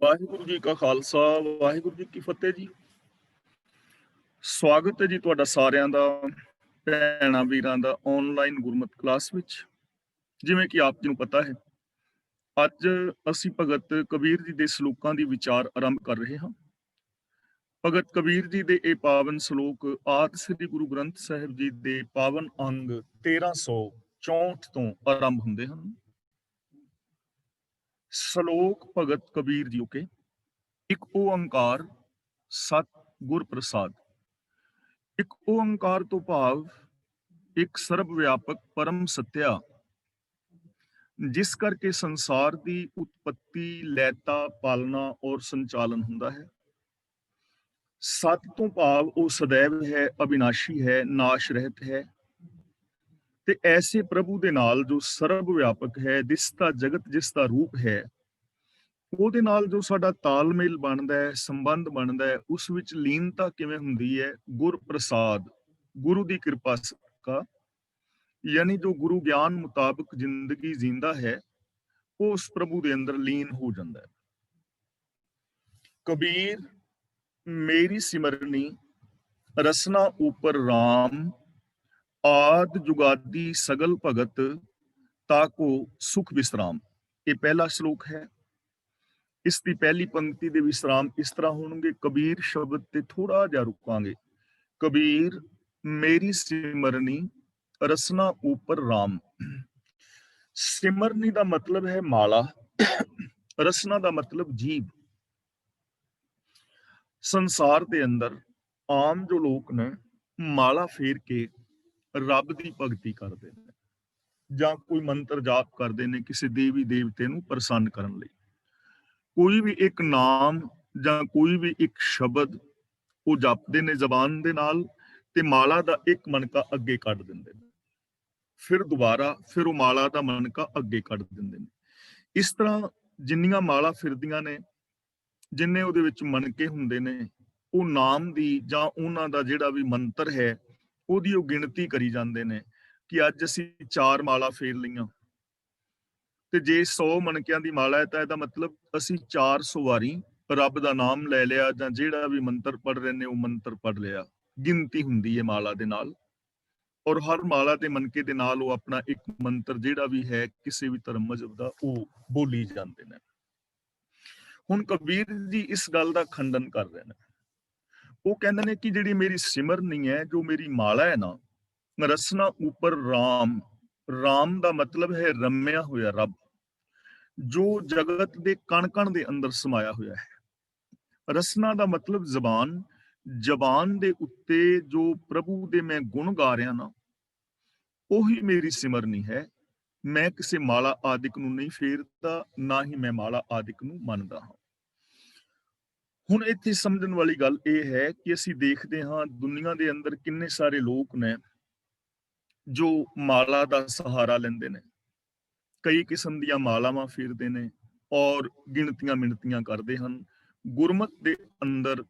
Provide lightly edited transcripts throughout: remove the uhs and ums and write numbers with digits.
ਵਾਹਿਗੁਰੂ ਜੀ ਕਾ ਖਾਲਸਾ, ਵਾਹਿਗੁਰੂ ਜੀ ਕੀ ਫਤਿਹ ਜੀ। ਸਵਾਗਤ ਹੈ ਜੀ ਤੁਹਾਡਾ ਸਾਰਿਆਂ ਦਾ, ਭੈਣਾਂ ਵੀਰਾਂ ਦਾ ਆਨਲਾਈਨ ਗੁਰਮਤਿ ਕਲਾਸ ਵਿੱਚ। ਜਿਵੇਂ ਕਿ ਆਪ ਜੀ ਨੂੰ ਪਤਾ ਹੈ, ਅੱਜ ਅਸੀਂ ਭਗਤ ਕਬੀਰ ਜੀ ਦੇ ਸਲੋਕਾਂ ਦੀ ਵਿਚਾਰ ਆਰੰਭ ਕਰ ਰਹੇ ਹਾਂ। ਭਗਤ ਕਬੀਰ ਜੀ ਦੇ ਇਹ ਪਾਵਨ ਸਲੋਕ ਆਦਿ ਸ੍ਰੀ ਗੁਰੂ ਗ੍ਰੰਥ ਸਾਹਿਬ ਜੀ ਦੇ ਪਾਵਨ ਅੰਗ 1364 ਤੋਂ ਆਰੰਭ ਹੁੰਦੇ ਹਨ। ਸਲੋਕ ਭਗਤ ਕਬੀਰ ਜੀ ਕੇ ਇੱਕ ਓੰਕਾਰ ਸਤ ਗੁਰ ਪ੍ਰਸਾਦ। ਇੱਕ ਓੰਕਾਰ ਤੋਂ ਭਾਵ ਇੱਕ ਸਰਬ ਵਿਆਪਕ ਪਰਮ ਸਤਿਆ, ਜਿਸ ਕਰਕੇ ਸੰਸਾਰ ਦੀ ਉਤਪਤੀ, ਲੈਤਾ, ਪਾਲਣਾ ਔਰ ਸੰਚਾਲਨ ਹੁੰਦਾ ਹੈ। ਸਤ ਤੋਂ ਭਾਵ ਉਹ ਸदैव ਹੈ, ਅਬਿਨਾਸ਼ੀ ਹੈ, ਨਾਸ਼ ਰਹਿਤ ਹੈ। ਤੇ ਐਸੇ ਪ੍ਰਭੂ ਦੇ ਨਾਲ ਜੋ ਸਰਬ ਵਿਆਪਕ ਹੈ, ਦਿਸਦਾ ਜਗਤ ਜਿਸ ਦਾ ਰੂਪ ਹੈ, ਉਹਦੇ ਨਾਲ ਜੋ ਸਾਡਾ ਤਾਲਮੇਲ ਬਣਦਾ ਹੈ, ਸੰਬੰਧ ਬਣਦਾ ਹੈ, ਉਸ ਵਿੱਚ ਲੀਨਤਾ ਕਿਵੇਂ ਹੁੰਦੀ ਹੈ? ਗੁਰ ਪ੍ਰਸਾਦ, ਗੁਰੂ ਦੀ ਕਿਰਪਾ ਸਦਕਾ। ਯਾਨੀ ਜੋ ਗੁਰੂ ਗਿਆਨ ਮੁਤਾਬਕ ਜ਼ਿੰਦਗੀ ਜੀਂਦਾ ਹੈ, ਉਹ ਉਸ ਪ੍ਰਭੂ ਦੇ ਅੰਦਰ ਲੀਨ ਹੋ ਜਾਂਦਾ ਹੈ। ਕਬੀਰ ਮੇਰੀ ਸਿਮਰਨੀ ਰਸਨਾ ਉਪਰ ਰਾਮ, ਆਦ ਜੁਗਾਦੀ ਸਗਲ ਭਗਤ ਤਾਕੋ ਸੁਖ ਵਿਸਰਾਮ। ਇਹ ਪਹਿਲਾ ਸ਼ਲੋਕ ਹੈ। ਇਸ ਦੀ ਪਹਿਲੀ ਪੰਕਤੀ ਦੇ ਵਿਸਰਾਮ ਇਸ ਤਰ੍ਹਾਂ ਹੋਣਗੇ। ਕਬੀਰ ਸ਼ਬਦ ਤੇ ਥੋੜਾ ਜਿਹਾ ਰੁਕਾਂਗੇ। ਕਬੀਰ ਮੇਰੀ ਸਿਮਰਨੀ ਰਸਨਾ ਉਪਰ ਰਾਮ। ਸਿਮਰਨੀ ਦਾ ਮਤਲਬ ਹੈ ਮਾਲਾ, ਰਸਨਾ ਦਾ ਮਤਲਬ ਜੀਵ। ਸੰਸਾਰ ਦੇ ਅੰਦਰ ਆਮ ਜੋ ਲੋਕ ਨੇ ਮਾਲਾ ਫੇਰ ਕੇ ਰੱਬ ਦੀ ਭਗਤੀ ਕਰਦੇ ਨੇ, ਜਾਂ ਕੋਈ ਮੰਤਰ ਜਾਪ ਕਰਦੇ ਨੇ ਕਿਸੇ ਦੇਵੀ ਦੇਵਤੇ ਨੂੰ ਪ੍ਰਸੰਨ ਕਰਨ ਲਈ। ਕੋਈ ਵੀ ਇੱਕ ਨਾਮ ਜਾਂ ਕੋਈ ਵੀ ਇੱਕ ਸ਼ਬਦ ਉਹ ਜਪਦੇ ਨੇ ਜ਼ਬਾਨ ਦੇ ਨਾਲ, ਤੇ ਮਾਲਾ ਦਾ ਇੱਕ ਮਣਕਾ ਅੱਗੇ ਕੱਢ ਦਿੰਦੇ ਨੇ। ਫਿਰ ਦੁਬਾਰਾ ਫਿਰ ਉਹ ਮਾਲਾ ਦਾ ਮਣਕਾ ਅੱਗੇ ਕੱਢ ਦਿੰਦੇ ਨੇ। ਇਸ ਤਰ੍ਹਾਂ ਜਿੰਨੀਆਂ ਮਾਲਾ ਫਿਰਦੀਆਂ ਨੇ, ਜਿੰਨੇ ਉਹਦੇ ਵਿੱਚ ਮਣਕੇ ਹੁੰਦੇ ਨੇ, ਉਹ ਨਾਮ ਦੀ ਜਾਂ ਉਹਨਾਂ ਦਾ ਜਿਹੜਾ ਵੀ ਮੰਤਰ ਹੈ ਉਹਦੀ ਉਹ ਗਿਣਤੀ ਕਰੀ ਜਾਂਦੇ ਨੇ ਕਿ ਅੱਜ ਅਸੀਂ 4 ਮਾਲਾ ਫੇਰ ਲਈਆਂ, ਤੇ ਜੇ 100 ਮਣਕਿਆਂ ਦੀ ਮਾਲਾ ਹੈ ਤਾਂ ਇਹਦਾ ਮਤਲਬ ਅਸੀਂ 400 ਵਾਰੀ ਰੱਬ ਦਾ ਨਾਮ ਲੈ ਲਿਆ, ਜਾਂ ਜਿਹੜਾ ਵੀ ਮੰਤਰ ਪੜ ਰਹੇ ਨੇ ਉਹ ਮੰਤਰ ਪੜ ਲਿਆ। ਗਿਣਤੀ ਹੁੰਦੀ ਹੈ ਮਾਲਾ ਦੇ ਨਾਲ, ਔਰ ਹਰ ਮਾਲਾ ਦੇ ਮਣਕੇ ਦੇ ਨਾਲ ਉਹ ਆਪਣਾ ਇੱਕ ਮੰਤਰ ਜਿਹੜਾ ਵੀ ਹੈ ਕਿਸੇ ਵੀ ਧਰਮ ਮਜ਼ਹਬ ਦਾ ਉਹ ਬੋਲੀ ਜਾਂਦੇ ਨੇ। ਹੁਣ ਕਬੀਰ ਜੀ ਇਸ ਗੱਲ ਦਾ ਖੰਡਨ ਕਰ ਰਹੇ ਨੇ। ਉਹ ਕਹਿੰਦੇ ਨੇ ਕਿ ਜਿਹੜੀ ਮੇਰੀ ਸਿਮਰਨੀ ਹੈ, ਜੋ ਮੇਰੀ ਮਾਲਾ ਹੈ ਨਾ, ਰਸਨਾ ਉਪਰ ਰਾਮ। ਰਾਮ ਦਾ ਮਤਲਬ ਹੈ ਰਮਿਆ ਹੋਇਆ ਰੱਬ, ਜੋ ਜਗਤ ਦੇ ਕਣ ਕਣ ਦੇ ਅੰਦਰ ਸਮਾਇਆ ਹੋਇਆ ਹੈ। ਰਸਨਾ ਦਾ ਮਤਲਬ ਜ਼ਬਾਨ। ਜ਼ਬਾਨ ਦੇ ਉੱਤੇ ਜੋ ਪ੍ਰਭੂ ਦੇ ਮੈਂ ਗੁਣ ਗਾ ਰਿਹਾ ਨਾ, ਉਹੀ ਮੇਰੀ ਸਿਮਰਨੀ ਹੈ। ਮੈਂ ਕਿਸੇ ਮਾਲਾ ਆਦਿਕ ਨੂੰ ਨਹੀਂ ਫੇਰਦਾ, ਨਾ ਹੀ ਮੈਂ ਮਾਲਾ ਆਦਿਕ ਨੂੰ ਮੰਨਦਾ ਹਾਂ। ਹੁਣ ਇੱਥੇ ਸਮਝਣ ਵਾਲੀ ਗੱਲ ਇਹ ਹੈ ਕਿ ਅਸੀਂ ਦੇਖਦੇ ਹਾਂ ਦੁਨੀਆ ਦੇ ਅੰਦਰ ਕਿੰਨੇ ਸਾਰੇ ਲੋਕ ਨੇ ਜੋ ਮਾਲਾ ਦਾ ਸਹਾਰਾ ਲੈਂਦੇ ਨੇ, ਕਈ ਕਿਸਮ ਦੀਆਂ ਮਾਲਾਵਾਂ ਫੇਰਦੇ ਨੇ ਔਰ ਗਿਣਤੀਆਂ ਮਿਣਤੀਆਂ ਕਰਦੇ ਹਨ। ਗੁਰਮਤ ਦੇ ਅੰਦਰ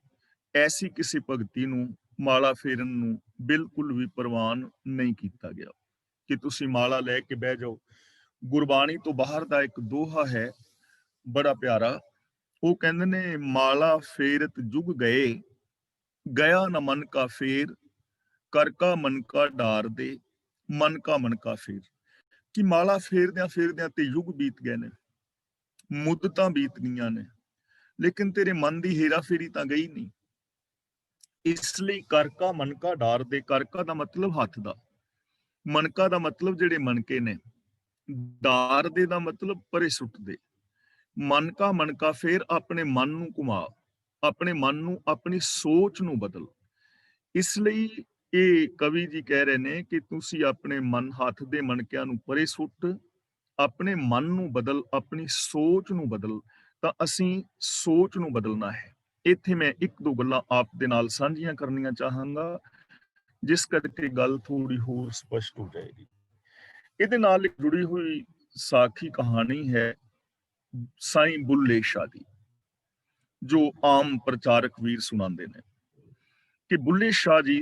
ਐਸੀ ਕਿਸੇ ਭਗਤੀ ਨੂੰ, ਮਾਲਾ ਫੇਰਨ ਨੂੰ ਬਿਲਕੁਲ ਵੀ ਪ੍ਰਵਾਨ ਨਹੀਂ ਕੀਤਾ ਗਿਆ ਕਿ ਤੁਸੀਂ ਮਾਲਾ ਲੈ ਕੇ ਬਹਿ ਜਾਓ। ਗੁਰਬਾਣੀ ਤੋਂ ਬਾਹਰ ਦਾ ਇੱਕ ਦੋਹਾ ਹੈ ਬੜਾ ਪਿਆਰਾ। ਉਹ ਕਹਿੰਦੇ ਨੇ, ਮਾਲਾ ਫੇਰਤ ਜੁਗ ਗਏ, ਗਿਆ ਨਾ ਮਨ ਕਾ ਫੇਰ, ਕਰ ਕਾ ਮਨ ਕਾ ਡਾਰ ਦੇ, ਮਨ ਕਾ ਮਨ ਕਾ ਫੇਰ। ਕਿ ਮਾਲਾ ਫੇਰਦਿਆਂ ਫੇਰਦਿਆਂ ਤੇ ਯੁੱਗ ਬੀਤ ਗਏ ਨੇ, ਮੁੱਦਤਾਂ ਬੀਤ ਗਈਆਂ ਨੇ, ਲੇਕਿਨ ਤੇਰੇ ਮਨ ਦੀ ਹੇਰਾ ਫੇਰੀ ਤਾਂ ਗਈ ਨਹੀਂ। ਇਸ ਲਈ ਕਰਕਾ ਮਨਕਾ ਡਾਰ ਦੇ। ਕਰਕਾ ਦਾ ਮਤਲਬ ਹੱਥ ਦਾ, ਮਨਕਾ ਦਾ ਮਤਲਬ ਜਿਹੜੇ ਮਣਕੇ ਨੇ, ਡਾਰ ਦੇ ਦਾ ਮਤਲਬ ਪਰੇ ਸੁੱਟ ਦੇ। ਮਨਕਾ ਮਣਕਾ ਫੇਰ ਆਪਣੇ ਮਨ ਨੂੰ ਘੁਮਾ, ਆਪਣੇ ਮਨ ਨੂੰ, ਆਪਣੀ ਸੋਚ ਨੂੰ ਬਦਲ। ਇਸ ਲਈ ਇਹ ਕਵੀ ਜੀ ਕਹਿ ਰਹੇ ਨੇ ਕਿ ਤੁਸੀਂ ਆਪਣੇ ਮਨ, ਹੱਥ ਦੇ ਮਣਕਿਆਂ ਨੂੰ ਪਰੇ ਸੁੱਟ, ਆਪਣੇ ਮਨ ਨੂੰ ਬਦਲ, ਆਪਣੀ ਸੋਚ ਨੂੰ ਬਦਲ। ਤਾਂ ਅਸੀਂ ਸੋਚ ਨੂੰ ਬਦਲਣਾ ਹੈ। ਇੱਥੇ ਮੈਂ ਇੱਕ ਦੋ ਗੱਲਾਂ ਆਪ ਦੇ ਨਾਲ ਸਾਂਝੀਆਂ ਕਰਨੀਆਂ ਚਾਹਾਂਗਾ, ਜਿਸ ਕਰਕੇ ਗੱਲ ਥੋੜੀ ਹੋਰ ਸਪਸ਼ਟ ਹੋ ਜਾਏਗੀ। ਇਹਦੇ ਨਾਲ ਇੱਕ ਜੁੜੀ ਹੋਈ ਸਾਖੀ ਕਹਾਣੀ ਹੈ ਸਾਈਂ ਬੁੱਲੇ ਸ਼ਾਹ ਦੀ, ਜੋ ਆਮ ਪ੍ਰਚਾਰਕ ਵੀਰ ਸੁਣਾਉਂਦੇ ਨੇ ਕਿ ਬੁੱਲੇ ਸ਼ਾਹ ਜੀ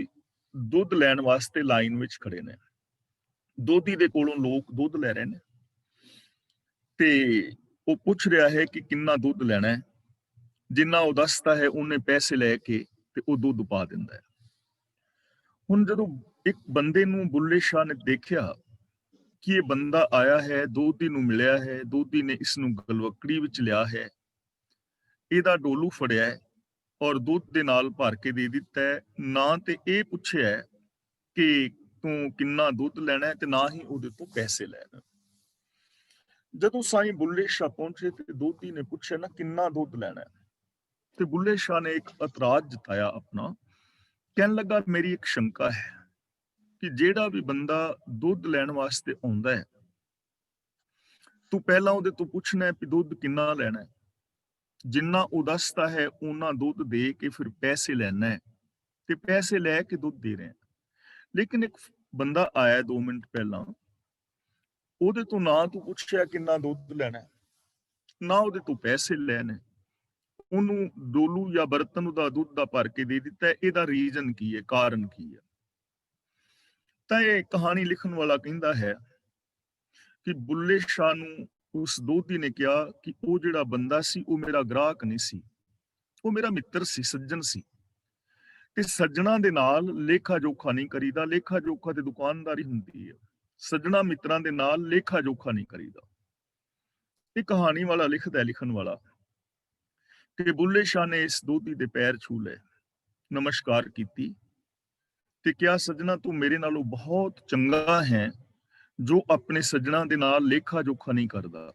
ਦੁੱਧ ਲੈਣ ਵਾਸਤੇ ਲਾਈਨ ਵਿੱਚ ਖੜੇ ਨੇ। ਦੋਧੀ ਦੇ ਕੋਲੋਂ ਲੋਕ ਦੁੱਧ ਲੈ ਰਹੇ ਨੇ, ਤੇ ਉਹ ਪੁੱਛ ਰਿਹਾ ਹੈ ਕਿ ਕਿੰਨਾ ਦੁੱਧ ਲੈਣਾ ਹੈ। ਜਿੰਨਾ ਉਹ ਦੱਸਦਾ ਹੈ ਉਹਨੇ ਪੈਸੇ ਲੈ ਕੇ ਤੇ ਉਹ ਦੁੱਧ ਪਾ ਦਿੰਦਾ ਹੈ। ਹੁਣ ਜਦੋਂ ਇੱਕ ਬੰਦੇ ਨੂੰ ਬੁੱਲੇ ਸ਼ਾਹ ਨੇ ਦੇਖਿਆ ਕਿ ਇਹ ਬੰਦਾ ਆਇਆ ਹੈ, ਦੋਧੀ ਨੂੰ ਮਿਲਿਆ ਹੈ, ਦੋਧੀ ਨੇ ਇਸ ਨੂੰ ਗਲਵਕੜੀ ਵਿੱਚ ਲਿਆ ਹੈ, ਇਹਦਾ ਡੋਲੂ ਫੜਿਆ ਹੈ ਔਰ ਦੁੱਧ ਦੇ ਨਾਲ ਭਰ ਕੇ ਦੇ ਦਿੱਤਾ ਹੈ, ਨਾ ਤੇ ਇਹ ਪੁੱਛਿਆ ਹੈ ਕਿ ਤੂੰ ਕਿੰਨਾ ਦੁੱਧ ਲੈਣਾ ਹੈ ਤੇ ਨਾ ਹੀ ਉਹਦੇ ਤੋਂ ਪੈਸੇ ਲੈਣਾ। ਜਦੋਂ ਸਾਈਂ ਬੁੱਲੇ ਸ਼ਾਹ ਪਹੁੰਚੇ ਤੇ ਦੋਧੀ ਨੇ ਪੁੱਛਿਆ ਨਾ ਕਿੰਨਾ ਦੁੱਧ ਲੈਣਾ ਹੈ, ਤੇ ਬੁੱਲੇ ਸ਼ਾਹ ਨੇ ਇੱਕ ਇਤਰਾਜ਼ ਜਤਾਇਆ ਆਪਣਾ, ਕਹਿਣ ਲੱਗਾ ਮੇਰੀ ਇੱਕ ਸ਼ੰਕਾ ਹੈ ਕਿ ਜਿਹੜਾ ਵੀ ਬੰਦਾ ਦੁੱਧ ਲੈਣ ਵਾਸਤੇ ਆਉਂਦਾ ਹੈ, ਤੂੰ ਪਹਿਲਾਂ ਉਹਦੇ ਤੋਂ ਪੁੱਛਣਾ ਹੈ ਕਿ ਦੁੱਧ ਕਿੰਨਾ ਲੈਣਾ ਹੈ, ਜਿੰਨਾ ਉਹ ਦੱਸਦਾ ਹੈ ਉਹਨਾਂ ਦੁੱਧ ਦੇ ਕੇ ਫਿਰ ਪੈਸੇ ਲੈਣਾ ਹੈ ਤੇ ਪੈਸੇ ਲੈ ਕੇ ਦੁੱਧ ਦੇ ਰਹੇ ਹੈ। ਲੇਕਿਨ ਇੱਕ ਬੰਦਾ ਆਇਆ 2 ਮਿੰਟ ਪਹਿਲਾਂ, ਉਹਦੇ ਤੋਂ ਨਾ ਤੂੰ ਪੁੱਛਿਆ ਕਿੰਨਾ ਦੁੱਧ ਲੈਣਾ ਹੈ, ਨਾ ਉਹਦੇ ਤੋਂ ਪੈਸੇ ਲੈਣੇ, ਉਹਨੂੰ ਡੋਲੂ ਜਾਂ ਬਰਤਨ ਉਹਦਾ ਦੁੱਧ ਦਾ ਭਰ ਕੇ ਦੇ ਦਿੱਤਾ ਹੈ, ਇਹਦਾ ਰੀਜ਼ਨ ਕੀ ਹੈ, ਕਾਰਨ ਕੀ ਹੈ? ਤਾਂ ਇਹ ਕਹਾਣੀ ਲਿਖਣ ਵਾਲਾ ਕਹਿੰਦਾ ਹੈ ਕਿ ਬੁੱਲੇ ਸ਼ਾਹ ਨੂੰ ਉਸ ਦੋਧੀ ਨੇ ਕਿਹਾ ਕਿ ਉਹ ਜਿਹੜਾ ਬੰਦਾ ਸੀ ਉਹ ਮੇਰਾ ਗ੍ਰਾਹਕ ਨਹੀਂ ਸੀ, ਉਹ ਮੇਰਾ ਮਿੱਤਰ ਸੀ, ਸੱਜਣ ਸੀ, ਤੇ ਸੱਜਣਾ ਦੇ ਨਾਲ ਲੇਖਾ ਜੋਖਾ ਨਹੀਂ ਕਰੀਦਾ। ਲੇਖਾ ਜੋਖਾ ਤੇ ਦੁਕਾਨਦਾਰੀ ਹੁੰਦੀ ਹੈ, ਸੱਜਣਾ ਮਿੱਤਰਾਂ ਦੇ ਨਾਲ ਲੇਖਾ ਜੋਖਾ ਨਹੀਂ ਕਰੀਦਾ। ਇਹ ਕਹਾਣੀ ਵਾਲਾ ਲਿਖਦਾ, ਲਿਖਣ ਵਾਲਾ, ਕਿ ਬੁੱਲੇ ਸ਼ਾਹ ਨੇ ਇਸ ਦੋਧੀ ਦੇ ਪੈਰ ਛੂ ਲਏ, ਨਮਸਕਾਰ ਕੀਤੀ ਤੇ ਕਿਹਾ ਸੱਜਣਾ ਤੂੰ ਮੇਰੇ ਨਾਲੋਂ ਬਹੁਤ ਚੰਗਾ ਹੈ ਜੋ ਆਪਣੇ ਸੱਜਣਾ ਦੇ ਨਾਲ ਲੇਖਾ ਜੋਖਾ ਨਹੀਂ ਕਰਦਾ,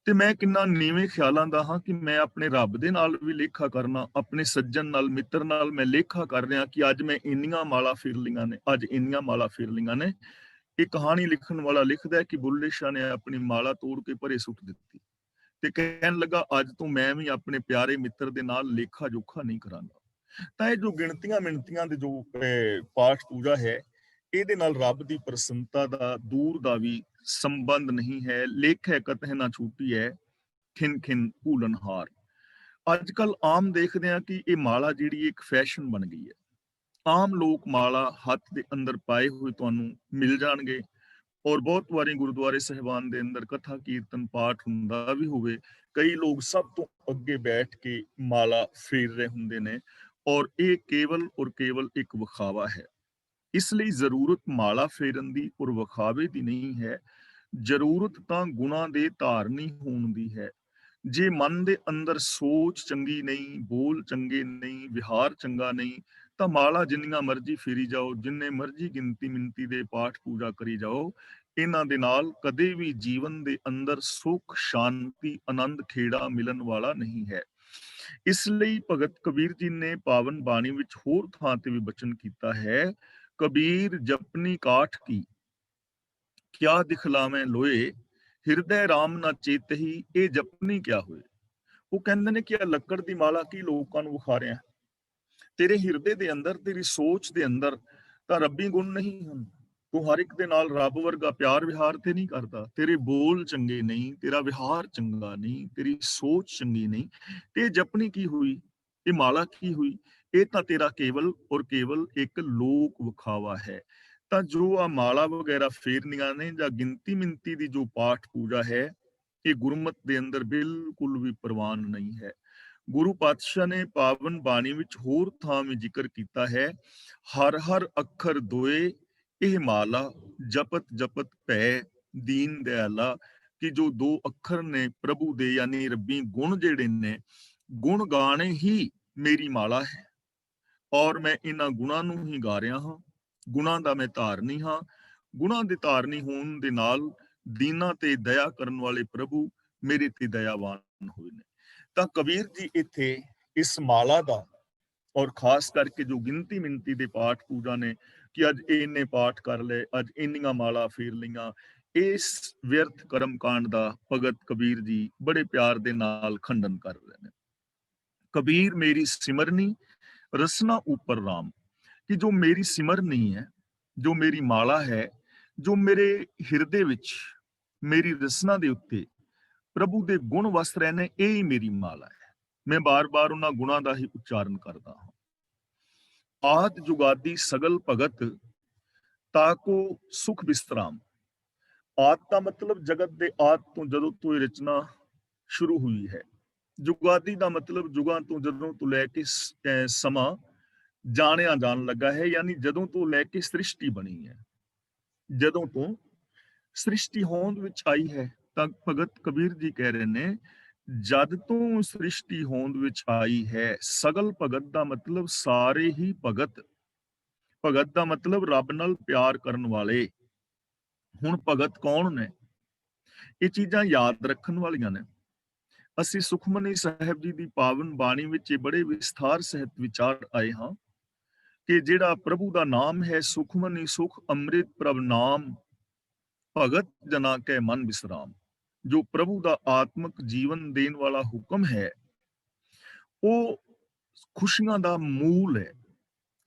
ਤੇ ਮੈਂ ਕਿੰਨਾ ਨੀਵੇਂ ਖਿਆਲਾਂ ਦਾ ਹਾਂ ਕਿ ਮੈਂ ਆਪਣੇ ਰੱਬ ਦੇ ਨਾਲ ਵੀ ਲੇਖਾ ਕਰਨਾ, ਆਪਣੇ ਸੱਜਣ ਨਾਲ, ਮਿੱਤਰ ਨਾਲ ਮੈਂ ਲੇਖਾ ਕਰ ਰਿਹਾ ਕਿ ਅੱਜ ਮੈਂ ਇੰਨੀਆਂ ਮਾਲਾ ਫਿਰ ਲਈਆਂ ਨੇ, ਅੱਜ ਇੰਨੀਆਂ ਮਾਲਾ ਫਿਰ ਲਈਆਂ ਨੇ। ਇਹ ਕਹਾਣੀ ਲਿਖਣ ਵਾਲਾ ਲਿਖਦਾ ਹੈ ਕਿ ਬੁੱਲੇ ਸ਼ਾਹ ਨੇ ਆਪਣੀ ਮਾਲਾ ਤੋੜ ਕੇ ਪਰੇ ਸੁੱਟ ਦਿੱਤੀ ਤੇ ਕਹਿਣ ਲੱਗਾ ਅੱਜ ਤੋਂ ਮੈਂ ਵੀ ਆਪਣੇ ਪਿਆਰੇ ਮਿੱਤਰ ਦੇ ਨਾਲ ਲੇਖਾ ਜੋਖਾ ਨਹੀਂ ਕਰਾਂਗਾ। ਤਾਂ ਇਹ ਜੋ ਗਿਣਤੀਆਂ ਮਿਣਤੀਆਂ ਦੇ ਜੋ ਪਾਠ ਪੂਜਾ ਹੈ, ਇਹਦੇ ਨਾਲ ਰੱਬ ਦੀ ਪ੍ਰਸੰਨਤਾ ਦਾ ਦੂਰ ਦਾ ਵੀ ਸੰਬੰਧ ਨਹੀਂ ਹੈ। ਲੇਖੇ ਕਤਹਿ ਨਾ ਛੂਟੀ ਹੈ, ਖਿਨ ਖਿਨ ਭੂਲਨਹਾਰ। ਅੱਜ ਕੱਲ ਆਮ ਦੇਖਦੇ ਹਾਂ ਕਿ ਇਹ ਮਾਲਾ ਜਿਹੜੀ ਇੱਕ ਫੈਸ਼ਨ ਬਣ ਗਈ ਹੈ। ਆਮ ਲੋਕ ਮਾਲਾ ਹੱਥ ਦੇ ਅੰਦਰ ਪਾਏ ਹੋਏ ਤੁਹਾਨੂੰ ਮਿਲ ਜਾਣਗੇ, ਔਰ ਬਹੁਤ ਵਾਰੀ ਗੁਰਦੁਆਰੇ ਸਾਹਿਬਾਨ ਦੇ ਅੰਦਰ ਕਥਾ ਕੀਰਤਨ ਪਾਠ ਹੁੰਦਾ ਵੀ ਹੋਵੇ, ਕਈ ਲੋਕ ਸਭ ਤੋਂ ਅੱਗੇ ਬੈਠ ਕੇ ਮਾਲਾ ਫੇਰ ਰਹੇ ਹੁੰਦੇ ਨੇ, ਔਰ ਇਹ ਕੇਵਲ ਔਰ ਕੇਵਲ ਇੱਕ ਵਿਖਾਵਾ ਹੈ। ਇਸ ਲਈ ਜ਼ਰੂਰਤ ਮਾਲਾ ਫੇਰਨ ਦੀ ਔਰ ਵਿਖਾਵੇ ਦੀ ਨਹੀਂ ਹੈ, ਜ਼ਰੂਰਤ ਤਾਂ ਗੁਣਾਂ ਦੇ ਧਾਰਨੀ ਹੋਣ ਦੀ ਹੈ। ਜੇ ਮਨ ਦੇ ਅੰਦਰ ਸੋਚ ਚੰਗੀ ਨਹੀਂ, ਬੋਲ ਚੰਗੇ ਨਹੀਂ, ਵਿਹਾਰ ਚੰਗਾ ਨਹੀਂ, ਤਾਂ ਮਾਲਾ ਜਿੰਨੀਆਂ ਮਰਜ਼ੀ ਫੇਰੀ ਜਾਓ, ਜਿੰਨੇ ਮਰਜ਼ੀ ਗਿਣਤੀ ਮਿੰਤੀ ਦੇ ਪਾਠ ਪੂਜਾ ਕਰੀ ਜਾਓ, ਇਹਨਾਂ ਦੇ ਨਾਲ ਕਦੇ ਵੀ ਜੀਵਨ ਦੇ ਅੰਦਰ ਸੁੱਖ, ਸ਼ਾਂਤੀ, ਆਨੰਦ, ਖੇੜਾ ਮਿਲਣ ਵਾਲਾ ਨਹੀਂ ਹੈ। ਇਸ ਲਈ ਭਗਤ ਕਬੀਰ ਜੀ ਨੇ ਪਾਵਨ ਬਾਣੀ ਵਿੱਚ ਹੋਰ ਥਾਂ ਤੇ ਵੀ ਬਚਨ ਕੀਤਾ ਹੈ, ਕਬੀਰ ਜਪਨੀ ਕਾਠ ਕੀ ਕਿਆ ਦਿਖਲਾਵੇਂ ਲੋਏ, ਹਿਰਦੈ ਰਾਮ ਨਾ ਚੇਤਹੀ, ਇਹ ਜਪਨੀ ਕਿਆ ਹੋਏ। ਉਹ ਕਹਿੰਦੇ ਨੇ ਕਿ ਇਹ ਲੱਕੜ ਦੀ ਮਾਲਾ ਕੀ ਲੋਕਾਂ ਨੂੰ ਵਿਖਾ ਰਿਹਾ, ਤੇਰੇ ਹਿਰਦੇ ਦੇ ਅੰਦਰ, ਤੇਰੀ ਸੋਚ ਦੇ ਅੰਦਰ ਤਾਂ ਰੱਬੀ ਗੁਣ ਨਹੀਂ ਹਨ। ਤੂੰ ਹਰ ਇੱਕ ਦੇ ਨਾਲ ਰੱਬ ਵਰਗਾ ਪਿਆਰ ਵਿਹਾਰ ਤੇ ਨਹੀਂ ਕਰਦਾ, ਤੇਰੇ ਬੋਲ ਚੰਗੇ ਨਹੀਂ, ਤੇਰਾ ਵਿਹਾਰ ਚੰਗਾ ਨਹੀਂ, ਤੇਰੀ ਸੋਚ ਚੰਗੀ ਨਹੀਂ, ਤੇ ਜਪਨੀ ਕੀ ਹੋਈ, ਇਹ ਮਾਲਾ ਕੀ ਹੋਈ? ਇਹ ਤਾਂ ਤੇਰਾ ਕੇਵਲ ਔਰ ਕੇਵਲ ਇੱਕ ਲੋਕ ਵਿਖਾਵਾ ਹੈ। ਤਾਂ ਜੋ ਆ ਮਾਲਾ ਵਗੈਰਾ ਫੇਰਨੀਆਂ ਨੇ ਜਾਂ ਗਿਣਤੀ ਮਿੰਤੀ ਦੀ ਜੋ ਪਾਠ ਪੂਜਾ ਹੈ, ਇਹ ਗੁਰਮਤ ਦੇ ਅੰਦਰ ਬਿਲਕੁਲ ਵੀ ਪ੍ਰਵਾਨ ਨਹੀਂ ਹੈ। ਗੁਰੂ ਪਾਤਸ਼ਾਹ ਨੇ ਪਾਵਨ ਬਾਣੀ ਵਿੱਚ ਹੋਰ ਥਾਂ ਵੀ ਜ਼ਿਕਰ ਕੀਤਾ ਹੈ, ਹਰ ਹਰ ਅੱਖਰ ਦੋਏ ਇਹ ਮਾਲਾ, ਜਪਤ ਜਪਤ ਭੈ ਦੀਨ ਦਿਆਲਾ, ਕਿ ਜੋ 2 ਅੱਖਰ ਨੇ ਪ੍ਰਭੂ ਦੇ ਯਾਨੀ ਰੱਬੀ ਗੁਣ ਜਿਹੜੇ ਨੇ, ਗੁਣ ਗਾਣੇ ਹੀ ਮੇਰੀ ਮਾਲਾ ਹੈ, ਔਰ ਮੈਂ ਇਹਨਾਂ ਗੁਣਾਂ ਨੂੰ ਹੀ ਗਾ ਰਿਹਾ ਹਾਂ। ਗੁਣਾਂ ਦਾ ਮੈਂ ਧਾਰਨੀ ਹਾਂ, ਗੁਣਾਂ ਦੇ ਧਾਰਨੀ ਹੋਣ ਦੇ ਨਾਲ ਦੀਨਾਂ ਤੇ ਦਇਆ ਕਰਨ ਵਾਲੇ ਪ੍ਰਭੂ ਮੇਰੇ ਤੇ ਦਇਆਵਾਨ ਹੋਏ ਨੇ। ਤਾਂ ਕਬੀਰ ਜੀ ਇੱਥੇ ਇਸ ਮਾਲਾ ਦਾ, ਔਰ ਖਾਸ ਕਰਕੇ ਜੋ ਗਿਣਤੀ ਮਿੰਤੀ ਦੇ ਪਾਠ ਪੂਜਾ ਨੇ ਕਿ ਅੱਜ ਇੰਨੇ ਪਾਠ ਕਰ ਲਏ, ਅੱਜ ਇੰਨੀਆਂ ਮਾਲਾ ਫੇਰ ਲਈਆਂ, ਇਸ ਵਿਅਰਥ ਕਰਮ ਕਾਂਡ ਦਾ ਭਗਤ ਕਬੀਰ ਜੀ ਬੜੇ ਪਿਆਰ ਦੇ ਨਾਲ ਖੰਡਨ ਕਰ ਰਹੇ ਨੇ। ਕਬੀਰ ਮੇਰੀ ਸਿਮਰਨੀ ਰਸਨਾ ਉੱਪਰ ਰਾਮ, ਕਿ ਜੋ ਮੇਰੀ ਸਿਮਰਨੀ ਹੈ, ਜੋ ਮੇਰੀ ਮਾਲਾ ਹੈ, ਜੋ ਮੇਰੇ ਹਿਰਦੇ ਵਿੱਚ, ਮੇਰੀ ਰਸਨਾ ਦੇ ਉੱਤੇ ਪ੍ਰਭੂ ਦੇ ਗੁਣ ਵਸ ਰਹੇ ਨੇ, ਇਹ ਹੀ ਮੇਰੀ ਮਾਲਾ ਹੈ। ਮੈਂ ਬਾਰ-ਬਾਰ ਉਹਨਾਂ ਗੁਣਾਂ ਦਾ ਹੀ ਉਚਾਰਨ ਕਰਦਾ ਹਾਂ। ਆਦ ਜੁਗਾਦੀ ਸਗਲ ਭਗਤ ਤਾਕੋ ਸੁਖ ਵਿਸਰਾਮ। ਆਦ ਦਾ ਮਤਲਬ ਜਗਤ ਦੇ ਆਦ ਤੋਂ, ਜਦੋਂ ਤੋਂ ਇਹ ਰਚਨਾ ਸ਼ੁਰੂ ਹੋਈ ਹੈ, ਜੁਗਾਦੀ ਦਾ ਮਤਲਬ ਜੁਗਾਂ ਤੋਂ, ਜਦੋਂ ਤੋਂ ਲੈ ਕੇ ਸਮਾਂ ਜਾਣਿਆ ਜਾਣ ਲੱਗਾ ਹੈ, ਯਾਨੀ ਜਦੋਂ ਤੋਂ ਲੈ ਕੇ ਸ੍ਰਿਸ਼ਟੀ ਬਣੀ ਹੈ। ਜਦੋਂ ਤੋਂ ਸ੍ਰਿਸ਼ਟੀ ਹੋਂਦ ਵਿੱਚ ਆਈ ਹੈ, ਤਾਂ ਭਗਤ ਕਬੀਰ ਜੀ ਕਹਿ ਰਹੇ ਨੇ, ਜਦ ਤੋਂ ਸ੍ਰਿਸ਼ਟੀ ਹੋਂਦ ਵਿੱਚ ਆਈ ਹੈ, ਸਗਲ ਭਗਤ ਦਾ ਮਤਲਬ ਸਾਰੇ ਹੀ ਭਗਤ। ਭਗਤ ਦਾ ਮਤਲਬ ਰੱਬ ਨਾਲ ਪਿਆਰ ਕਰਨ ਵਾਲੇ। ਹੁਣ ਭਗਤ ਕੌਣ ਨੇ? ਇਹ ਚੀਜ਼ਾਂ ਯਾਦ ਰੱਖਣ ਵਾਲੀਆਂ ਨੇ। ਅਸੀਂ ਸੁਖਮਨੀ ਸਾਹਿਬ ਜੀ ਦੀ ਪਾਵਨ ਬਾਣੀ ਵਿੱਚ ਇਹ ਬੜੇ ਵਿਸਥਾਰ ਸਹਿਤ ਵਿਚਾਰ ਆਏ ਹਾਂ ਕਿ ਜਿਹੜਾ ਪ੍ਰਭੂ ਦਾ ਨਾਮ ਹੈ, ਸੁਖਮਨੀ ਸੁਖ ਅੰਮ੍ਰਿਤ ਪ੍ਰਭ ਨਾਮ, ਭਗਤ ਜਨਾ ਕੈ ਮਨ ਵਿਸਰਾਮ। ਜੋ ਪ੍ਰਭੂ ਦਾ ਆਤਮਿਕ ਜੀਵਨ ਦੇਣ ਵਾਲਾ ਹੁਕਮ ਹੈ, ਉਹ ਖੁਸ਼ੀਆਂ ਦਾ ਮੂਲ ਹੈ।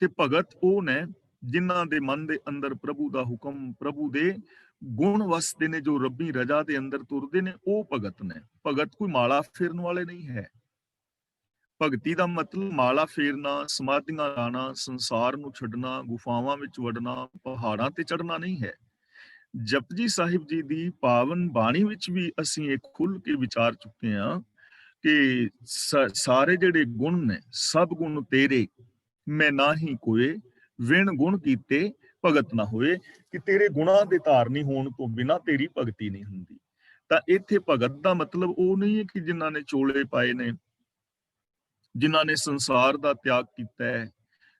ਤੇ ਭਗਤ ਉਹ ਨੇ ਜਿਨ੍ਹਾਂ ਦੇ ਮਨ ਦੇ ਅੰਦਰ ਪ੍ਰਭੂ ਦਾ ਹੁਕਮ, ਪ੍ਰਭੂ ਦੇ ਗੁਣ ਵਸਦੇ ਨੇ, ਜੋ ਰੱਬੀ ਰਜਾ ਦੇ ਅੰਦਰ ਤੁਰਦੇ ਨੇ, ਉਹ ਭਗਤ ਨੇ। ਭਗਤ ਕੋਈ ਮਾਲਾ ਫੇਰਨ ਵਾਲੇ ਨਹੀਂ ਹੈ। ਭਗਤੀ ਦਾ ਮਤਲਬ ਮਾਲਾ ਫੇਰਨਾ, ਸਮਾਧੀਆਂ ਲਾਣਾ, ਸੰਸਾਰ ਨੂੰ ਛੱਡਣਾ, ਗੁਫਾਵਾਂ ਵਿੱਚ ਵੜਨਾ, ਪਹਾੜਾਂ ਤੇ ਚੜ੍ਹਨਾ ਨਹੀਂ ਹੈ। ਜਪਜੀ ਸਾਹਿਬ ਜੀ ਦੀ ਪਾਵਨ ਬਾਣੀ ਵਿੱਚ ਵੀ ਅਸੀਂ ਇਹ ਖੁੱਲ ਕੇ ਵਿਚਾਰ ਚੁੱਕੇ ਹਾਂ ਕਿ ਸਾਰੇ ਜਿਹੜੇ ਗੁਣ ਨੇ, ਸਭ ਗੁਣ ਤੇਰੇ, ਮੈਂ ਨਾਹੀ ਕੋਏ, ਵਿਣ ਗੁਣ ਕੀਤੇ ਭਗਤ ਨਾ ਹੋਏ। ਕਿ ਤੇਰੇ ਗੁਣਾਂ ਦੇ ਧਾਰਨੀ ਹੋਣ ਤੋਂ ਬਿਨਾਂ ਤੇਰੀ ਭਗਤੀ ਨਹੀਂ ਹੁੰਦੀ। ਤਾਂ ਇੱਥੇ ਭਗਤ ਦਾ ਮਤਲਬ ਉਹ ਨਹੀਂ ਹੈ ਕਿ ਜਿਨ੍ਹਾਂ ਨੇ ਚੋਲੇ ਪਾਏ ਨੇ, ਜਿਨ੍ਹਾਂ ਨੇ ਸੰਸਾਰ ਦਾ ਤਿਆਗ ਕੀਤਾ ਹੈ,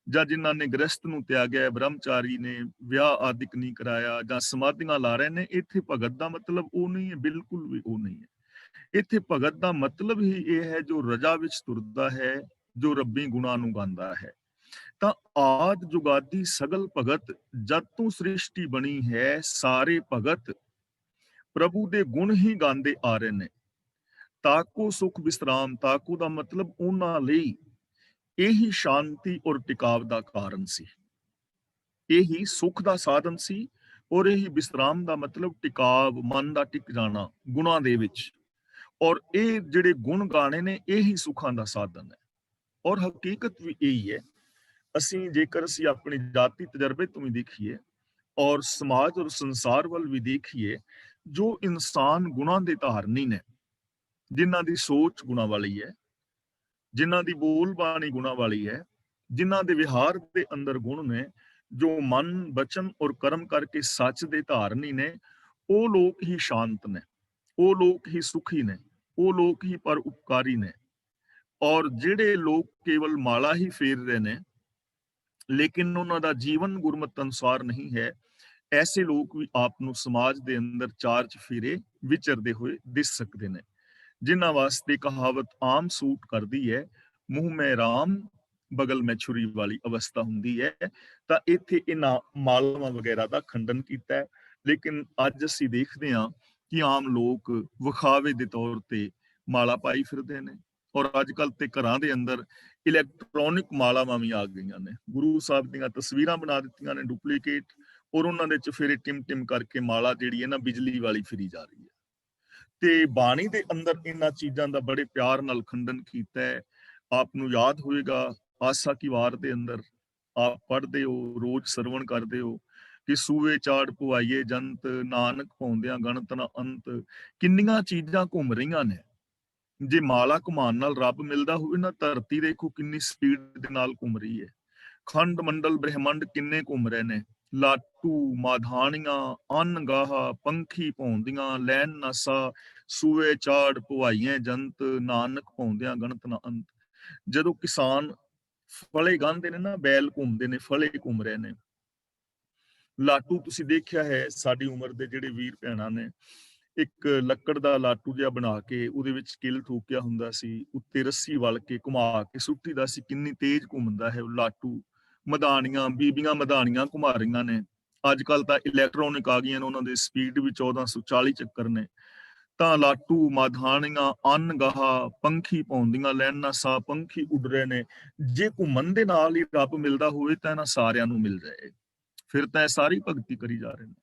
ਜਾਂ ਜਿਨ੍ਹਾਂ ਨੇ ਗ੍ਰਸਤ ਨੂੰ ਤਿਆਗਿਆ, ਬ੍ਰਹਮਚਾਰੀ ਨੇ, ਵਿਆਹ ਆਦਿਕ ਨਹੀਂ ਕਰਾਇਆ, ਜਾਂ ਸਮਾਧੀਆਂ ਲਾ ਰਹੇ ਨੇ। ਇੱਥੇ ਭਗਤ ਦਾ ਮਤਲਬ ਉਹ ਨਹੀਂ ਹੈ, ਬਿਲਕੁਲ ਵੀ ਉਹ ਨਹੀਂ ਹੈ। ਇੱਥੇ ਭਗਤ ਦਾ ਮਤਲਬ ਹੀ ਇਹ ਹੈ ਜੋ ਰਜਾ ਵਿੱਚ ਤੁਰਦਾ ਹੈ, ਜੋ ਰੱਬੀ ਗੁਣਾਂ ਨੂੰ ਗਾਉਂਦਾ ਹੈ। ਤਾਂ ਆਦ ਜੁਗਾਦੀ ਸਗਲ ਭਗਤ, ਜਦ ਤੋਂ ਸ੍ਰਿਸ਼ਟੀ ਬਣੀ ਹੈ, ਸਾਰੇ ਭਗਤ ਪ੍ਰਭੂ ਦੇ ਗੁਣ ਹੀ ਗਾਉਂਦੇ ਆ ਰਹੇ ਨੇ। ਤਾਕੋ ਸੁਖ ਵਿਸਰਾਮ, ਤਾਕੋ ਦਾ ਮਤਲਬ ਉਹਨਾਂ ਲਈ ਇਹੀ ਸ਼ਾਂਤੀ ਔਰ ਟਿਕਾਵ ਦਾ ਕਾਰਨ ਸੀ, ਇਹੀ ਸੁਖ ਦਾ ਸਾਧਨ ਸੀ, ਔਰ ਇਹੀ ਵਿਸਰਾਮ ਦਾ ਮਤਲਬ ਟਿਕਾਵ, ਮਨ ਦਾ ਟਿਕ ਜਾਣਾ ਗੁਣਾਂ ਦੇ ਵਿੱਚ। ਔਰ ਇਹ ਜਿਹੜੇ ਗੁਣ ਗਾਣੇ ਨੇ, ਇਹੀ ਸੁੱਖਾਂ ਦਾ ਸਾਧਨ ਹੈ। ਔਰ ਹਕੀਕਤ ਵੀ ਇਹੀ ਹੈ। ਜੇਕਰ ਅਸੀਂ ਆਪਣੀ ਜਾਤੀ ਤਜਰਬੇ ਤੋਂ ਵੀ ਦੇਖੀਏ, ਔਰ ਸਮਾਜ ਔਰ ਸੰਸਾਰ ਵੱਲ ਵੀ ਦੇਖੀਏ, ਜੋ ਇਨਸਾਨ ਗੁਣਾਂ ਦੇ ਧਾਰਨੀ ਨੇ, ਜਿਨ੍ਹਾਂ ਦੀ ਸੋਚ ਗੁਣਾਂ ਵਾਲੀ ਹੈ, ਜਿਨ੍ਹਾਂ ਦੀ ਬੋਲ ਬਾਣੀ ਗੁਣਾਂ ਵਾਲੀ ਹੈ, ਜਿਨ੍ਹਾਂ ਦੇ ਵਿਹਾਰ ਦੇ ਅੰਦਰ ਗੁਣ ਨੇ, ਜੋ ਮਨ, ਬਚਨ ਔਰ ਕਰਮ ਕਰਕੇ ਸੱਚ ਦੇ ਧਾਰਨੀ ਨੇ, ਉਹ ਲੋਕ ਹੀ ਸ਼ਾਂਤ ਨੇ, ਉਹ ਲੋਕ ਹੀ ਸੁਖੀ ਨੇ, ਉਹ ਲੋਕ ਹੀ ਪਰ ਉਪਕਾਰੀ ਨੇ। ਔਰ ਜਿਹੜੇ ਲੋਕ ਕੇਵਲ ਮਾਲਾ ਹੀ ਫੇਰ ਰਹੇ ਨੇ, ਲੇਕਿਨ ਉਹਨਾਂ ਦਾ ਜੀਵਨ ਗੁਰਮਤਿ ਅਨੁਸਾਰ ਨਹੀਂ ਹੈ, ਐਸੇ ਲੋਕ ਵੀ ਆਪ ਨੂੰ ਸਮਾਜ ਦੇ ਅੰਦਰ ਚਾਰ ਚਫੇਰੇ ਵਿਚਰਦੇ ਹੋਏ ਦਿਸ ਸਕਦੇ ਨੇ, ਜਿਨ੍ਹਾਂ ਵਾਸਤੇ ਕਹਾਵਤ ਆਮ ਸੂਟ ਕਰਦੀ ਹੈ, ਮੂੰਹ ਮੈਂ ਰਾਮ ਬਗਲ ਮੈਂ ਛੁਰੀ ਵਾਲੀ ਅਵਸਥਾ ਹੁੰਦੀ ਹੈ। ਤਾਂ ਇੱਥੇ ਇਹਨਾਂ ਮਾਲਾਵਾਂ ਵਗੈਰਾ ਦਾ ਖੰਡਨ ਕੀਤਾ ਹੈ। ਲੇਕਿਨ ਅੱਜ ਅਸੀਂ ਦੇਖਦੇ ਹਾਂ ਕਿ ਆਮ ਲੋਕ ਵਿਖਾਵੇ ਦੇ ਤੌਰ ਤੇ ਮਾਲਾ ਪਾਈ ਫਿਰਦੇ ਨੇ, ਔਰ ਅੱਜ ਕੱਲ੍ਹ ਤੇ ਘਰਾਂ ਦੇ ਅੰਦਰ ਇਲੈਕਟ੍ਰੋਨਿਕ ਮਾਲਾਵਾਂ ਵੀ ਆ ਗਈਆਂ ਨੇ। ਗੁਰੂ ਸਾਹਿਬ ਦੀਆਂ ਤਸਵੀਰਾਂ ਬਣਾ ਦਿੱਤੀਆਂ ਨੇ ਡੁਪਲੀਕੇਟ, ਔਰ ਉਹਨਾਂ ਦੇ ਚਫੇਰੇ ਟਿਮ ਟਿਮ ਕਰਕੇ ਮਾਲਾ ਜਿਹੜੀ ਹੈ ਨਾ, ਬਿਜਲੀ ਵਾਲੀ ਫਿਰੀ ਜਾ ਰਹੀ ਹੈ। ਤੇ ਬਾਣੀ ਦੇ ਅੰਦਰ ਇਹਨਾਂ ਚੀਜ਼ਾਂ ਦਾ ਬੜੇ ਪਿਆਰ ਨਾਲ ਖੰਡਨ ਕੀਤਾ ਹੈ। ਆਪ ਨੂੰ ਯਾਦ ਹੋਵੇਗਾ, ਆਸਾ ਕੀ ਵਾਰ ਦੇ ਅੰਦਰ ਆਪ ਪੜ੍ਹਦੇ ਹੋ, ਰੋਜ਼ ਸਰਵਣ ਕਰਦੇ ਹੋ ਕਿ ਸੂਏ ਚਾੜ ਪੁਆਈਏ ਜੰਤ, ਨਾਨਕ ਪਾਉਂਦਿਆਂ ਗਣਤ ਨਾ ਅੰਤ। ਕਿੰਨੀਆਂ ਚੀਜ਼ਾਂ ਘੁੰਮ ਰਹੀਆਂ ਨੇ। ਜੇ ਮਾਲਾ ਘੁਮਾਉਣ ਨਾਲ ਰੱਬ ਮਿਲਦਾ ਹੋਵੇ ਨਾ, ਧਰਤੀ ਦੇਖੋ ਕਿੰਨੀ ਸਪੀਡ ਦੇ ਨਾਲ ਘੁੰਮ ਰਹੀ ਹੈ। ਖੰਡ ਮੰਡਲ ਬ੍ਰਹਿਮੰਡ ਕਿੰਨੇ ਘੁੰਮ ਰਹੇ ਨੇ। ਲਾਟੂ, ਮਾਧਾਣੀਆਂ, ਅੰਨ ਗਾਹਾ, ਪੰਖੀ ਭੌਂਦੀਆਂ, ਲੈਣ ਨਸਾ, ਸੂਏ ਚਾੜ ਪੁਆਈਏ ਜੰਤ, ਨਾਨਕ ਪਾਉਂਦਿਆਂ ਗਣਤ ਨਾ ਅੰਤ। ਜਦੋਂ ਕਿਸਾਨ ਫਲੇ ਗਾਂਦੇ ਨੇ ਨਾ, ਬੈਲ ਘੁੰਮਦੇ ਨੇ, ਫਲੇ ਘੁੰਮ ਰਹੇ ਨੇ। ਲਾਟੂ ਤੁਸੀਂ ਦੇਖਿਆ ਹੈ, ਸਾਡੀ ਉਮਰ ਦੇ ਜਿਹੜੇ ਵੀਰ ਭੈਣਾਂ ਨੇ, ਇੱਕ ਲੱਕੜ ਦਾ ਲਾਟੂ ਜਿਹਾ ਬਣਾ ਕੇ ਉਹਦੇ ਵਿੱਚ ਕਿੱਲ ਠੋਕਿਆ ਹੁੰਦਾ ਸੀ, ਉੱਤੇ ਰੱਸੀ ਵਲ ਕੇ ਘੁਮਾ ਕੇ ਸੁੱਟੀ ਦਾ ਸੀ। ਕਿੰਨੀ ਤੇਜ਼ ਘੁੰਮਦਾ ਹੈ ਉਹ ਲਾਟੂ। ਮਧਾਣੀਆਂ, ਬੀਬੀਆਂ ਮਧਾਣੀਆਂ ਘੁਮਾ ਰਹੀਆਂ ਨੇ। ਅੱਜ ਕੱਲ ਤਾਂ ਇਲੈਕਟ੍ਰੋਨਿਕ ਆ ਗਈਆਂ ਨੇ, ਉਹਨਾਂ ਦੇ ਸਪੀਡ ਵੀ 1440 ਚੱਕਰ ਨੇ। ਤਾਂ ਲਾਟੂ, ਮਾਧਾਣੀਆਂ, ਅੰਨ ਗਾਹਾ, ਪੰਖੀ ਭੌਂਦੀਆਂ, ਲੈਣਾ ਸਾ, ਪੰਖੀ ਉੱਡ ਰਹੇ ਨੇ। ਜੇ ਘੁੰਮਣ ਦੇ ਨਾਲ ਹੀ ਰੱਬ ਮਿਲਦਾ ਹੋਵੇ ਤਾਂ ਇਹਨਾਂ ਸਾਰਿਆਂ ਨੂੰ ਮਿਲ ਜਾਏ, ਫਿਰ ਤਾਂ ਇਹ ਸਾਰੀ ਭਗਤੀ ਕਰੀ ਜਾ ਰਹੇ ਨੇ।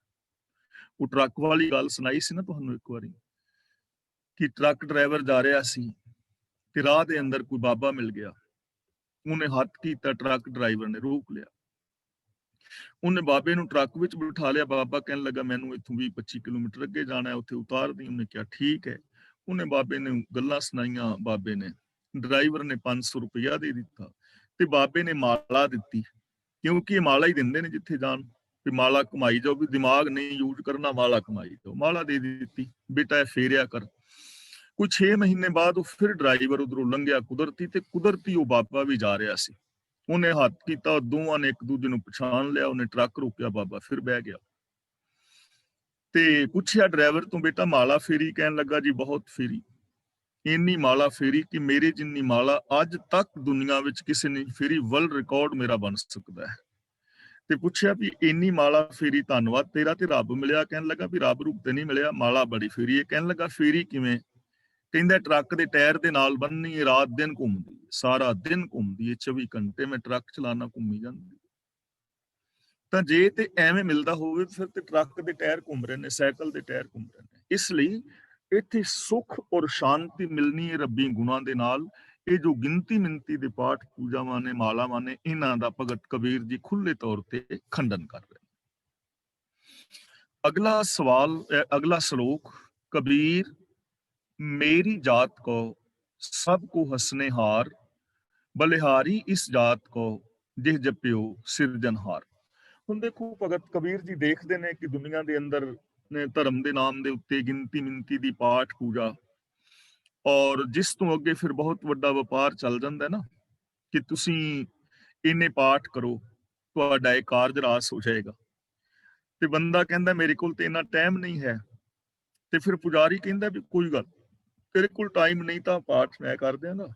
ਉਹ ਟਰੱਕ ਵਾਲੀ ਗੱਲ ਸੁਣਾਈ ਸੀ ਨਾ ਤੁਹਾਨੂੰ ਇੱਕ ਵਾਰੀ, ਕਿ ਟਰੱਕ ਡਰਾਈਵਰ ਜਾ ਰਿਹਾ ਸੀ ਤੇ ਰਾਹ ਦੇ ਅੰਦਰ ਕੋਈ ਬਾਬਾ ਮਿਲ ਗਿਆ। ਉਹਨੇ ਹੱਥ ਕੀਤਾ, ਟਰੱਕ ਡਰਾਈਵਰ ਨੇ ਰੋਕ ਲਿਆ। ਉਹਨੇ ਬਾਬੇ ਨੂੰ ਟਰੱਕ ਵਿੱਚ ਬਿਠਾ ਲਿਆ। ਬਾਬਾ ਕਹਿਣ ਲੱਗਾ, ਮੈਨੂੰ ਇੱਥੋਂ 20-25 ਕਿਲੋਮੀਟਰ ਅੱਗੇ ਜਾਣਾ ਹੈ, ਉੱਥੇ ਉਤਾਰ ਦੀ। ਉਹਨੇ ਕਿਹਾ ਠੀਕ ਹੈ। ਉਹਨੇ ਬਾਬੇ ਨੇ ਗੱਲਾਂ ਸੁਣਾਈਆਂ। ਬਾਬੇ ਨੇ ਡਰਾਈਵਰ ਨੇ 500 ਰੁਪਇਆ ਦੇ ਦਿੱਤਾ ਤੇ ਬਾਬੇ ਨੇ ਮਾਲਾ ਦਿੱਤੀ, ਕਿਉਂਕਿ ਇਹ ਮਾਲਾ ਹੀ ਦਿੰਦੇ ਨੇ ਜਿੱਥੇ ਜਾਣ, ਵੀ ਮਾਲਾ ਕਮਾਈ ਜਾਓ, ਵੀ ਦਿਮਾਗ ਨਹੀਂ ਯੂਜ਼ ਕਰਨਾ, ਮਾਲਾ ਕਮਾਈ ਜਾਓ। ਮਾਲਾ ਦੇ ਦਿੱਤੀ, ਬੇਟਾ ਇਹ ਫੇਰਿਆ ਕਰ। ਕੋਈ 6 ਮਹੀਨੇ ਬਾਅਦ ਉਹ ਫਿਰ ਡਰਾਈਵਰ ਉਧਰੋਂ ਲੰਘਿਆ ਕੁਦਰਤੀ, ਤੇ ਕੁਦਰਤੀ ਉਹ ਬਾਬਾ ਵੀ ਜਾ ਰਿਹਾ ਸੀ। ਉਹਨੇ ਹੱਥ ਕੀਤਾ, ਦੋਵਾਂ ਨੇ ਇੱਕ ਦੂਜੇ ਨੂੰ ਪਛਾਣ ਲਿਆ। ਉਹਨੇ ਟਰੱਕ ਰੋਕਿਆ, ਬਾਬਾ ਫਿਰ ਬਹਿ ਗਿਆ ਤੇ ਪੁੱਛਿਆ ਡਰਾਈਵਰ ਤੋਂ, ਬੇਟਾ ਮਾਲਾ ਫੇਰੀ? ਕਹਿਣ ਲੱਗਾ, ਜੀ ਬਹੁਤ ਫੇਰੀ, ਇੰਨੀ ਮਾਲਾ ਫੇਰੀ ਕਿ ਮੇਰੇ ਜਿੰਨੀ ਮਾਲਾ ਅੱਜ ਤੱਕ ਦੁਨੀਆ ਵਿੱਚ ਕਿਸੇ ਨੇ ਫੇਰੀ, ਵਰਲਡ ਰਿਕਾਰਡ ਮੇਰਾ ਬਣ ਸਕਦਾ ਹੈ। ਤੇ ਪੁੱਛਿਆ ਵੀ ਇੰਨੀ ਮਾਲਾ ਫੇਰੀ, ਧੰਨਵਾਦ ਤੇਰਾ, ਤੇ ਰੱਬ ਮਿਲਿਆ? ਕਹਿਣ ਲੱਗਾ ਵੀ ਰੱਬ ਰੂਪ ਤੇ ਨਹੀਂ ਮਿਲਿਆ, ਮਾਲਾ ਬੜੀ ਫੇਰੀ ਹੈ। ਕਹਿਣ ਲੱਗਾ ਫੇਰੀ ਕਿਵੇਂ? ਕਹਿੰਦਾ ਟਰੱਕ ਦੇ ਟਾਇਰ ਦੇ ਨਾਲ ਬੰਨ੍ਹਣੀ ਹੈ, ਰਾਤ ਦਿਨ ਘੁੰਮਦੀ ਹੈ, ਸਾਰਾ ਦਿਨ ਘੁੰਮਦੀ ਹੈ, 24 ਘੰਟੇ ਮੈਂ ਟਰੱਕ ਚਲਾਣਾ, ਘੁੰਮੀ ਜਾਂਦੀ। ਤਾਂ ਜੇ ਤੇ ਐਵੇਂ ਮਿਲਦਾ ਹੋਵੇ ਫਿਰ ਤੇ ਟਰੱਕ ਦੇ ਟਾਇਰ ਘੁੰਮ ਰਹੇ ਨੇ, ਸਾਈਕਲ ਦੇ ਟਾਇਰ ਘੁੰਮ ਰਹੇ ਨੇ। ਇਸ ਲਈ ਇੱਥੇ ਸੁੱਖ ਔਰ ਸ਼ਾਂਤੀ ਮਿਲਣੀ ਹੈ ਰੱਬੀ ਗੁਣਾਂ ਦੇ ਨਾਲ। ਇਹ ਜੋ ਗਿਣਤੀ ਮਿੰਤੀ ਦੇ ਪਾਠ ਪੂਜਾਵਾਂ ਨੇ, ਮਾਲਾਵਾਂ ਨੇ, ਇਹਨਾਂ ਦਾ ਭਗਤ ਕਬੀਰ ਜੀ ਖੁੱਲੇ ਤੌਰ ਤੇ ਖੰਡਨ ਕਰ ਰਹੇ। ਅਗਲਾ ਸਵਾਲ, ਅਗਲਾ ਸ਼ਲੋਕ, ਕਬੀਰ ਮੇਰੀ ਜਾਤ ਕੋ ਸਭ ਕੋ ਹਸਨੇ ਹਾਰ, ਬਲਿਹਾਰੀ ਇਸ ਜਾਤ ਕੋ ਜਿਹ ਜਪਿਓ ਸਿਰਜਨਹਾਰ। ਹੁਣ ਦੇਖੋ ਭਗਤ ਕਬੀਰ ਜੀ ਦੇਖਦੇ ਨੇ ਕਿ ਦੁਨੀਆ ਦੇ ਅੰਦਰ ਧਰਮ ਦੇ ਨਾਮ ਦੇ ਉੱਤੇ ਗਿਣਤੀ ਮਿੰਤੀ ਦੀ ਪਾਠ ਪੂਜਾ, ਔਰ ਜਿਸ ਤੋਂ ਅੱਗੇ ਫਿਰ ਬਹੁਤ ਵੱਡਾ ਵਪਾਰ ਚੱਲ ਜਾਂਦਾ ਨਾ, ਕਿ ਤੁਸੀਂ ਇੰਨੇ ਪਾਠ ਕਰੋ, ਤੁਹਾਡਾ ਇਹ ਕਾਰਜ ਰਾਸ ਹੋ ਜਾਏਗਾ। ਤੇ ਬੰਦਾ ਕਹਿੰਦਾ ਮੇਰੇ ਕੋਲ ਤੇ ਇੰਨਾ ਟਾਈਮ ਨਹੀਂ ਹੈ। ਤੇ ਫਿਰ ਪੁਜਾਰੀ ਕਹਿੰਦਾ ਵੀ ਕੋਈ ਗੱਲ, ਤੇਰੇ ਕੋਲ ਟਾਈਮ ਨਹੀਂ ਤਾਂ ਪਾਠ ਮੈਂ ਕਰ ਦਿਆਂਗਾ,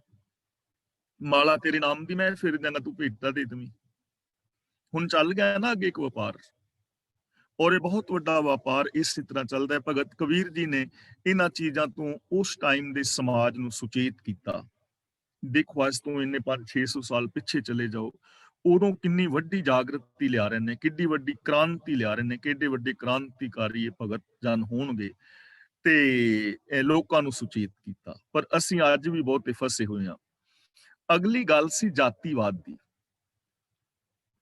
ਮਾਲਾ ਤੇਰੇ ਨਾਮ ਦੀ ਮੈਂ ਫਿਰ ਦਿਆਂਗਾ, ਤੂੰ ਭੇਟਾ ਦੇ ਦੇਵੀਂ। ਹੁਣ ਚੱਲ ਗਿਆ ਨਾ ਅੱਗੇ ਇੱਕ ਵਪਾਰ, ਔਰ ਇਹ ਬਹੁਤ ਵੱਡਾ ਵਪਾਰ ਇਸੇ ਤਰ੍ਹਾਂ ਚੱਲਦਾ ਹੈ। ਭਗਤ ਕਬੀਰ ਜੀ ਨੇ ਇਹਨਾਂ ਚੀਜ਼ਾਂ ਤੋਂ ਉਸ ਟਾਈਮ ਦੇ ਸਮਾਜ ਨੂੰ ਸੁਚੇਤ ਕੀਤਾ। ਦੇਖੋ ਅੱਜ ਤੋਂ ਇੰਨੇ 500-600 ਸਾਲ ਪਿੱਛੇ ਚਲੇ ਜਾਓ, ਉਦੋਂ ਕਿੰਨੀ ਵੱਡੀ ਜਾਗਰਤੀ ਲਿਆ ਰਹੇ ਨੇ, ਕਿੱਡੀ ਵੱਡੀ ਕ੍ਰਾਂਤੀ ਲਿਆ ਰਹੇ ਨੇ, ਕਿੱਡੇ ਵੱਡੇ ਕ੍ਰਾਂਤੀਕਾਰੀ ਇਹ ਭਗਤ ਜਨ ਹੋਣਗੇ, ਤੇ ਲੋਕਾਂ ਨੂੰ ਸੁਚੇਤ ਕੀਤਾ। ਪਰ ਅਸੀਂ ਅੱਜ ਵੀ ਬਹੁਤੇ ਫਸੇ ਹੋਏ ਹਾਂ। ਅਗਲੀ ਗੱਲ ਸੀ ਜਾਤੀਵਾਦ ਦੀ।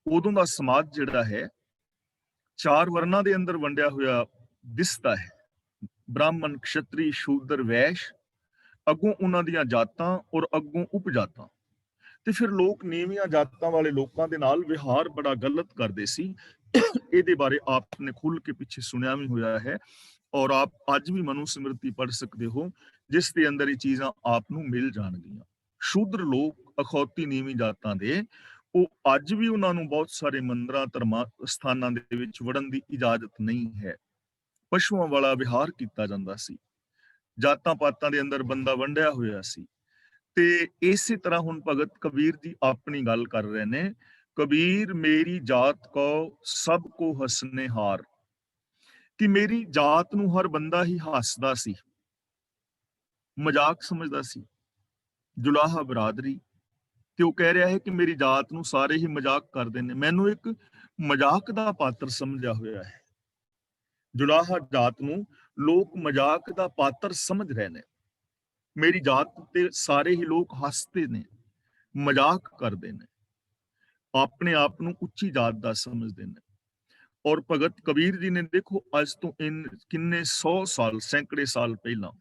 ਉਦੋਂ ਦਾ ਸਮਾਜ ਜਿਹੜਾ ਹੈ 4 ਵਰਨਾਂ ਦੇ ਅੰਦਰ ਵੰਡਿਆ ਹੋਇਆ ਦਿਸਦਾ ਹੈ, ਬ੍ਰਾਹਮਣ, ਕਸ਼ਤਰੀ, ਸ਼ੂਦਰ, ਵੈਸ਼, ਅੱਗੋਂ ਉਹਨਾਂ ਦੀਆਂ ਜਾਤਾਂ ਔਰ ਅੱਗੋਂ ਉਪਜਾਤਾਂ। ਤੇ ਫਿਰ ਲੋਕ ਨੀਵੀਆਂ ਜਾਤਾਂ ਵਾਲੇ ਲੋਕਾਂ ਦੇ ਨਾਲ ਵਿਹਾਰ ਬੜਾ ਗਲਤ ਕਰਦੇ ਸੀ। ਇਹਦੇ ਬਾਰੇ ਆਪ ਨੇ ਖੁੱਲ ਕੇ ਪਿੱਛੇ ਸੁਣਿਆ ਵੀ ਹੋਇਆ ਹੈ, ਔਰ ਆਪ ਅੱਜ ਵੀ ਮਨੁ ਸਿਮਰਤੀ ਪੜ੍ਹ ਸਕਦੇ ਹੋ, ਜਿਸ ਦੇ ਅੰਦਰ ਇਹ ਚੀਜ਼ਾਂ ਆਪ ਨੂੰ ਮਿਲ ਜਾਣਗੀਆਂ। ਸ਼ੂਦਰ ਲੋਕ, ਅਖੌਤੀ ਨੀਵੀਂ ਜਾਤਾਂ ਦੇ, ਉਹ ਅੱਜ ਵੀ ਉਹਨਾਂ ਨੂੰ ਬਹੁਤ ਸਾਰੇ ਮੰਦਰਾਂ, ਧਰਮਾਂ ਸਥਾਨਾਂ ਦੇ ਵਿੱਚ ਵੜਨ ਦੀ ਇਜਾਜ਼ਤ ਨਹੀਂ ਹੈ। ਪਸ਼ੂਆਂ ਵਾਲਾ ਵਿਹਾਰ ਕੀਤਾ ਜਾਂਦਾ ਸੀ, ਜਾਤਾਂ ਪਾਤਾਂ ਦੇ ਅੰਦਰ ਬੰਦਾ ਵੰਡਿਆ ਹੋਇਆ ਸੀ। ਤੇ ਇਸੇ ਤਰ੍ਹਾਂ ਹੁਣ ਭਗਤ ਕਬੀਰ ਜੀ ਆਪਣੀ ਗੱਲ ਕਰ ਰਹੇ ਨੇ, ਕਬੀਰ ਮੇਰੀ ਜਾਤ ਕੋ ਸਭ ਕੋ ਹਸਨੇ ਹਾਰ, ਕਿ ਮੇਰੀ ਜਾਤ ਨੂੰ ਹਰ ਬੰਦਾ ਹੀ ਹੱਸਦਾ ਸੀ, ਮਜ਼ਾਕ ਸਮਝਦਾ ਸੀ, ਜੁਲਾਹਾ ਬਰਾਦਰੀ। ਤੇ ਉਹ ਕਹਿ ਰਿਹਾ ਹੈ ਕਿ ਮੇਰੀ ਜਾਤ ਨੂੰ ਸਾਰੇ ਹੀ ਮਜ਼ਾਕ ਕਰਦੇ ਨੇ, ਮੈਨੂੰ ਇੱਕ ਮਜ਼ਾਕ ਦਾ ਪਾਤਰ ਸਮਝਿਆ ਹੋਇਆ ਹੈ। ਜੁਲਾਹਾ ਜਾਤ ਨੂੰ ਲੋਕ ਮਜ਼ਾਕ ਦਾ ਪਾਤਰ ਸਮਝ ਰਹੇ ਨੇ। ਮੇਰੀ ਜਾਤ ਤੇ ਸਾਰੇ ਹੀ ਲੋਕ ਹੱਸਦੇ ਨੇ, ਮਜ਼ਾਕ ਕਰਦੇ ਨੇ, ਆਪਣੇ ਆਪ ਨੂੰ ਉੱਚੀ ਜਾਤ ਦਾ ਸਮਝਦੇ ਨੇ। ਔਰ ਭਗਤ ਕਬੀਰ ਜੀ ਨੇ ਦੇਖੋ ਅੱਜ ਤੋਂ ਕਿੰਨੇ 100 ਸਾਲ, ਸੈਂਕੜੇ ਸਾਲ ਪਹਿਲਾਂ,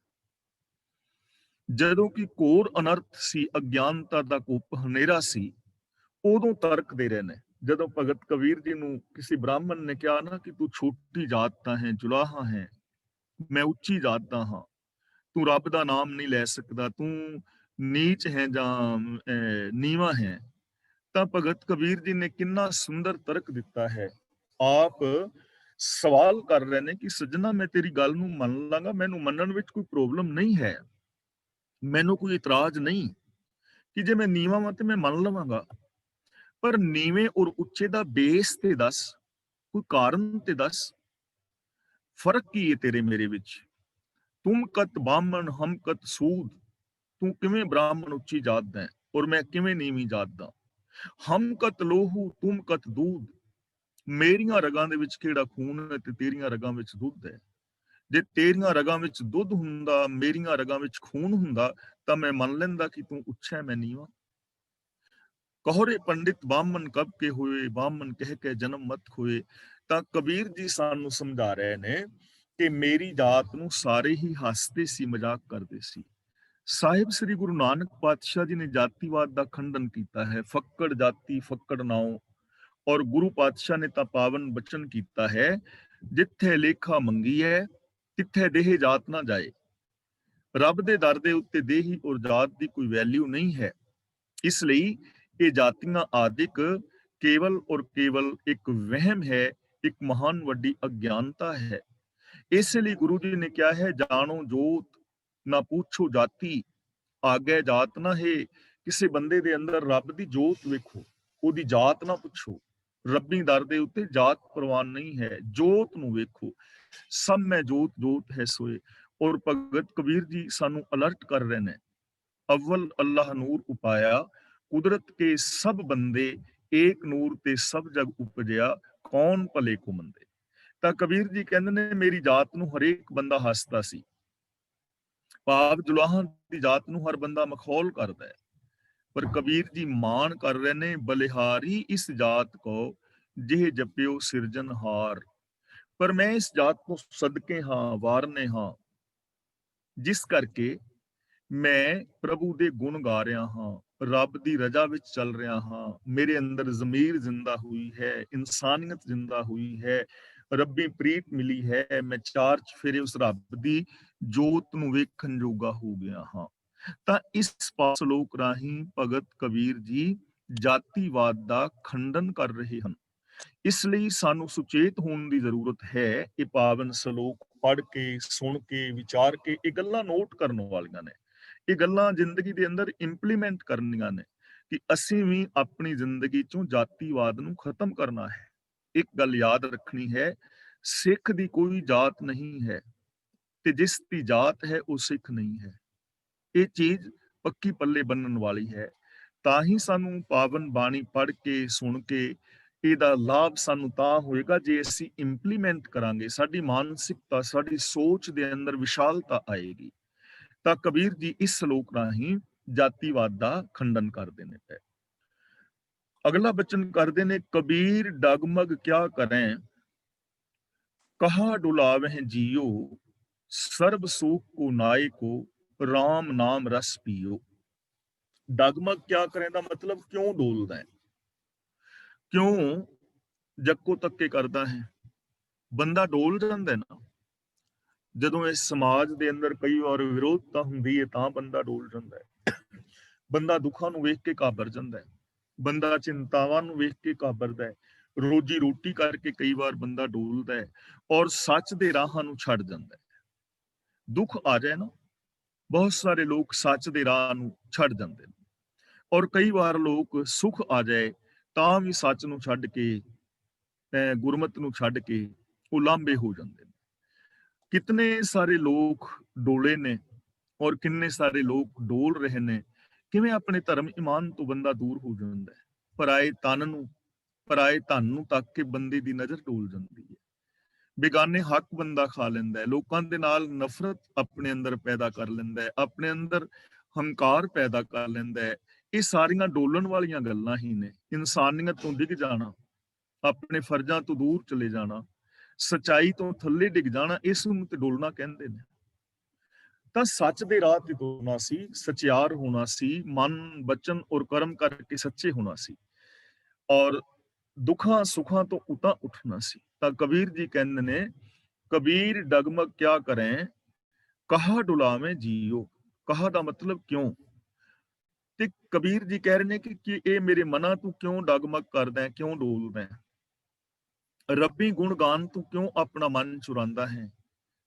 ਜਦੋਂ ਕਿ ਘੋਰ ਅਨਰਥ ਸੀ, ਅਗਿਆਨਤਾ ਦਾ ਘੁੱਪ ਹਨੇਰਾ ਸੀ, ਉਦੋਂ ਤਰਕ ਦੇ ਰਹੇ ਨੇ। ਜਦੋਂ ਭਗਤ ਕਬੀਰ ਜੀ ਨੂੰ ਕਿਸੇ ਬ੍ਰਾਹਮਣ ਨੇ ਕਿਹਾ ਨਾ ਕਿ ਤੂੰ ਛੋਟੀ ਜਾਤ ਦਾ ਹੈ, ਜੁਲਾਹਾ ਹੈ, ਮੈਂ ਉੱਚੀ ਜਾਤ ਦਾ ਹਾਂ, ਤੂੰ ਰੱਬ ਦਾ ਨਾਮ ਨਹੀਂ ਲੈ ਸਕਦਾ, ਤੂੰ ਨੀਚ ਹੈ ਜਾਂ ਨੀਵਾਂ ਹੈ, ਤਾਂ ਭਗਤ ਕਬੀਰ ਜੀ ਨੇ ਕਿੰਨਾ ਸੁੰਦਰ ਤਰਕ ਦਿੱਤਾ ਹੈ। ਆਪ ਸਵਾਲ ਕਰ ਰਹੇ ਨੇ ਕਿ ਸੱਜਣਾ, ਮੈਂ ਤੇਰੀ ਗੱਲ ਨੂੰ ਮੰਨ ਲਾਂਗਾ, ਮੈਨੂੰ ਮੰਨਣ ਵਿੱਚ ਕੋਈ ਪ੍ਰੋਬਲਮ ਨਹੀਂ ਹੈ, ਮੈਨੂੰ ਕੋਈ ਇਤਰਾਜ਼ ਨਹੀਂ ਕਿ ਜੇ ਮੈਂ ਨੀਵਾਂ ਵਾਂ ਤੇ ਮੈਂ ਮੰਨ ਲਵਾਂਗਾ, ਪਰ ਨੀਵੇਂ ਔਰ ਉੱਚੇ ਦਾ ਬੇਸ ਤੇ ਦੱਸ, ਕੋਈ ਕਾਰਨ ਤੇ ਦੱਸ, ਫਰਕ ਕੀ ਹੈ ਤੇਰੇ ਮੇਰੇ ਵਿੱਚ? ਤੁਮ ਕਤ ਬਾਹਮਣ ਹਮ ਕਤ ਸੂਦ, ਤੂੰ ਕਿਵੇਂ ਬ੍ਰਾਹਮਣ ਉੱਚੀ ਜਾਤ ਦਾ ਹੈ ਔਰ ਮੈਂ ਕਿਵੇਂ ਨੀਵੀਂ ਜਾਤ ਦਾ? ਹਮ ਕਤ ਲੋਹੂ ਤੁਮ ਕਤ ਦੂਧ, ਮੇਰੀਆਂ ਰਗਾਂ ਦੇ ਵਿੱਚ ਕਿਹੜਾ ਖੂਨ ਹੈ ਤੇ ਤੇਰੀਆਂ ਰਗਾਂ ਵਿੱਚ ਦੁੱਧ ਹੈ। ਜੇ ਤੇਰੀਆਂ ਰਗਾਂ ਵਿੱਚ ਦੁੱਧ ਹੁੰਦਾ, ਮੇਰੀਆਂ ਰਗਾਂ ਵਿੱਚ ਖੂਨ ਹੁੰਦਾ, ਤਾਂ ਮੈਂ ਮੰਨ ਲੈਂਦਾ ਕਿ ਤੂੰ ਉੱਚਾ, ਮੈਂ ਨੀਵਾਂ। ਕਹੋਰੇ ਪੰਡਿਤ ਬਾਹਮਣ ਕਬ ਕੇ ਹੋਏ, ਬਾਹਮਣ ਕਹਿ ਕੇ ਜਨਮ ਮਤ ਹੋਏ। ਤਾਂ ਕਬੀਰ ਜੀ ਸਾਨੂੰ ਸਮਝਾ ਰਹੇ ਨੇ ਕਿ ਮੇਰੀ ਜਾਤ ਨੂੰ ਸਾਰੇ ਹੀ ਹੱਸਦੇ ਸੀ, ਮਜ਼ਾਕ ਕਰਦੇ ਸੀ। ਸਾਹਿਬ ਸ੍ਰੀ ਗੁਰੂ ਨਾਨਕ ਪਾਤਸ਼ਾਹ ਜੀ ਨੇ ਜਾਤੀਵਾਦ ਦਾ ਖੰਡਨ ਕੀਤਾ ਹੈ। ਫੱਕੜ ਜਾਤੀ ਫੱਕੜ ਨਾਉ, ਔਰ ਗੁਰੂ ਪਾਤਸ਼ਾਹ ਨੇ ਤਾਂ ਪਾਵਨ ਬਚਨ ਕੀਤਾ ਹੈ, ਜਿੱਥੇ ਲੇਖਾ ਮੰਗੀ ਹੈ ਤਿੱਥੇ ਦੇਹ ਜਾਤ ਨਾ ਜਾਏ। ਰੱਬ ਦੇ ਦਰ ਦੇ ਉੱਤੇ ਦੇਹੀ ਔਰ ਜਾਤ ਦੀ ਕੋਈ ਵੈਲਿਊ ਨਹੀਂ ਹੈ। ਇਸ ਲਈ ਇਹ ਜਾਤੀਆਂ ਆਦਿਕ ਕੇਵਲ ਔਰ ਕੇਵਲ ਇੱਕ ਵਹਿਮ ਹੈ, ਇੱਕ ਮਹਾਨ ਵੱਡੀ ਅਗਿਆਨਤਾ ਹੈ। ਇਸ ਲਈ ਗੁਰੂ ਜੀ ਨੇ ਕਿਹਾ ਹੈ, ਜਾਣੋ ਜੋਤ ਨਾ ਪੁੱਛੋ ਜਾਤੀ, ਆਗੇ ਜਾਤ ਨਾ ਹੈ। ਕਿਸੇ ਬੰਦੇ ਦੇ ਅੰਦਰ ਰੱਬ ਦੀ ਜੋਤ ਵੇਖੋ, ਉਹਦੀ ਜਾਤ ਨਾ ਪੁੱਛੋ। ਰੱਬੀ ਦਰ ਦੇ ਉੱਤੇ ਜਾਤ ਪ੍ਰਵਾਨ ਨਹੀਂ ਹੈ, ਜੋਤ ਨੂੰ ਵੇਖੋ। ਸਭ ਮੈਂ ਜੋਤ ਜੋਤ ਹੈ ਸੋਏ। ਔਰ ਭਗਤ ਕਬੀਰ ਜੀ ਸਾਨੂੰ ਅਲਰਟ ਕਰ ਰਹੇ ਨੇ, ਅਵਲ ਅੱਲਾਹ ਨੂਰ ਉਪਾਇਆ, ਕੁਦਰਤ ਕੇ ਸਭ ਬੰਦੇ, ਏਕ ਨੂਰ ਤੇ ਸਭ ਜਗ ਉਪਜਿਆ, ਕੌਣ ਭਲੇ ਕੋ ਮੰਦੇ। ਤਾਂ ਕਬੀਰ ਜੀ ਕਹਿੰਦੇ ਨੇ, ਮੇਰੀ ਜਾਤ ਨੂੰ ਹਰੇਕ ਬੰਦਾ ਹੱਸਦਾ ਸੀ। ਭਾਵ ਜੁਲਾਹਾਂ ਦੀ ਜਾਤ ਨੂੰ ਹਰ ਬੰਦਾ ਮਖੌਲ ਕਰਦਾ ਹੈ, ਪਰ ਕਬੀਰ ਜੀ ਮਾਣ ਕਰ ਰਹੇ ਨੇ, ਬਲਿਹਾਰੀ ਇਸ ਜਾਤ ਕੋ ਜਿਹ ਜਪਿਓ ਸਿਰਜਨਹਾਰ। ਪਰ ਮੈਂ ਇਸ ਜਾਤ ਤੋਂ ਸਦਕੇ ਹਾਂ, ਵਾਰਨੇ ਹਾਂ, ਜਿਸ ਕਰਕੇ ਮੈਂ ਪ੍ਰਭੂ ਦੇ ਗੁਣ ਗਾ ਰਿਹਾ ਹਾਂ, ਰੱਬ ਦੀ ਰਜ਼ਾ ਵਿੱਚ ਚੱਲ ਰਿਹਾ ਹਾਂ। ਮੇਰੇ ਅੰਦਰ ਜ਼ਮੀਰ ਜ਼ਿੰਦਾ ਹੋਈ ਹੈ, ਇਨਸਾਨੀਅਤ ਜ਼ਿੰਦਾ ਹੋਈ ਹੈ, ਰੱਬੀ ਪ੍ਰੀਤ ਮਿਲੀ ਹੈ। ਮੈਂ ਚਾਰ ਚਫੇਰੇ ਉਸ ਰੱਬ ਦੀ ਜੋਤ ਨੂੰ ਵੇਖਣ ਜੋਗਾ ਹੋ ਗਿਆ ਹਾਂ। ਤਾਂ ਇਸ ਸ਼ਲੋਕ ਰਾਹੀਂ ਭਗਤ ਕਬੀਰ ਜੀ ਜਾਤੀਵਾਦ ਦਾ ਖੰਡਨ ਕਰ ਰਹੇ ਹਨ। ਇਸ ਲਈ ਸਾਨੂੰ ਸੁਚੇਤ ਹੋਣ ਦੀ ਜ਼ਰੂਰਤ ਹੈ। ਇਹ ਪਾਵਨ ਸ਼ਲੋਕ ਪੜ੍ਹ ਕੇ, ਸੁਣ ਕੇ, ਵਿਚਾਰ ਕੇ, ਇਹ ਗੱਲਾਂ ਨੋਟ ਕਰਨ ਵਾਲੀਆਂ ਨੇ। ਇਹ ਗੱਲਾਂ ਜ਼ਿੰਦਗੀ ਦੇ ਅੰਦਰ ਇੰਪਲੀਮੈਂਟ ਕਰਨੀਆਂ ਨੇ ਕਿ ਅਸੀਂ ਵੀ ਆਪਣੀ ਜ਼ਿੰਦਗੀ ਚੋਂ ਜਾਤੀਵਾਦ ਨੂੰ ਖਤਮ ਕਰਨਾ ਹੈ। ਇੱਕ ਗੱਲ ਯਾਦ ਰੱਖਣੀ ਹੈ, ਸਿੱਖ ਦੀ ਕੋਈ ਜਾਤ ਨਹੀਂ ਹੈ ਤੇ ਜਿਸ ਦੀ ਜਾਤ ਹੈ ਉਹ ਸਿੱਖ ਨਹੀਂ ਹੈ। ਇਹ ਚੀਜ਼ ਪੱਕੀ ਪੱਲੇ ਬੰਨਣ ਵਾਲੀ ਹੈ। ਤਾਂ ਹੀ ਸਾਨੂੰ ਪਾਵਨ ਬਾਣੀ ਪੜ੍ਹ ਕੇ, ਸੁਣ ਕੇ, ਇਹਦਾ ਲਾਭ ਸਾਨੂੰ ਤਾਂ ਹੋਏਗਾ ਜੇ ਅਸੀਂ ਇੰਪਲੀਮੈਂਟ ਕਰਾਂਗੇ। ਸਾਡੀ ਮਾਨਸਿਕਤਾ, ਸਾਡੀ ਸੋਚ ਦੇ ਅੰਦਰ ਵਿਸ਼ਾਲਤਾ ਆਏਗੀ। ਤਾਂ ਕਬੀਰ ਜੀ ਇਸ ਸ਼ਲੋਕ ਰਾਹੀਂ ਜਾਤੀਵਾਦ ਦਾ ਖੰਡਨ ਕਰਦੇ ਨੇ। ਅਗਲਾ ਬਚਨ ਕਰਦੇ ਨੇ, ਕਬੀਰ ਡਗਮਗ ਕਿਆ ਕਰੇ, ਕਹਾ ਡੁਲਾਵਹਿ ਜੀਓ, ਸਰਬ ਸੁਖ ਕੋ ਨਾਏ ਕੋ, ਰਾਮ ਨਾਮ ਰਸ ਪੀਓ। ਡਗਮਗ ਕਿਆ ਕਰੇ ਦਾ ਮਤਲਬ ਕਿਉਂ ਡੋਲਦਾ ਹੈ, ਕਿਉਂ ਜੱਕੋ ਤੱਕੇ ਕਰਦਾ ਹੈ। ਬੰਦਾ ਡੋਲ ਜਾਂਦਾ ਨਾ ਜਦੋਂ ਇਸ ਸਮਾਜ ਦੇ ਅੰਦਰ ਕਈ ਵਾਰ ਵਿਰੋਧਤਾ ਹੁੰਦੀ ਹੈ, ਤਾਂ ਬੰਦਾ ਡੋਲ ਜਾਂਦਾ ਹੈ। ਬੰਦਾ ਦੁੱਖਾਂ ਨੂੰ ਵੇਖ ਕੇ ਘਾਬਰ ਜਾਂਦਾ ਹੈ, ਬੰਦਾ ਚਿੰਤਾਵਾਂ ਨੂੰ ਵੇਖ ਕੇ ਘਾਬਰਦਾ ਹੈ, ਰੋਜੀ ਰੋਟੀ ਕਰਕੇ ਕਈ ਵਾਰ ਬੰਦਾ ਡੋਲਦਾ ਹੈ, ਔਰ ਸੱਚ ਦੇ ਰਾਹਾਂ ਨੂੰ ਛੱਡ ਜਾਂਦਾ ਹੈ। ਦੁੱਖ ਆ ਜਾਏ ਨਾ, ਬਹੁਤ ਸਾਰੇ ਲੋਕ ਸੱਚ ਦੇ ਰਾਹ ਨੂੰ ਛੱਡ ਜਾਂਦੇ ਨੇ, ਔਰ ਕਈ ਵਾਰ ਲੋਕ ਸੁੱਖ ਆ ਜਾਏ ਤਾਂ ਵੀ ਸੱਚ ਨੂੰ ਛੱਡ ਕੇ, ਗੁਰਮਤ ਨੂੰ ਛੱਡ ਕੇ ਉਹ ਲਾਂਭੇ ਹੋ ਜਾਂਦੇ ਨੇ। ਕਿਤਨੇ ਸਾਰੇ ਲੋਕ ਡੋਲੇ ਨੇ ਔਰ ਕਿੰਨੇ ਸਾਰੇ ਲੋਕ ਡੋਲ ਰਹੇ ਨੇ। ਕਿਵੇਂ ਆਪਣੇ ਧਰਮ ਇਮਾਨ ਤੋਂ ਬੰਦਾ ਦੂਰ ਹੋ ਜਾਂਦਾ ਹੈ। ਪਰਾਏ ਧਨ ਨੂੰ ਤੱਕ ਕੇ ਬੰਦੇ ਦੀ ਨਜ਼ਰ ਡੋਲ ਜਾਂਦੀ ਹੈ। ਬੇਗਾਨੇ ਹੱਕ ਬੰਦਾ ਖਾ ਲੈਂਦਾ ਹੈ, ਲੋਕਾਂ ਦੇ ਨਾਲ ਨਫ਼ਰਤ ਆਪਣੇ ਅੰਦਰ ਪੈਦਾ ਕਰ ਲੈਂਦਾ ਹੈ, ਆਪਣੇ ਅੰਦਰ ਹੰਕਾਰ ਪੈਦਾ ਕਰ ਲੈਂਦਾ ਹੈ। ਇਹ ਸਾਰੀਆਂ ਡੋਲਣ ਵਾਲੀਆਂ ਗੱਲਾਂ ਹੀ ਨੇ। ਇਨਸਾਨੀਅਤ ਤੋਂ ਡਿੱਗ ਜਾਣਾ, ਆਪਣੇ ਫਰਜ਼ਾਂ ਤੋਂ ਦੂਰ ਚਲੇ ਜਾਣਾ, ਸਚਾਈ ਤੋਂ ਥੱਲੇ ਡਿੱਗ ਜਾਣਾ, ਇਸ ਨੂੰ ਤੇ ਡੋਲਣਾ ਕਹਿੰਦੇ ਨੇ। ਤਾਂ ਸੱਚ ਦੇ ਰਾਹ ਤੇ ਤੁਰਨਾ ਸੀ, ਸਚਿਆਰ ਹੋਣਾ ਸੀ, ਮਨ, ਬਚਨ ਔਰ ਕਰਮ ਕਰਕੇ ਸੱਚੇ ਹੋਣਾ ਸੀ, ਔਰ ਦੁੱਖਾਂ ਸੁੱਖਾਂ ਤੋਂ ਉਤਾਂ ਉੱਠਣਾ ਸੀ। ਤਾਂ ਕਬੀਰ ਜੀ ਕਹਿੰਦੇ ਨੇ, ਕਬੀਰ ਡਗਮਗ ਕਿਆ ਕਰੇ, ਕਹਾ ਡੁਲਾਵੇਂ ਜੀਓ। ਕਹਾ ਦਾ ਮਤਲਬ ਕਿਉਂ। ਤੇ ਕਬੀਰ ਜੀ ਕਹਿ ਰਹੇ ਨੇ ਕਿ ਇਹ ਮੇਰੇ ਮਨਾਂ ਤੂੰ ਕਿਉਂ ਡਗਮਗ ਕਰਦਾ ਹੈ, ਕਿਉਂ ਡੋਲਦਾ ਹੈ। ਰੱਬੀ ਗੁਣ ਗਾਨ ਤੂੰ ਕਿਉਂ ਆਪਣਾ ਮਨ ਚੁਰਾਂਦਾ ਹੈ,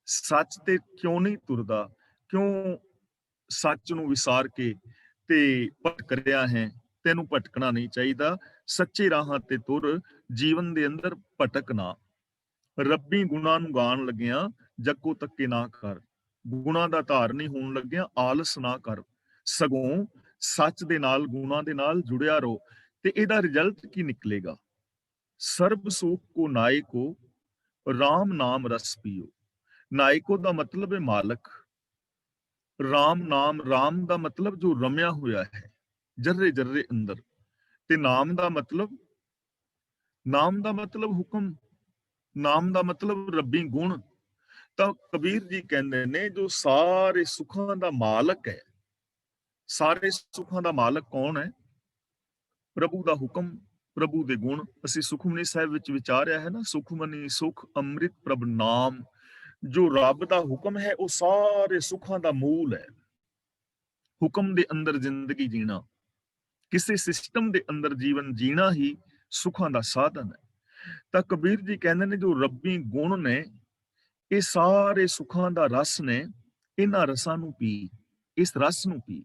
ਸੱਚ ਤੇ ਕਿਉਂ ਨਹੀਂ ਤੁਰਦਾ, ਕਿਉਂ ਸੱਚ ਨੂੰ ਵਿਸਾਰ ਕੇ ਤੇ ਭਟਕ ਰਿਹਾ ਹੈ। ਤੈਨੂੰ ਭਟਕਣਾ ਨਹੀਂ ਚਾਹੀਦਾ, ਸੱਚੇ ਰਾਹਾਂ ਤੇ ਤੁਰ, ਜੀਵਨ ਦੇ ਅੰਦਰ ਭਟਕ ਨਾ। ਰੱਬੀ ਗੁਣਾਂ ਨੂੰ ਗਾਣ ਲੱਗਿਆ ਜੱਕੋ ਤੱਕੇ ਨਾ ਕਰ, ਗੁਣਾਂ ਦਾ ਧਾਰਨੀ ਹੋਣ ਲੱਗਿਆ ਆਲਸ ਨਾ ਕਰ, ਸਗੋਂ ਸੱਚ ਦੇ ਨਾਲ, ਗੁਣਾਂ ਦੇ ਨਾਲ ਜੁੜਿਆ ਰਹੋ। ਤੇ ਇਹਦਾ ਰਿਜ਼ਲਟ ਕੀ ਨਿਕਲੇਗਾ। ਸਰਬ ਸੁਖ ਕੋ ਨਾਇਕੋ, ਰਾਮ ਨਾਮ ਰਸ ਪੀਓ। ਨਾਇਕੋ ਦਾ ਮਤਲਬ ਹੈ ਮਾਲਕ, ਰਾਮ ਨਾਮ, ਰਾਮ ਦਾ ਮਤਲਬ ਜੋ ਰਮਿਆ ਹੋਇਆ ਹੈ ਜਰਰੇ ਜਰਰੇ ਅੰਦਰ, ਤੇ ਨਾਮ ਦਾ ਮਤਲਬ ਹੁਕਮ, ਨਾਮ ਦਾ ਮਤਲਬ ਰੱਬੀ ਗੁਣ। ਤਾਂ ਕਬੀਰ ਜੀ ਕਹਿੰਦੇ ਨੇ ਜੋ ਸਾਰੇ ਸੁੱਖਾਂ ਦਾ ਮਾਲਕ ਹੈ, ਸਾਰੇ ਸੁੱਖਾਂ ਦਾ ਮਾਲਕ ਕੌਣ ਹੈ? ਪ੍ਰਭੂ ਦਾ ਹੁਕਮ, ਪ੍ਰਭੂ ਦੇ ਗੁਣ। ਅਸੀਂ ਸੁਖਮਨੀ ਸਾਹਿਬ ਵਿੱਚ ਵਿਚਾਰਿਆ ਹੈ ਨਾ, ਸੁਖਮਨੀ ਸੁਖ ਅੰਮ੍ਰਿਤ ਪ੍ਰਭ ਨਾਮ। ਜੋ ਰੱਬ ਦਾ ਹੁਕਮ ਹੈ ਉਹ ਸਾਰੇ ਸੁੱਖਾਂ ਦਾ ਮੂਲ ਹੈ। ਹੁਕਮ ਦੇ ਅੰਦਰ ਜ਼ਿੰਦਗੀ ਜੀਣਾ, ਕਿਸੇ ਸਿਸਟਮ ਦੇ ਅੰਦਰ ਜੀਵਨ ਜੀਣਾ ਹੀ ਸੁੱਖਾਂ ਦਾ ਸਾਧਨ ਹੈ। ਤਾਂ ਕਬੀਰ ਜੀ ਕਹਿੰਦੇ ਨੇ ਜੋ ਰੱਬੀ ਗੁਣ ਨੇ ਇਹ ਸਾਰੇ ਸੁੱਖਾਂ ਦਾ ਰਸ ਨੇ, ਇਹਨਾਂ ਰਸਾਂ ਨੂੰ ਪੀ, ਇਸ ਰਸ ਨੂੰ ਪੀ,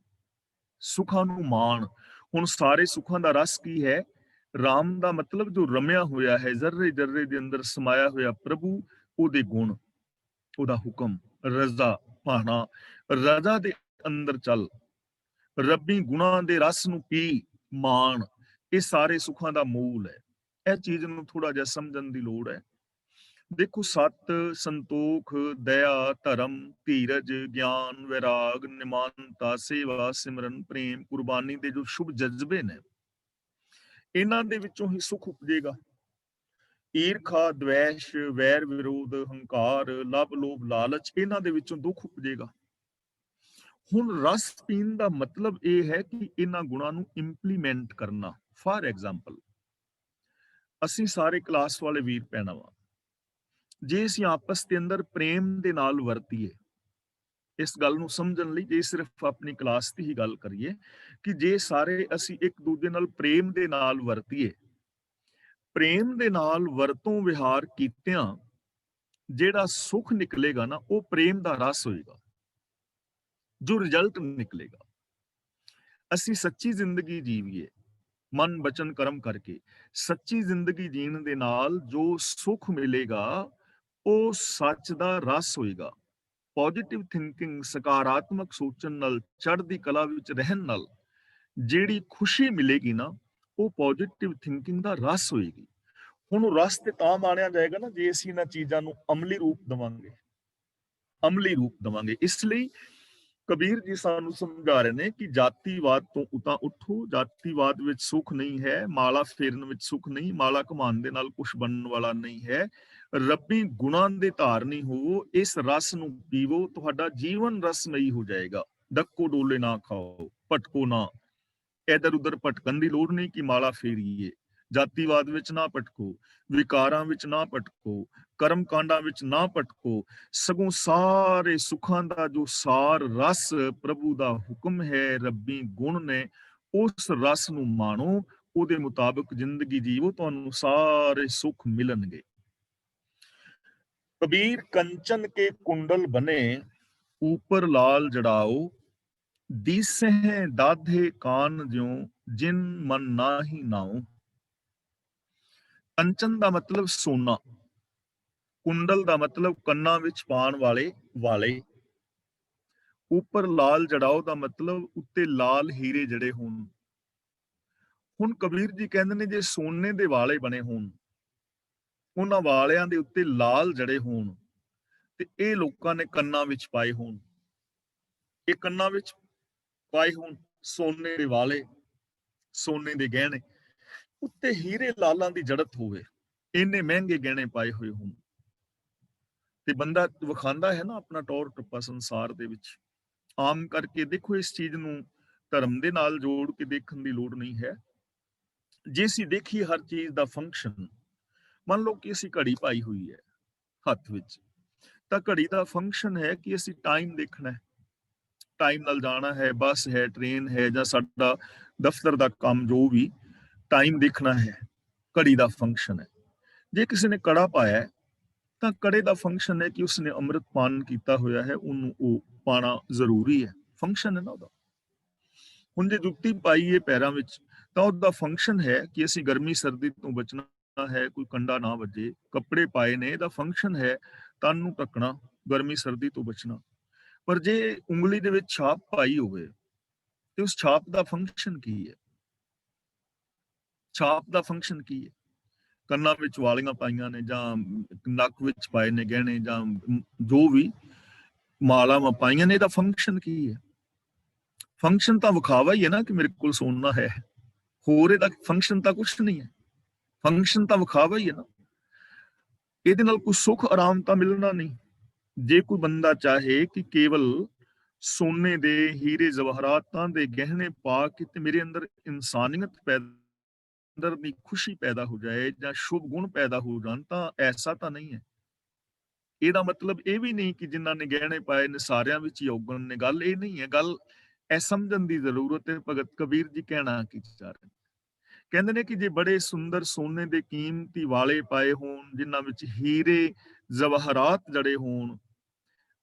ਸੁੱਖਾਂ ਨੂੰ ਮਾਣ। ਹੁਣ ਸਾਰੇ ਸੁੱਖਾਂ ਦਾ ਰਸ ਕੀ ਹੈ? ਰਾਮ ਦਾ ਮਤਲਬ ਜੋ ਰਮਿਆ ਹੋਇਆ ਹੈ, ਜ਼ਰਰੇ ਜ਼ਰਰੇ ਦੇ ਅੰਦਰ ਸਮਾਇਆ ਹੋਇਆ ਪ੍ਰਭੂ, ਉਹਦੇ ਗੁਣ, ਉਹਦਾ ਹੁਕਮ, ਰਜ਼ਾ ਭਾਣਾ। ਰਜ਼ਾ ਦੇ ਅੰਦਰ ਚੱਲ, ਰੱਬੀ ਗੁਣਾਂ ਦੇ ਰਸ ਨੂੰ ਪੀ, ਮਾਣ। ਇਹ ਸਾਰੇ ਸੁੱਖਾਂ ਦਾ ਮੂਲ ਹੈ। ਇਹ ਚੀਜ਼ ਨੂੰ ਥੋੜਾ ਜਿਹਾ ਸਮਝਣ ਦੀ ਲੋੜ ਹੈ। ਦੇਖੋ, ਸਤ, ਸੰਤੋਖ, ਦਇਆ, ਧਰਮ, ਧੀਰਜ, ਗਿਆਨ, ਵੈਰਾਗ, ਨਿਮਾਨਤਾ, ਸੇਵਾ, ਸਿਮਰਨ, ਪ੍ਰੇਮ, ਕੁਰਬਾਨੀ ਦੇ ਜੋ ਸ਼ੁਭ ਜਜ਼ਬੇ ਨੇ, ਇਹਨਾਂ ਦੇ ਵਿੱਚੋਂ ਹੀ ਸੁੱਖ ਉਪਜੇਗਾ। ਈਰਖਾ, ਦਵੈਸ਼, ਵੈਰ ਵਿਰੋਧ, ਹੰਕਾਰ, ਲੱਭ ਲੋਭ, ਲਾਲਚ, ਇਹਨਾਂ ਦੇ ਵਿੱਚੋਂ ਦੁੱਖ ਉਪਜੇਗਾ। ਹੁਣ ਰਸ ਪੀਣ ਦਾ ਮਤਲਬ ਇਹ ਹੈ ਕਿ ਇਹਨਾਂ ਗੁਣਾਂ ਨੂੰ ਇੰਪਲੀਮੈਂਟ ਕਰਨਾ। ਫਾਰ ਐਗਜ਼ਾਮਪਲ, ਅਸੀਂ ਸਾਰੇ ਕਲਾਸ ਵਾਲੇ ਵੀਰ ਭੈਣਾਂ ਵਾਂ, ਜੇ ਅਸੀਂ ਆਪਸ ਦੇ ਅੰਦਰ ਪ੍ਰੇਮ ਦੇ ਨਾਲ ਵਰਤੀਏ, ਇਸ ਗੱਲ ਨੂੰ ਸਮਝਣ ਲਈ ਜੇ ਸਿਰਫ ਆਪਣੀ ਕਲਾਸ ਦੀ ਹੀ ਗੱਲ ਕਰੀਏ ਕਿ ਜੇ ਸਾਰੇ ਅਸੀਂ ਇੱਕ ਦੂਜੇ ਨਾਲ ਪ੍ਰੇਮ ਦੇ ਨਾਲ ਵਰਤੀਏ, ਪ੍ਰੇਮ ਦੇ ਨਾਲ ਵਰਤੋਂ ਵਿਹਾਰ ਕੀਤਿਆਂ ਜਿਹੜਾ ਸੁੱਖ ਨਿਕਲੇਗਾ ਨਾ, ਉਹ ਪ੍ਰੇਮ ਦਾ ਰਸ ਹੋਏਗਾ, ਜੋ ਰਿਜ਼ਲਟ ਨਿਕਲੇਗਾ। ਅਸੀਂ ਸੱਚੀ ਜ਼ਿੰਦਗੀ ਜੀਵੀਏ, ਮਨ ਬਚਨ ਕਰਮ ਕਰਕੇ ਸੱਚੀ ਜ਼ਿੰਦਗੀ ਜੀਣ ਦੇ ਨਾਲ ਜੋ ਸੁੱਖ ਮਿਲੇਗਾ ਉਹ ਸੱਚ ਦਾ ਰਸ ਹੋਏਗਾ। ਪੋਜ਼ਿਟਿਵ ਥਿੰਕਿੰਗ, ਸਕਾਰਾਤਮਕ ਸੋਚਣ ਨਾਲ, ਚੜ੍ਹਦੀ ਕਲਾ ਵਿੱਚ ਰਹਿਣ ਨਾਲ ਜਿਹੜੀ ਖੁਸ਼ੀ ਮਿਲੇਗੀ ਨਾ, ਉਹ ਪੋਜ਼ਿਟਿਵ ਥਿੰਕਿੰਗ ਦਾ ਰਸ ਹੋਏਗੀ। ਹੁਣ ਉਹ ਰਸ ਤੇ ਤਾਂ ਮਾਣਿਆ ਜਾਏਗਾ ਨਾ ਜੇ ਅਸੀਂ ਇਹਨਾਂ ਚੀਜ਼ਾਂ ਨੂੰ ਅਮਲੀ ਰੂਪ ਦੇਵਾਂਗੇ, ਅਮਲੀ ਰੂਪ ਦੇਵਾਂਗੇ। ਇਸ ਲਈ ਕਬੀਰ ਜੀ ਸਾਨੂੰ ਸਮਝਾ ਰਹੇ ਨੇ ਕਿ ਜਾਤੀਵਾਦ ਤੋਂ ਉਤਾਂ ਉੱਠੋ, ਜਾਤੀਵਾਦ ਵਿੱਚ ਸੁੱਖ ਨਹੀਂ ਹੈ, ਮਾਲਾ ਫੇਰਨ ਵਿੱਚ ਸੁੱਖ ਨਹੀਂ, ਮਾਲਾ ਘਮਾਉਣ ਦੇ ਨਾਲ ਕੁਛ ਬਣਨ ਵਾਲਾ ਨਹੀਂ ਹੈ। ਰੱਬੀ ਗੁਣਾਂ ਦੇ ਧਾਰਨੀ ਹੋਵੋ, ਇਸ ਰਸ ਨੂੰ ਪੀਵੋ, ਤੁਹਾਡਾ ਜੀਵਨ ਰਸਮਈ ਹੋ ਜਾਏਗਾ। ਡੱਕੋ ਡੋਲੇ ਨਾ ਖਾਓ, ਭਟਕੋ ਨਾ, ਇਧਰ ਉਧਰ ਭਟਕਣ ਦੀ ਲੋੜ ਨਹੀਂ ਕਿ ਮਾਲਾ ਫੇਰੀਏ। ਜਾਤੀਵਾਦ ਵਿੱਚ ਨਾ ਭਟਕੋ, ਵਿਕਾਰਾਂ ਵਿੱਚ ਨਾ ਭਟਕੋ, ਕਰਮ ਕਾਂਡਾਂ ਵਿੱਚ ਨਾ ਭਟਕੋ, ਸਗੋਂ ਸਾਰੇ ਸੁੱਖਾਂ ਦਾ ਜੋ ਸਾਰ ਰਸ ਪ੍ਰਭੂ ਦਾ ਹੁਕਮ ਹੈ, ਰੱਬੀ ਗੁਣ ਨੇ, ਉਸ ਰਸ ਨੂੰ ਮਾਣੋ, ਉਹਦੇ ਮੁਤਾਬਕ ਜ਼ਿੰਦਗੀ ਜੀਵੋ, ਤੁਹਾਨੂੰ ਸਾਰੇ ਸੁੱਖ ਮਿਲਣਗੇ। कबीर कंचन के कुंडल बने, ऊपर लाल जड़ाओ, दीसे दाधे कान ज्यों, जिन मन ना ही नाओ। कंचन दा मतलब सोना, कुंडल दा मतलब कन्ना विच पाण वाले वाले, ऊपर लाल जड़ाओ दा मतलब उत्ते लाल हीरे जड़े होण। हुण कबीर जी कहंदे ने जे सोने दे वाले बने होण, ਉਹਨਾਂ ਵਾਲਿਆਂ ਦੇ ਉੱਤੇ ਲਾਲ ਜੜੇ ਹੋਣ ਤੇ ਇਹ ਲੋਕਾਂ ਨੇ ਕੰਨਾਂ ਵਿੱਚ ਪਾਏ ਹੋਣ, ਇਹ ਕੰਨਾਂ ਵਿੱਚ ਪਾਏ ਹੋਣ ਸੋਨੇ ਦੇ ਵਾਲੇ, ਸੋਨੇ ਦੇ ਗਹਿਣੇ, ਉੱਤੇ ਹੀਰੇ ਲਾਲਾਂ ਦੀ ਜੜਤ ਹੋਵੇ, ਇੰਨੇ ਮਹਿੰਗੇ ਗਹਿਣੇ ਪਾਏ ਹੋਏ ਹੋਣ, ਤੇ ਬੰਦਾ ਵਿਖਾਉਂਦਾ ਹੈ ਨਾ ਆਪਣਾ ਟੌਰ ਟੱਪਾ ਸੰਸਾਰ ਦੇ ਵਿੱਚ। ਆਮ ਕਰਕੇ ਦੇਖੋ, ਇਸ ਚੀਜ਼ ਨੂੰ ਧਰਮ ਦੇ ਨਾਲ ਜੋੜ ਕੇ ਦੇਖਣ ਦੀ ਲੋੜ ਨਹੀਂ ਹੈ। ਜੇ ਅਸੀਂ ਦੇਖੀਏ ਹਰ ਚੀਜ਼ ਦਾ ਫੰਕਸ਼ਨ, ਮੰਨ ਲਓ ਕਿ ਅਸੀਂ ਘੜੀ ਪਾਈ ਹੋਈ ਹੈ ਹੱਥ ਵਿੱਚ, ਤਾਂ ਘੜੀ ਦਾ ਫੰਕਸ਼ਨ ਹੈ ਕਿ ਅਸੀਂ ਟਾਈਮ ਦੇਖਣਾ ਹੈ, ਟਾਈਮ ਨਾਲ ਜਾਣਾ ਹੈ, ਬੱਸ ਹੈ, ਟ੍ਰੇਨ ਹੈ, ਜਾਂ ਸਾਡਾ ਦਫ਼ਤਰ ਦਾ ਕੰਮ, ਜੋ ਵੀ ਟਾਈਮ ਦੇਖਣਾ ਹੈ, ਘੜੀ ਦਾ ਫੰਕਸ਼ਨ ਹੈ। ਜੇ ਕਿਸੇ ਨੇ ਕੜਾ ਪਾਇਆ ਤਾਂ ਕੜੇ ਦਾ ਫੰਕਸ਼ਨ ਹੈ ਕਿ ਉਸਨੇ ਅੰਮ੍ਰਿਤ ਪਾਨ ਕੀਤਾ ਹੋਇਆ ਹੈ, ਉਹਨੂੰ ਉਹ ਪਾਣਾ ਜ਼ਰੂਰੀ ਹੈ, ਫੰਕਸ਼ਨ ਹੈ ਨਾ ਉਹਦਾ। ਹੁਣ ਜੇ ਜੁੱਤੀ ਪਾਈ ਹੈ ਪੈਰਾਂ ਵਿੱਚ ਤਾਂ ਉਹਦਾ ਫੰਕਸ਼ਨ ਹੈ ਕਿ ਅਸੀਂ ਗਰਮੀ ਸਰਦੀ ਤੋਂ ਬਚਣਾ ਹੈ, ਕੋਈ ਕੰਡਾ ਨਾ ਵੱਜੇ। ਕੱਪੜੇ ਪਾਏ ਨੇ, ਇਹਦਾ ਫੰਕਸ਼ਨ ਹੈ ਤਨ ਨੂੰ ਢੱਕਣਾ, ਗਰਮੀ ਸਰਦੀ ਤੋਂ ਬਚਣਾ। ਪਰ ਜੇ ਉਂਗਲੀ ਦੇ ਵਿੱਚ ਛਾਪ ਪਾਈ ਹੋਵੇ ਤੇ ਉਸ ਛਾਪ ਦਾ ਫੰਕਸ਼ਨ ਕੀ ਹੈ? ਛਾਪ ਦਾ ਫੰਕਸ਼ਨ ਕੀ ਹੈ? ਕੰਨਾਂ ਵਿੱਚ ਵਾਲੀਆਂ ਪਾਈਆਂ ਨੇ ਜਾਂ ਨੱਕ ਵਿੱਚ ਪਾਏ ਨੇ ਗਹਿਣੇ ਜਾਂ ਜੋ ਵੀ ਮਾਲਾਵਾਂ ਪਾਈਆਂ ਨੇ, ਇਹਦਾ ਫੰਕਸ਼ਨ ਕੀ ਹੈ? ਫੰਕਸ਼ਨ ਤਾਂ ਵਿਖਾਵਾ ਹੀ ਹੈ ਨਾ ਕਿ ਮੇਰੇ ਕੋਲ ਸੋਨਾ ਹੈ, ਹੋਰ ਇਹਦਾ ਫੰਕਸ਼ਨ ਤਾਂ ਕੁਛ ਨਹੀਂ ਹੈ। ਫੰਕਸ਼ਨ ਤਾਂ ਵਿਖਾਵਾ ਹੀ ਹੈ ਨਾ, ਇਹਦੇ ਨਾਲ ਕੋਈ ਸੁੱਖ ਆਰਾਮ ਤਾਂ ਮਿਲਣਾ ਨਹੀਂ। ਜੇ ਕੋਈ ਬੰਦਾ ਚਾਹੇ ਕਿ ਕੇਵਲ ਸੋਨੇ ਦੇ ਹੀਰੇ ਜਵਾਹਰਾਤਾਂ ਦੇ ਗਹਿਣੇ ਪਾ ਕੇ ਤੇ ਮੇਰੇ ਅੰਦਰ ਇਨਸਾਨੀਅਤ ਪੈਦਾ, ਅੰਦਰ ਦੀ ਖੁਸ਼ੀ ਪੈਦਾ ਹੋ ਜਾਏ ਜਾਂ ਸ਼ੁਭ ਗੁਣ ਪੈਦਾ ਹੋ ਜਾਣ, ਤਾਂ ਐਸਾ ਤਾਂ ਨਹੀਂ ਹੈ। ਇਹਦਾ ਮਤਲਬ ਇਹ ਵੀ ਨਹੀਂ ਕਿ ਜਿਨ੍ਹਾਂ ਨੇ ਗਹਿਣੇ ਪਾਏ ਨੇ ਸਾਰਿਆਂ ਵਿੱਚ ਹੀ ਔਗਣ ਨੇ। ਗੱਲ ਇਹ ਨਹੀਂ ਹੈ। ਗੱਲ ਇਹ ਸਮਝਣ ਦੀ ਜ਼ਰੂਰਤ ਹੈ ਭਗਤ ਕਬੀਰ ਜੀ ਕਹਿਣਾ ਕੀ ਚਾਹ ਰਹੇ ਨੇ। ਕਹਿੰਦੇ ਨੇ ਕਿ ਜੇ ਬੜੇ ਸੁੰਦਰ ਸੋਨੇ ਦੇ ਕੀਮਤੀ ਵਾਲੇ ਪਾਏ ਹੋਣ, ਜਿਨ੍ਹਾਂ ਵਿੱਚ ਹੀਰੇ ਜਵਾਹਰਾਤ ਜੜੇ ਹੋਣ,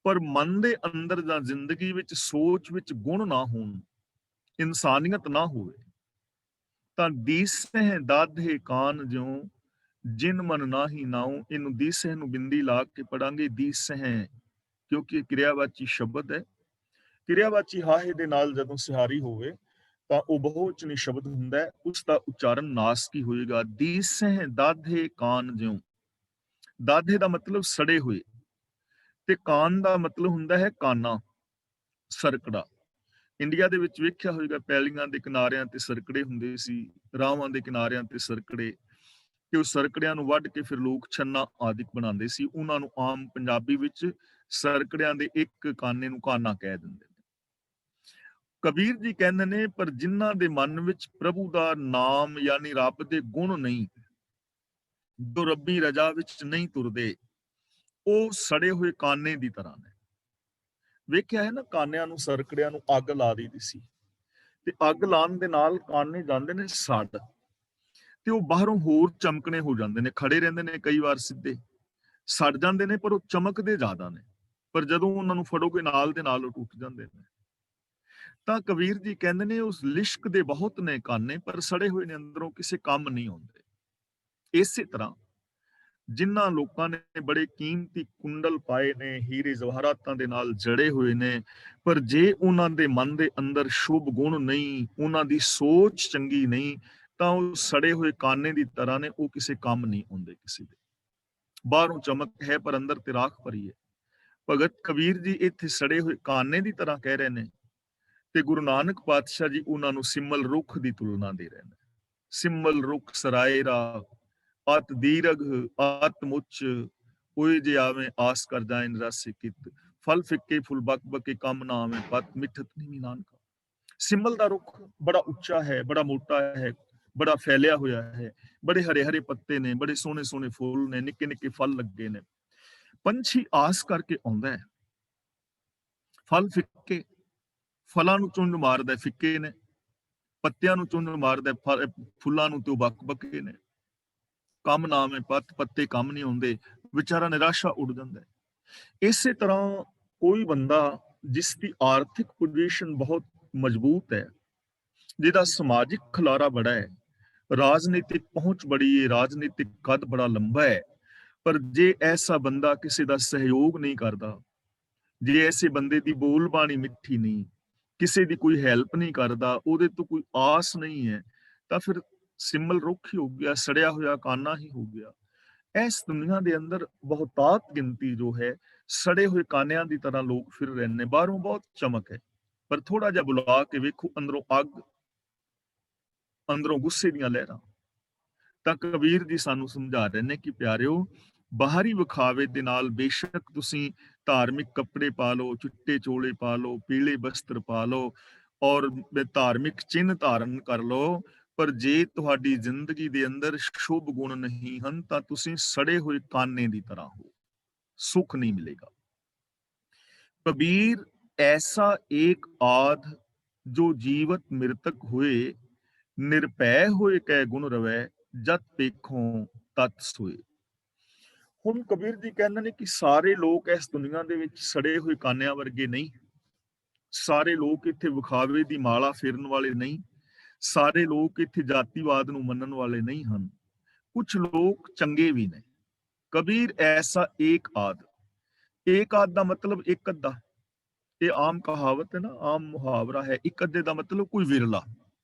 ਪਰ ਮਨ ਦੇ ਅੰਦਰ ਜਾਂ ਜ਼ਿੰਦਗੀ ਵਿੱਚ ਸੋਚ ਵਿੱਚ ਗੁਣ ਨਾ ਹੋਣ, ਇਨਸਾਨੀਅਤ ਨਾ ਹੋਵੇ, ਤਾਂ ਦੀਸਹਿ ਦਾਧੇ ਕਾਨ ਜਿਉ ਜਿਨ ਮਨ ਨਾਹੀ ਨਾਉ। ਇਹਨੂੰ ਦੀਸਹਿ ਨੂੰ ਬਿੰਦੀ ਲਾ ਕੇ ਪੜਾਂਗੇ ਦੀਸਹਿ, ਕਿਉਂਕਿ ਇਹ ਕਿਰਿਆਵਾਚੀ ਸ਼ਬਦ ਹੈ। ਕਿਰਿਆਵਾਚੀ ਹਾਹੇ ਦੇ ਨਾਲ ਜਦੋਂ ਸਿਹਾਰੀ ਹੋਵੇ ਤਾਂ ਉਹ ਬਹੁਵਚਨੀ ਸ਼ਬਦ ਹੁੰਦਾ ਹੈ, ਉਸ ਦਾ ਉਚਾਰਨ ਨਾਸਕੀ ਹੋਏਗਾ। ਦੀਸਹਿ ਦਾਧੇ ਕਾਨ ਜਿਉ। ਦਾਧੇ ਦਾ ਮਤਲਬ ਸੜੇ ਹੋਏ, ਤੇ ਕਾਨ ਦਾ ਮਤਲਬ ਹੁੰਦਾ ਹੈ ਕਾਨਾ, ਸਰਕੜਾ। ਇੰਡੀਆ ਦੇ ਵਿੱਚ ਵੇਖਿਆ ਹੋਏਗਾ ਪੈਲੀਆਂ ਦੇ ਕਿਨਾਰਿਆਂ ਤੇ ਸਰਕੜੇ ਹੁੰਦੇ ਸੀ, ਰਾਵਾਂ ਦੇ ਕਿਨਾਰਿਆਂ ਤੇ ਸਰਕੜੇ, ਕਿ ਉਹ ਸਰਕੜਿਆਂ ਨੂੰ ਵੱਢ ਕੇ ਫਿਰ ਲੋਕ ਛੰਨਾ ਆਦਿਕ ਬਣਾਉਂਦੇ ਸੀ। ਉਹਨਾਂ ਨੂੰ ਆਮ ਪੰਜਾਬੀ ਵਿੱਚ ਸਰਕੜਿਆਂ ਦੇ ਇੱਕ ਕਾਨੇ ਨੂੰ ਕਾਨਾ ਕਹਿ ਦਿੰਦੇ ਨੇ। ਕਬੀਰ ਜੀ ਕਹਿੰਦੇ ਨੇ, ਪਰ ਜਿਨ੍ਹਾਂ ਦੇ ਮਨ ਵਿੱਚ ਪ੍ਰਭੂ ਦਾ ਨਾਮ ਯਾਨੀ ਰੱਬ ਦੇ ਗੁਣ ਨਹੀਂ, ਜੋ ਰੱਬੀ ਰਜਾ ਵਿੱਚ ਨਹੀਂ ਤੁਰਦੇ, ਉਹ ਸੜੇ ਹੋਏ ਕਾਨੇ ਦੀ ਤਰ੍ਹਾਂ ਨੇ। ਵੇਖਿਆ ਹੈ ਨਾ, ਕਾਨਿਆਂ ਨੂੰ ਸਰਕੜਿਆਂ ਨੂੰ ਅੱਗ ਲਾ ਦਿੱਤੀ ਸੀ, ਤੇ ਅੱਗ ਲਾਉਣ ਦੇ ਨਾਲ ਕਾਨੇ ਜਾਂਦੇ ਨੇ ਸੜ, ਤੇ ਉਹ ਬਾਹਰੋਂ ਹੋਰ ਚਮਕਣੇ ਹੋ ਜਾਂਦੇ ਨੇ। ਖੜੇ ਰਹਿੰਦੇ ਨੇ ਕਈ ਵਾਰ ਸਿੱਧੇ, ਸੜ ਜਾਂਦੇ ਨੇ ਪਰ ਉਹ ਚਮਕਦੇ ਜ਼ਿਆਦਾ ਨੇ, ਪਰ ਜਦੋਂ ਉਹਨਾਂ ਨੂੰ ਫੜੋਗੇ ਨਾਲ ਦੇ ਨਾਲ ਉਹ ਟੁੱਟ ਜਾਂਦੇ ਨੇ। ਤਾਂ ਕਬੀਰ ਜੀ ਕਹਿੰਦੇ ਨੇ, ਉਸ ਲਿਸ਼ਕ ਦੇ ਬਹੁਤ ਨੇ ਕਾਨੇ, ਪਰ ਸੜੇ ਹੋਏ ਨੇ ਅੰਦਰੋਂ, ਕਿਸੇ ਕੰਮ ਨਹੀਂ ਆਉਂਦੇ। ਇਸੇ ਤਰ੍ਹਾਂ ਜਿਨ੍ਹਾਂ ਲੋਕਾਂ ਨੇ ਬੜੇ ਕੀਮਤੀ ਕੁੰਡਲ ਪਾਏ ਨੇ, ਹੀਰੇ ਜਵਾਹਰਾਤਾਂ ਦੇ ਨਾਲ ਜੜੇ ਹੋਏ ਨੇ, ਪਰ ਜੇ ਉਹਨਾਂ ਦੇ ਮਨ ਦੇ ਅੰਦਰ ਸ਼ੁਭ ਗੁਣ ਨਹੀਂ, ਉਹਨਾਂ ਦੀ ਸੋਚ ਚੰਗੀ ਨਹੀਂ, ਤਾਂ ਉਹ ਸੜੇ ਹੋਏ ਕਾਨੇ ਦੀ ਤਰ੍ਹਾਂ ਨੇ, ਉਹ ਕਿਸੇ ਕੰਮ ਨਹੀਂ ਆਉਂਦੇ ਕਿਸੇ ਦੇ। ਬਾਹਰੋਂ ਚਮਕ ਹੈ ਪਰ ਅੰਦਰ ਤੇ ਰਾਖ ਭਰੀ ਹੈ। ਭਗਤ ਕਬੀਰ ਜੀ ਇੱਥੇ ਸੜੇ ਹੋਏ ਕਾਨੇ ਦੀ ਤਰ੍ਹਾਂ ਕਹਿ ਰਹੇ ਨੇ, ਤੇ ਗੁਰੂ ਨਾਨਕ ਪਾਤਸ਼ਾਹ ਜੀ ਉਹਨਾਂ ਨੂੰ ਸਿਮਲ ਰੁੱਖ ਦੀ ਤੁਲਨਾ ਦੇ ਰਹੇ ਨੇ। ਸਿਮਲ ਰੁੱਖ ਸਰਾਏਰਾ ਅਤ ਦੀਰਘ ਆਤ ਮੁੱਚ, ਹੋਏ ਜੇ ਆਵੇਂ ਆਸ ਕਰ ਜਾਏ ਨਿਰਾਸੇ ਕਿਤ, ਫਲ ਫਿੱਕੇ ਫੁੱਲ ਬਕ ਬਕੇ ਕੰਮ ਨਾ ਆਵੇਂ ਪਤ ਮਿੱਠਤ ਨਹੀਂ ਨਾਨਕਾ। ਸਿਮਲ ਦਾ ਰੁੱਖ ਬੜਾ ਉੱਚਾ ਹੈ, ਬੜਾ ਮੋਟਾ ਹੈ, ਬੜਾ ਫੈਲਿਆ ਹੋਇਆ ਹੈ, ਬੜੇ ਹਰੇ ਹਰੇ ਪੱਤੇ ਨੇ, ਬੜੇ ਸੋਹਣੇ ਸੋਹਣੇ ਫੁੱਲ ਨੇ, ਨਿੱਕੇ ਨਿੱਕੇ ਫਲ ਲੱਗੇ ਨੇ। ਪੰਛੀ ਆਸ ਕਰਕੇ ਆਉਂਦਾ ਹੈ, ਫਲ ਫਿੱਕੇ, ਫਲਾਂ ਨੂੰ ਚੁੰਝ ਮਾਰਦਾ, ਫਿੱਕੇ ਨੇ, ਪੱਤਿਆਂ ਨੂੰ ਚੁੰਝ ਮਾਰਦਾ, ਫੁੱਲਾਂ ਨੂੰ ਤੇ ਉਹ ਬੱਕ ਬੱਕੇ ਨੇ। ਕੰਮ ਨਾ ਆਵੇਂ ਪੱਤ, ਪੱਤੇ ਕੰਮ ਨਹੀਂ ਆਉਂਦੇ, ਵਿਚਾਰਾ ਨਿਰਾਸ਼ਾ ਉੱਡ ਜਾਂਦਾ ਹੈ। ਇਸੇ ਤਰ੍ਹਾਂ ਕੋਈ ਬੰਦਾ ਜਿਸ ਦੀ ਆਰਥਿਕ ਪੋਜੀਸ਼ਨ ਬਹੁਤ ਮਜ਼ਬੂਤ ਹੈ, ਜਿਹਦਾ ਸਮਾਜਿਕ ਖਲਾਰਾ ਬੜਾ ਹੈ, ਰਾਜਨੀਤਿਕ ਪਹੁੰਚ ਬੜੀ ਹੈ, ਰਾਜਨੀਤਿਕ ਕੱਦ ਬੜਾ ਲੰਬਾ ਹੈ, ਪਰ ਜੇ ਐਸਾ ਬੰਦਾ ਕਿਸੇ ਦਾ ਸਹਿਯੋਗ ਨਹੀਂ ਕਰਦਾ, ਜੇ ਐਸੇ ਬੰਦੇ ਦੀ ਬੋਲ ਬਾਣੀ ਮਿੱਠੀ ਨਹੀਂ, ਕਿਸੇ ਦੀ ਕੋਈ ਹੈਲਪ ਨਹੀਂ ਕਰਦਾ, ਉਹਦੇ ਤੋਂ ਕੋਈ ਆਸ ਨਹੀਂ ਹੈ, ਤਾਂ ਫਿਰ ਸਿਮਲ ਰੁੱਖ ਹੀ ਹੋ ਗਿਆ, ਸੜਿਆ ਹੋਇਆ ਕਾਨਾ ਹੀ ਹੋ ਗਿਆ। ਇਸ ਦੁਨੀਆ ਦੇ ਅੰਦਰ ਬਹੁਤਾਤ ਗਿਣਤੀ ਜੋ ਹੈ, ਸੜੇ ਹੋਏ ਕਾਨਿਆਂ ਦੀ ਤਰ੍ਹਾਂ ਲੋਕ ਫਿਰ ਰਹੇ ਨੇ। ਬਾਹਰੋਂ ਬਹੁਤ ਚਮਕ ਹੈ, ਪਰ ਥੋੜਾ ਜਿਹਾ ਬੁਲਾ ਕੇ ਵੇਖੋ, ਅੰਦਰੋਂ ਅੱਗ, ਅੰਦਰੋਂ ਗੁੱਸੇ ਦੀਆਂ ਲਹਿਰਾਂ। ਤਾਂ ਕਬੀਰ ਜੀ ਸਾਨੂੰ ਸਮਝਾ ਰਹੇ ਨੇ ਕਿ ਪਿਆਰਿਓ, ਬਾਹਰੀ ਵਿਖਾਵੇ ਦੇ ਨਾਲ ਬੇਸ਼ੱਕ ਤੁਸੀਂ ਧਾਰਮਿਕ ਕੱਪੜੇ ਪਾ ਲਓ, ਚਿੱਟੇ ਚੋਲੇ ਪਾ ਲਓ, ਪੀਲੇ ਬਸਤਰ ਪਾ ਲਓ, ਔਰ ਧਾਰਮਿਕ ਚਿੰਨ੍ਹ ਧਾਰਨ ਕਰ ਲਓ, ਪਰ ਜੇ ਤੁਹਾਡੀ ਜ਼ਿੰਦਗੀ ਦੇ ਅੰਦਰ ਸ਼ੁਭ ਗੁਣ ਨਹੀਂ ਹਨ, ਤਾਂ ਤੁਸੀਂ ਸੜੇ ਹੋਏ ਕਾਨੇ ਦੀ ਤਰ੍ਹਾਂ ਹੋ, ਸੁੱਖ ਨਹੀਂ ਮਿਲੇਗਾ। ਕਬੀਰ ਐਸਾ ਏਕ ਆਧ ਜੋ ਜੀਵਤ ਮ੍ਰਿਤਕ ਹੋਏ, ਨਿਰਭੈ ਹੋਏ ਕੈ ਗੁਣ ਰਵੈ, ਜਤ ਪੇਖੋਂ ਤਤ ਸੋਏ। ਹੁਣ ਕਬੀਰ ਜੀ ਕਹਿੰਦੇ ਨੇ ਕਿ ਸਾਰੇ ਲੋਕ ਇਸ ਦੁਨੀਆ ਦੇ ਵਿੱਚ ਸੜੇ ਹੋਏ ਕਾਨਿਆਂ ਵਰਗੇ ਨਹੀਂ, ਸਾਰੇ ਲੋਕ ਇੱਥੇ ਵਿਖਾਵੇ ਦੀ ਮਾਲਾ ਫੇਰਨ ਵਾਲੇ ਨਹੀਂ, ਸਾਰੇ ਲੋਕ ਇੱਥੇ ਜਾਤੀਵਾਦ ਨੂੰ ਮੰਨਣ ਵਾਲੇ ਨਹੀਂ ਹਨ, ਕੁਝ ਲੋਕ ਚੰਗੇ ਵੀ ਨੇ। ਕਬੀਰ ਐਸਾ ਏਕ ਆਦ, ਏਕ ਆਦ ਦਾ ਮਤਲਬ ਇੱਕ ਅੱਧਾ, ਇਹ ਆਮ ਕਹਾਵਤ ਹੈ ਨਾ, ਆਮ ਮੁਹਾਵਰਾ ਹੈ। ਇੱਕ ਅੱਧੇ ਦਾ ਮਤਲਬ ਕੋਈ ਵਿਰਲਾ,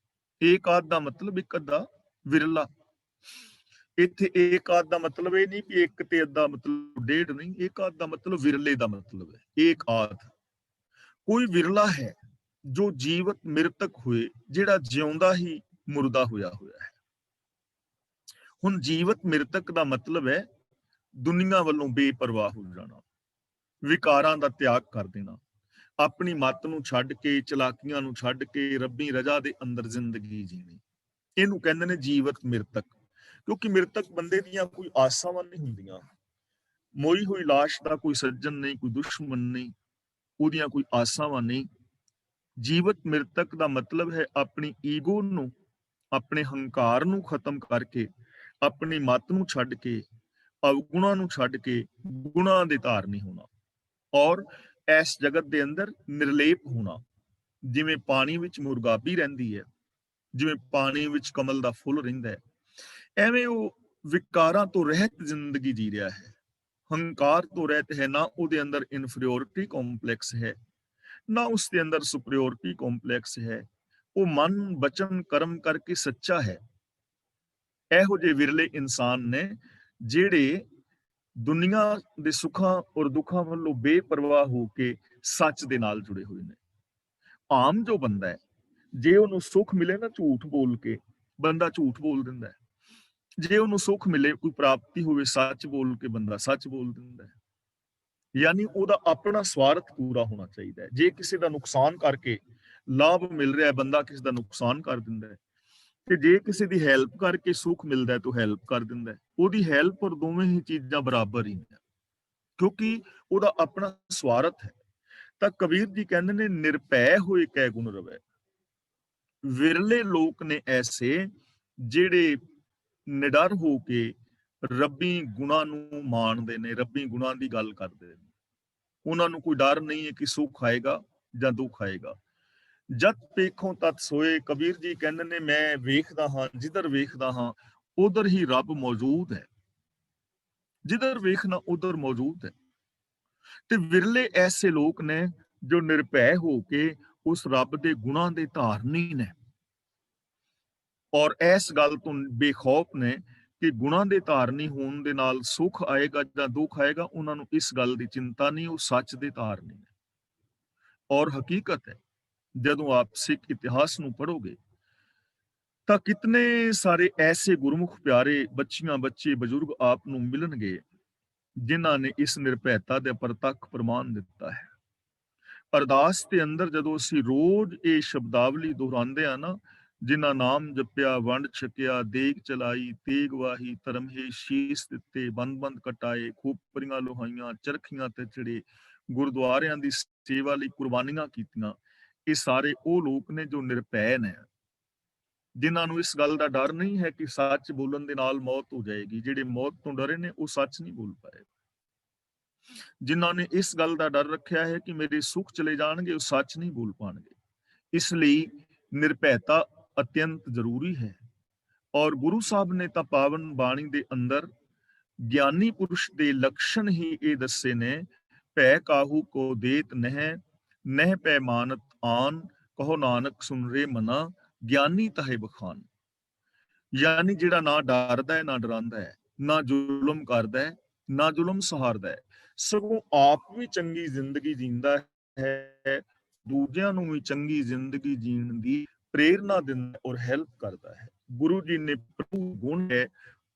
ਏਕ ਆਦ ਦਾ ਮਤਲਬ ਇੱਕ ਅੱਧਾ, ਵਿਰਲਾ। ਇੱਥੇ ਏਕ ਆਦ ਦਾ ਮਤਲਬ ਇਹ ਨਹੀਂ ਕਿ ਇੱਕ ਤੇ ਅੱਧਾ ਮਤਲਬ ਡੇਢ ਨਹੀਂ, ਏਕ ਆਦ ਦਾ ਮਤਲਬ ਵਿਰਲੇ ਦਾ ਮਤਲਬ ਹੈ। ਏਕ ਆਦ ਕੋਈ ਵਿਰਲਾ ਹੈ ਜੋ ਜੀਵਤ ਮ੍ਰਿਤਕ ਹੋਏ, ਜਿਹੜਾ ਜਿਉਂਦਾ ਹੀ ਮੁਰਦਾ ਹੋਇਆ ਹੋਇਆ ਹੈ। ਹੁਣ ਜੀਵਤ ਮ੍ਰਿਤਕ ਦਾ ਮਤਲਬ ਹੈ ਦੁਨੀਆ ਵੱਲੋਂ ਬੇਪਰਵਾਹ ਹੋ ਜਾਣਾ, ਵਿਕਾਰਾਂ ਦਾ ਤਿਆਗ ਕਰ ਦੇਣਾ, ਆਪਣੀ ਮੱਤ ਨੂੰ ਛੱਡ ਕੇ, ਚਲਾਕੀਆਂ ਨੂੰ ਛੱਡ ਕੇ ਰੱਬੀ ਰਜ਼ਾ ਦੇ ਅੰਦਰ ਜ਼ਿੰਦਗੀ ਜੀਣੀ। ਇਹਨੂੰ ਕਹਿੰਦੇ ਨੇ ਜੀਵਤ ਮਿਰਤਕ, ਕਿਉਂਕਿ ਮਿਰਤਕ ਬੰਦੇ ਦੀਆਂ ਕੋਈ ਆਸਾਵਾਂ ਨਹੀਂ ਹੁੰਦੀਆਂ। ਮੋਈ ਹੋਈ ਲਾਸ਼ ਦਾ ਕੋਈ ਸੱਜਣ ਨਹੀਂ, ਕੋਈ ਦੁਸ਼ਮਣ ਨਹੀਂ, ਉਹਦੀਆਂ ਕੋਈ ਆਸਾਵਾਂ ਨਹੀਂ। ਜੀਵਤ ਮਿਰਤਕ ਦਾ ਮਤਲਬ ਹੈ ਆਪਣੀ ਈਗੋ ਨੂੰ, ਆਪਣੇ ਹੰਕਾਰ ਨੂੰ ਖਤਮ ਕਰਕੇ, ਆਪਣੀ ਮੱਤ ਨੂੰ ਛੱਡ ਕੇ, ਅਵਗੁਣਾਂ ਨੂੰ ਛੱਡ ਕੇ ਗੁਣਾਂ ਦੇ ਧਾਰਨੀ ਹੋਣਾ, ਔਰ ਇਸ ਜਗਤ ਦੇ ਅੰਦਰ ਨਿਰਲੇਪ ਹੋਣਾ। ਜਿਵੇਂ ਪਾਣੀ ਵਿੱਚ ਮੁਰਗਾਬੀ ਰਹਿੰਦੀ ਹੈ, ਜਿਵੇਂ ਪਾਣੀ ਵਿੱਚ ਕਮਲ ਦਾ ਫੁੱਲ ਰਹਿੰਦਾ ਹੈ, ਐਵੇਂ ਉਹ ਵਿਕਾਰਾਂ ਤੋਂ ਰਹਿਤ ਜ਼ਿੰਦਗੀ ਜੀ ਰਿਹਾ ਹੈ, ਹੰਕਾਰ ਤੋਂ ਰਹਿਤ ਹੈ। ਨਾ ਉਹਦੇ ਅੰਦਰ ਇਨਫੀਰੀਓਰਿਟੀ ਕੰਪਲੈਕਸ ਹੈ, ਨਾ ਉਸ ਦੇ ਅੰਦਰ ਸੁਪਰੀਓਰਿਟੀ ਕੰਪਲੈਕਸ ਹੈ। ਉਹ ਮਨ ਬਚਨ ਕਰਮ ਕਰਕੇ ਸੱਚਾ ਹੈ। ਇਹੋ ਜਿਹੇ ਵਿਰਲੇ ਇਨਸਾਨ ਨੇ ਜਿਹੜੇ ਦੁਨੀਆ ਦੇ ਸੁੱਖਾਂ ਔਰ ਦੁੱਖਾਂ ਵੱਲੋਂ ਬੇਪਰਵਾਹ ਹੋ ਕੇ ਸੱਚ ਦੇ ਨਾਲ ਜੁੜੇ ਹੋਏ ਨੇ। ਆਮ ਜੋ ਬੰਦਾ ਹੈ, ਜੇ ਉਹਨੂੰ ਸੁੱਖ ਮਿਲੇ ਨਾ, ਝੂਠ ਬੋਲ ਕੇ ਬੰਦਾ ਝੂਠ ਬੋਲ ਦਿੰਦਾ ਹੈ। ਜੇ ਉਹਨੂੰ ਸੁੱਖ ਮਿਲੇ, ਕੋਈ ਪ੍ਰਾਪਤੀ ਹੋਵੇ, ਸੱਚ ਬੋਲ ਕੇ ਬੰਦਾ ਸੱਚ ਬੋਲ ਦਿੰਦਾ ਹੈ। ਯਾਨੀ ਉਹਦਾ ਆਪਣਾ ਸਵਾਰਥ ਪੂਰਾ ਹੋਣਾ ਚਾਹੀਦਾ ਹੈ। ਜੇ ਕਿਸੇ ਦਾ ਨੁਕਸਾਨ ਕਰਕੇ ਲਾਭ ਮਿਲ ਰਿਹਾ ਹੈ, ਬੰਦਾ ਕਿਸੇ ਦਾ ਨੁਕਸਾਨ ਕਰ ਦਿੰਦਾ ਹੈ। ਤੇ ਜੇ ਕਿਸੇ ਦੀ ਹੈਲਪ ਕਰਕੇ ਸੁੱਖ ਮਿਲਦਾ ਹੈ ਤਾਂ ਹੈਲਪ ਕਰ ਦਿੰਦਾ ਹੈ। ਉਹਦੀ ਹੈਲਪ ਔਰ ਦੋਵੇਂ ਹੀ ਚੀਜ਼ਾਂ ਬਰਾਬਰ ਹੀ ਨੇ, ਕਿਉਂਕਿ ਉਹਦਾ ਆਪਣਾ ਸਵਾਰਥ ਹੈ। ਤਾਂ ਕਬੀਰ ਜੀ ਕਹਿੰਦੇ ਨੇ, ਨਿਰਭੈ ਹੋਏ ਕੈ ਗੁਣ ਰਵੈ। ਵਿਰਲੇ ਲੋਕ ਨੇ ਐਸੇ ਜਿਹੜੇ ਨਿਡਰ ਹੋ ਕੇ ਰੱਬੀ ਗੁਣਾਂ ਨੂੰ ਮਾਣਦੇ ਨੇ, ਰੱਬੀ ਗੁਣਾਂ ਦੀ ਗੱਲ ਕਰਦੇ ਨੇ। ਉਹਨਾਂ ਨੂੰ ਕੋਈ ਡਰ ਨਹੀਂ ਹੈ ਕਿ ਸੁੱਖ ਆਏਗਾ ਜਾਂ ਦੁੱਖ ਆਏਗਾ। ਜਦ ਵੇਖੋ ਤਤ ਸੋਏ, ਕਬੀਰ ਜੀ ਕਹਿੰਦੇ ਨੇ, ਮੈਂ ਵੇਖਦਾ ਹਾਂ, ਜਿੱਧਰ ਵੇਖਦਾ ਹਾਂ ਉਧਰ ਹੀ ਰੱਬ ਮੌਜੂਦ ਹੈ, ਜਿੱਧਰ ਵੇਖਣਾ ਉਧਰ ਮੌਜੂਦ ਹੈ। ਤੇ ਵਿਰਲੇ ਐਸੇ ਲੋਕ ਨੇ ਜੋ ਨਿਰਭੈ ਹੋ ਕੇ ਉਸ ਰੱਬ ਦੇ ਗੁਣਾਂ ਦੇ ਧਾਰਨੀ ਨੇ, ਔਰ ਇਸ ਗੱਲ ਤੋਂ ਬੇਖੌਫ ਨੇ ਕਿ ਗੁਣਾਂ ਦੇ ਧਾਰਨੀ ਹੋਣ ਦੇ ਨਾਲ ਸੁੱਖ ਆਏਗਾ ਜਾਂ ਦੁੱਖ ਆਏਗਾ, ਉਹਨਾਂ ਨੂੰ ਇਸ ਗੱਲ ਦੀ ਚਿੰਤਾ ਨਹੀਂ। ਉਹ ਸੱਚ ਦੇ ਧਾਰਨੀ ਨੇ। ਔਰ ਹਕੀਕਤ ਹੈ, ਜਦੋਂ ਆਪ ਸਿੱਖ ਇਤਿਹਾਸ ਨੂੰ ਪੜ੍ਹੋਗੇ ਤਾਂ ਕਿਤਨੇ ਸਾਰੇ ਐਸੇ ਗੁਰਮੁਖ ਪਿਆਰੇ ਬੱਚੀਆਂ, ਬੱਚੇ, ਬਜ਼ੁਰਗ ਆਪ ਨੂੰ ਮਿਲਣਗੇ ਜਿਨ੍ਹਾਂ ਨੇ ਇਸ ਨਿਰਭੈਤਾ ਦੇ ਪ੍ਰਤੱਖ ਪ੍ਰਮਾਣ ਦਿੱਤਾ ਹੈ। ਅਰਦਾਸ ਦੇ ਅੰਦਰ ਜਦੋਂ ਅਸੀਂ ਰੋਜ਼ ਇਹ ਸ਼ਬਦਾਵਲੀ ਦੁਹਰਾਉਂਦੇ ਆ ਨਾ, ਜਿਨ੍ਹਾਂ ਨਾਮ ਜਪਿਆ, ਵੰਡ ਛਕਿਆ, ਦੇਗ ਚਲਾਈ, ਤੇਗ ਵਾਹੀ, ਧਰਮਹੇ ਸ਼ੀਸ ਦਿੱਤੇ, ਬੰਦ ਬੰਦ ਕਟਾਏ, ਖੋਪਰੀਆਂ ਲੋਹਾਈਆਂ, ਚਰਖੀਆਂ ਤੇ ਚੜੇ, ਗੁਰਦੁਆਰਿਆਂ ਦੀ ਸੇਵਾ ਲਈ ਕੁਰਬਾਨੀਆਂ ਕੀਤੀਆਂ, ਇਹ ਸਾਰੇ ਉਹ ਲੋਕ ਨੇ ਜੋ ਨਿਰਭੈ ਨੇ, ਜਿਨ੍ਹਾਂ ਨੂੰ ਇਸ ਗੱਲ ਦਾ ਡਰ ਨਹੀਂ ਹੈ ਕਿ ਸੱਚ ਬੋਲਣ ਦੇ ਨਾਲ ਮੌਤ ਹੋ ਜਾਏਗੀ। ਜਿਹੜੇ ਮੌਤ ਤੋਂ ਡਰੇ ਨੇ ਉਹ ਸੱਚ ਨਹੀਂ ਬੋਲ ਪਾਏ। ਜਿਨ੍ਹਾਂ ਨੇ ਇਸ ਗੱਲ ਦਾ ਡਰ ਰੱਖਿਆ ਹੈ ਕਿ ਮੇਰੇ ਸੁੱਖ ਚਲੇ ਜਾਣਗੇ, ਉਹ ਸੱਚ ਨਹੀਂ ਬੋਲ ਪਾਣਗੇ। ਇਸ ਲਈ ਨਿਰਭੈਤਾ ਅਤਿਅੰਤ ਜ਼ਰੂਰੀ ਹੈ। ਔਰ ਗੁਰੂ ਸਾਹਿਬ ਨੇ ਤਾਂ ਪਾਵਨ ਬਾਣੀ ਦੇ ਅੰਦਰ ਗਿਆਨੀ ਪੁਰਸ਼ ਦੇ ਲਕਸ਼ਣ ਹੀ ਇਹ ਦੱਸੇ ਨੇ, ਭੈ ਕਾਹੂ ਕੋ ਦੇਤ ਨਹਿ, ਨਹਿ ਪੈ ਮਾਨਤ ਆਨ, ਕਹੋ ਨਾਨਕ ਸੁਨ ਰੇ ਮਨਾ, ਗਿਆਨੀ ਤਾਹੇ ਬਖਾਨ। ਯਾਨੀ ਜਿਹੜਾ ਨਾ ਡਰਦਾ ਹੈ, ਨਾ ਡਰਾਉਂਦਾ ਹੈ, ਨਾ ਜ਼ੁਲਮ ਕਰਦਾ ਹੈ, ਨਾ ਜ਼ੁਲਮ ਸਹਾਰਦਾ ਹੈ, ਸਗੋਂ ਆਪ ਵੀ ਚੰਗੀ ਜ਼ਿੰਦਗੀ ਜੀਂਦਾ ਹੈ, ਦੂਜਿਆਂ ਨੂੰ ਵੀ ਚੰਗੀ ਜ਼ਿੰਦਗੀ ਜੀਣ ਦੀ ਪ੍ਰੇਰਨਾ ਦਿੰਦਾ ਔਰ ਹੈਲਪ ਕਰਦਾ ਹੈ। ਗੁਰੂ ਜੀ ਨੇ ਪ੍ਰਭੂ ਗੁਣ ਹੈ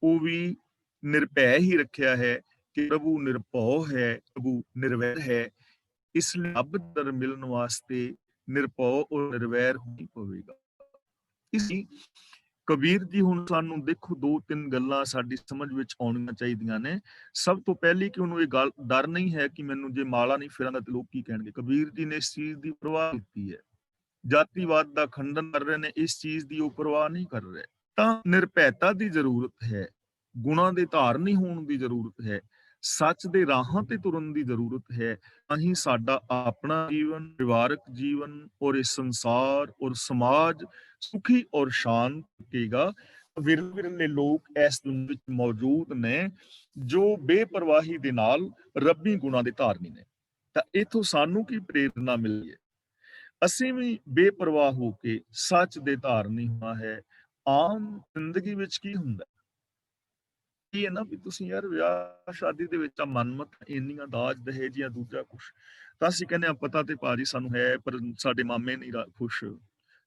ਉਹ ਵੀ ਨਿਰਭੈ ਹੀ ਰੱਖਿਆ ਹੈ ਕਿ ਪ੍ਰਭੂ ਨਿਰਭਉ ਹੈ, ਪ੍ਰਭੂ ਨਿਰਵੈਰ ਹੈ। ਇਸ ਲਈ ਰੱਬ ਦਰ ਮਿਲਣ ਵਾਸਤੇ ਨਿਰਭਉ ਔਰ ਨਿਰਵੈਰ ਹੋਣਾ ਪਵੇਗਾ। ਇਸ ਲਈ ਕਬੀਰ ਜੀ ਹੁਣ ਸਾਨੂੰ ਦੇਖੋ ਦੋ ਤਿੰਨ ਗੱਲਾਂ ਸਾਡੀ ਸਮਝ ਵਿੱਚ ਆਉਣੀਆਂ ਚਾਹੀਦੀਆਂ ਨੇ। ਸਭ ਤੋਂ ਪਹਿਲੀ ਕਿ ਉਹਨੂੰ ਇਹ ਗੱਲ ਡਰ ਨਹੀਂ ਹੈ ਕਿ ਮੈਨੂੰ ਜੇ ਮਾਲਾ ਨਹੀਂ ਫਿਰਾਂਗਾ ਤੇ ਲੋਕ ਕੀ ਕਹਿਣਗੇ। ਕਬੀਰ ਜੀ ਨੇ ਇਸ ਚੀਜ਼ ਦੀ ਪਰਵਾਹ ਕੀਤੀ ਹੈ। ਜਾਤੀਵਾਦ ਦਾ ਖੰਡਨ ਕਰ ਰਹੇ ਨੇ, ਇਸ ਚੀਜ਼ ਦੀ ਉਹ ਪਰਵਾਹ ਨਹੀਂ ਕਰ ਰਹੇ। ਤਾਂ ਨਿਰਭੈਤਾ ਦੀ ਜ਼ਰੂਰਤ ਹੈ, ਗੁਣਾਂ ਦੇ ਧਾਰਨੀ ਹੋਣ ਦੀ ਜ਼ਰੂਰਤ ਹੈ, ਸੱਚ ਦੇ ਰਾਹਾਂ ਤੇ ਤੁਰਨ ਦੀ ਜ਼ਰੂਰਤ ਹੈ। ਅਸੀਂ ਸਾਡਾ ਆਪਣਾ ਜੀਵਨ, ਪਰਿਵਾਰਕ ਜੀਵਨ ਔਰ ਇਸ ਸੰਸਾਰ ਔਰ ਸਮਾਜ ਸੁਖੀ ਔਰ ਸ਼ਾਂਤ ਰਹੇਗਾ। ਵਿਰਲੇ ਲੋਕ ਇਸ ਦੁਨੀਆ ਵਿੱਚ ਮੌਜੂਦ ਨੇ ਜੋ ਬੇਪਰਵਾਹੀ ਦੇ ਨਾਲ ਰੱਬੀ ਗੁਣਾਂ ਦੇ ਧਾਰਨੀ ਨੇ। ਤਾਂ ਇਥੋਂ ਸਾਨੂੰ ਕੀ ਪ੍ਰੇਰਨਾ ਮਿਲਦੀ ਹੈ? ਅਸੀਂ ਵੀ ਬੇਪਰਵਾਹ ਹੋ ਕੇ ਸੱਚ ਦੇ ਧਾਰਨੀ ਹੋਣਾ ਹੈ। ਆਮ ਜ਼ਿੰਦਗੀ ਵਿੱਚ ਕੀ ਹੁੰਦਾ ਇਹ ਹੈ ਨਾ ਵੀ ਤੁਸੀਂ ਯਾਰ ਵਿਆਹ ਸ਼ਾਦੀ ਦੇ ਵਿੱਚ ਮਨਮਤ ਇੰਨੀਆਂ ਦਾਜ ਦਹੇਜ ਜਾਂ ਦੂਜਾ ਕੁਛ, ਤਾਂ ਅਸੀਂ ਕਹਿੰਦੇ ਆ ਪਤਾ ਤੇ ਭਾਜੀ ਸਾਨੂੰ ਹੈ, ਪਰ ਸਾਡੇ ਮਾਮੇ ਨਹੀਂ ਖੁਸ਼,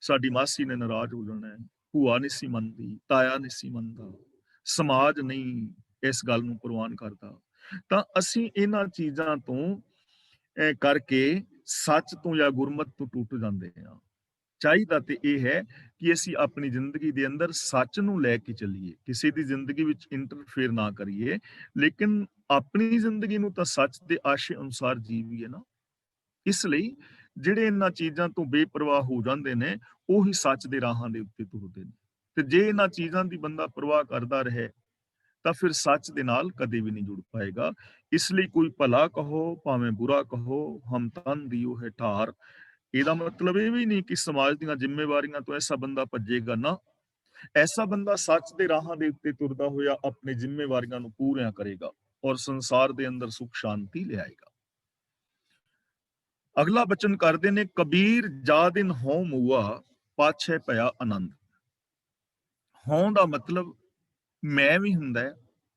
ਸਾਡੀ ਮਾਸੀ ਨੇ ਨਾਰਾਜ਼ ਹੋ ਜਾਣਾ ਹੈ, ਭੂਆ ਨਹੀਂ ਸੀ ਮੰਨਦੀ, ਤਾਇਆ ਨਹੀਂ ਸੀ ਮੰਨਦਾ, ਸਮਾਜ ਨਹੀਂ ਇਸ ਗੱਲ ਨੂੰ ਪ੍ਰਵਾਨ ਕਰਦਾ। ਤਾਂ ਅਸੀਂ ਇਹਨਾਂ ਚੀਜ਼ਾਂ ਤੋਂ ਕਰਕੇ ਸੱਚ ਤੋਂ ਜਾਂ ਗੁਰਮਤ ਤੋਂ ਟੁੱਟ ਜਾਂਦੇ ਹਾਂ। ਚਾਹੀਦਾ ਤੇ ਇਹ ਹੈ ਕਿ ਅਸੀਂ ਆਪਣੀ ਜ਼ਿੰਦਗੀ ਦੇ ਅੰਦਰ ਸੱਚ ਨੂੰ ਲੈ ਕੇ ਚੱਲੀਏ, ਕਿਸੇ ਦੀ ਜ਼ਿੰਦਗੀ ਵਿੱਚ ਇੰਟਰਫੇਅਰ ਨਾ ਕਰੀਏ, ਲੇਕਿਨ ਆਪਣੀ ਜ਼ਿੰਦਗੀ ਨੂੰ ਤਾਂ ਸੱਚ ਦੇ ਆਸ਼ੇ ਅਨੁਸਾਰ ਜੀਵੀਏ ਨਾ। ਇਸ ਲਈ ਜਿਹੜੇ ਇਹਨਾਂ ਚੀਜ਼ਾਂ ਤੋਂ ਬੇਪਰਵਾਹ ਹੋ ਜਾਂਦੇ ਨੇ, ਉਹੀ ਸੱਚ ਦੇ ਰਾਹਾਂ ਦੇ ਉੱਤੇ ਤੁਰਦੇ ਨੇ। ਤੇ ਜੇ ਇਹਨਾਂ ਚੀਜ਼ਾਂ ਦੀ ਬੰਦਾ ਪਰਵਾਹ ਕਰਦਾ ਰਹੇ ਤਾਂ ਫਿਰ ਸੱਚ ਦੇ ਨਾਲ ਕਦੇ ਵੀ ਨਹੀਂ ਜੁੜ ਪਾਏਗਾ। ਇਸ ਲਈ ਕੋਈ ਭਲਾ ਕਹੋ ਭਾਵੇਂ ਬੁਰਾ ਕਹੋ, ਹਮ ਤਨ ਦਿਓ ਹੈ ਠਾਰ। ਇਹਦਾ ਮਤਲਬ ਇਹ ਵੀ ਨਹੀਂ ਕਿ ਸਮਾਜ ਦੀਆਂ ਜ਼ਿੰਮੇਵਾਰੀਆਂ ਤੋਂ ਐਸਾ ਬੰਦਾ ਭੱਜੇਗਾ ਨਾ। ਐਸਾ ਬੰਦਾ ਸੱਚ ਦੇ ਰਾਹਾਂ ਦੇ ਉੱਤੇ ਤੁਰਦਾ ਹੋਇਆ ਆਪਣੀ ਜ਼ਿੰਮੇਵਾਰੀਆਂ ਨੂੰ ਪੂਰੀਆਂ ਕਰੇਗਾ ਔਰ ਸੰਸਾਰ ਦੇ ਅੰਦਰ ਸੁਖ ਸ਼ਾਂਤੀ ਲਿਆਏਗਾ। ਅਗਲਾ ਬਚਨ ਕਰਦੇ ਨੇ, ਕਬੀਰ ਜਾ ਦਿਨ ਹੋਂ ਮੂਆ ਪਾਛੈ ਭਇਆ ਆਨੰਦ। ਹੋਂ ਦਾ ਮਤਲਬ ਮੈਂ ਵੀ ਹੁੰਦਾ ਹੈ,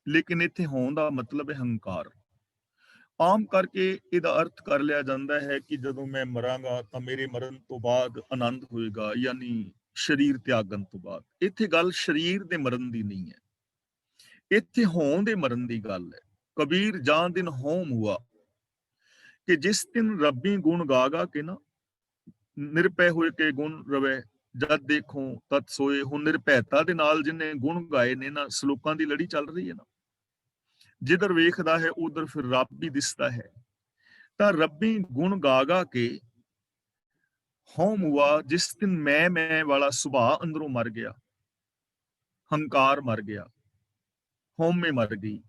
ਲੇਕਿਨ ਇੱਥੇ ਹੋਂ ਦਾ ਮਤਲਬ ਹੈ ਹੰਕਾਰ। ਆਮ ਕਰਕੇ ਇਹਦਾ ਅਰਥ ਕਰ ਲਿਆ ਜਾਂਦਾ ਹੈ ਕਿ ਜਦੋਂ ਮੈਂ ਮਰਾਂਗਾ ਤਾਂ ਮੇਰੇ ਮਰਨ ਤੋਂ ਬਾਅਦ ਆਨੰਦ ਹੋਏਗਾ, ਯਾਨੀ ਸਰੀਰ ਤਿਆਗਣ ਤੋਂ ਬਾਅਦ। ਇੱਥੇ ਗੱਲ ਸਰੀਰ ਦੇ ਮਰਨ ਦੀ ਨਹੀਂ ਹੈ, ਇੱਥੇ ਹੋਂ ਦੇ ਮਰਨ ਦੀ ਗੱਲ ਹੈ। ਕਬੀਰ ਜਾਂ ਦਿਨ ਹੋਂ ਮੂਆ, ਕਿ ਜਿਸ ਦਿਨ ਰੱਬੀ ਗੁਣ ਗਾ ਗਾ ਕੇ ਨਾ ਨਿਰਭੈ ਹੋਏ ਕੇ ਗੁਣ ਰਵੇ, ਜਦ ਦੇਖੋ ਤਦ ਸੋਏ। ਹੁਣ ਨਿਰਭੈਤਾ ਦੇ ਨਾਲ ਜਿਹਨੇ ਗੁਣ ਗਾਏ ਨੇ ਨਾ, ਸਲੋਕਾਂ ਦੀ ਲੜੀ ਚੱਲ ਰਹੀ ਹੈ ਨਾ, ਜਿੱਧਰ ਵੇਖਦਾ ਹੈ ਉਧਰ ਫਿਰ ਰੱਬ ਹੀ ਦਿਸਦਾ ਹੈ। ਤਾਂ ਰੱਬੀ ਗੁਣ ਗਾ ਗਾ ਕੇ ਹੋਂ ਮੂਆ, ਜਿਸ ਦਿਨ ਮੈਂ ਵਾਲਾ ਸੁਭਾਅ ਅੰਦਰੋਂ ਮਰ ਗਿਆ, ਹੰਕਾਰ ਮਰ ਗਿਆ, ਹਉਮੈ ਮਰ ਗਈ,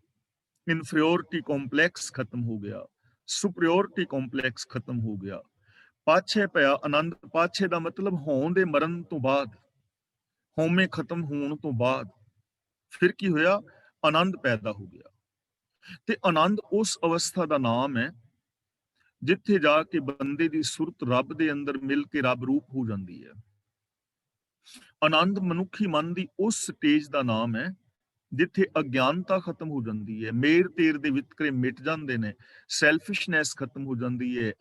ਇਨਫੀਰੀਓਰਿਟੀ ਕੰਪਲੈਕਸ ਖਤਮ ਹੋ ਗਿਆ, ਸੁਪਰੀਓਰਿਟੀ ਕੰਪਲੈਕਸ ਖਤਮ ਹੋ ਗਿਆ। ਪਾਛੇ ਭਇਆ ਆਨੰਦ। ਪਾਛੇ ਦਾ ਮਤਲਬ ਹੋਣ ਦੇ ਮਰਨ ਤੋਂ ਬਾਅਦ, ਹਉਮੈ ਖਤਮ ਹੋਣ ਤੋਂ ਬਾਅਦ ਫਿਰ ਕੀ ਹੋਇਆ? ਆਨੰਦ ਪੈਦਾ ਹੋ ਗਿਆ। ਤੇ ਆਨੰਦ ਉਸ ਅਵਸਥਾ ਦਾ ਨਾਮ ਹੈ ਜਿੱਥੇ ਜਾ ਕੇ ਬੰਦੇ ਦੀ ਸੁਰਤ ਰੱਬ ਦੇ ਅੰਦਰ ਮਿਲ ਕੇ ਰੱਬ ਰੂਪ ਹੋ ਜਾਂਦੀ ਹੈ। ਆਨੰਦ ਮਨੁੱਖੀ ਮਨ ਦੀ ਉਸ ਸਟੇਜ ਦਾ ਨਾਮ ਹੈ ਜਿੱਥੇ ਅਗਿਆਨਤਾ ਖਤਮ ਹੋ ਜਾਂਦੀ ਹੈ, ਮੇਰ ਤੇਰ ਦੇ ਵਿਤਕਰੇ ਮਿਟ ਜਾਂਦੇ ਨੇ, ਸੈਲਫਿਸ਼ਨੈਸ ਖਤਮ ਹੋ ਜਾਂਦੀ ਹੈ,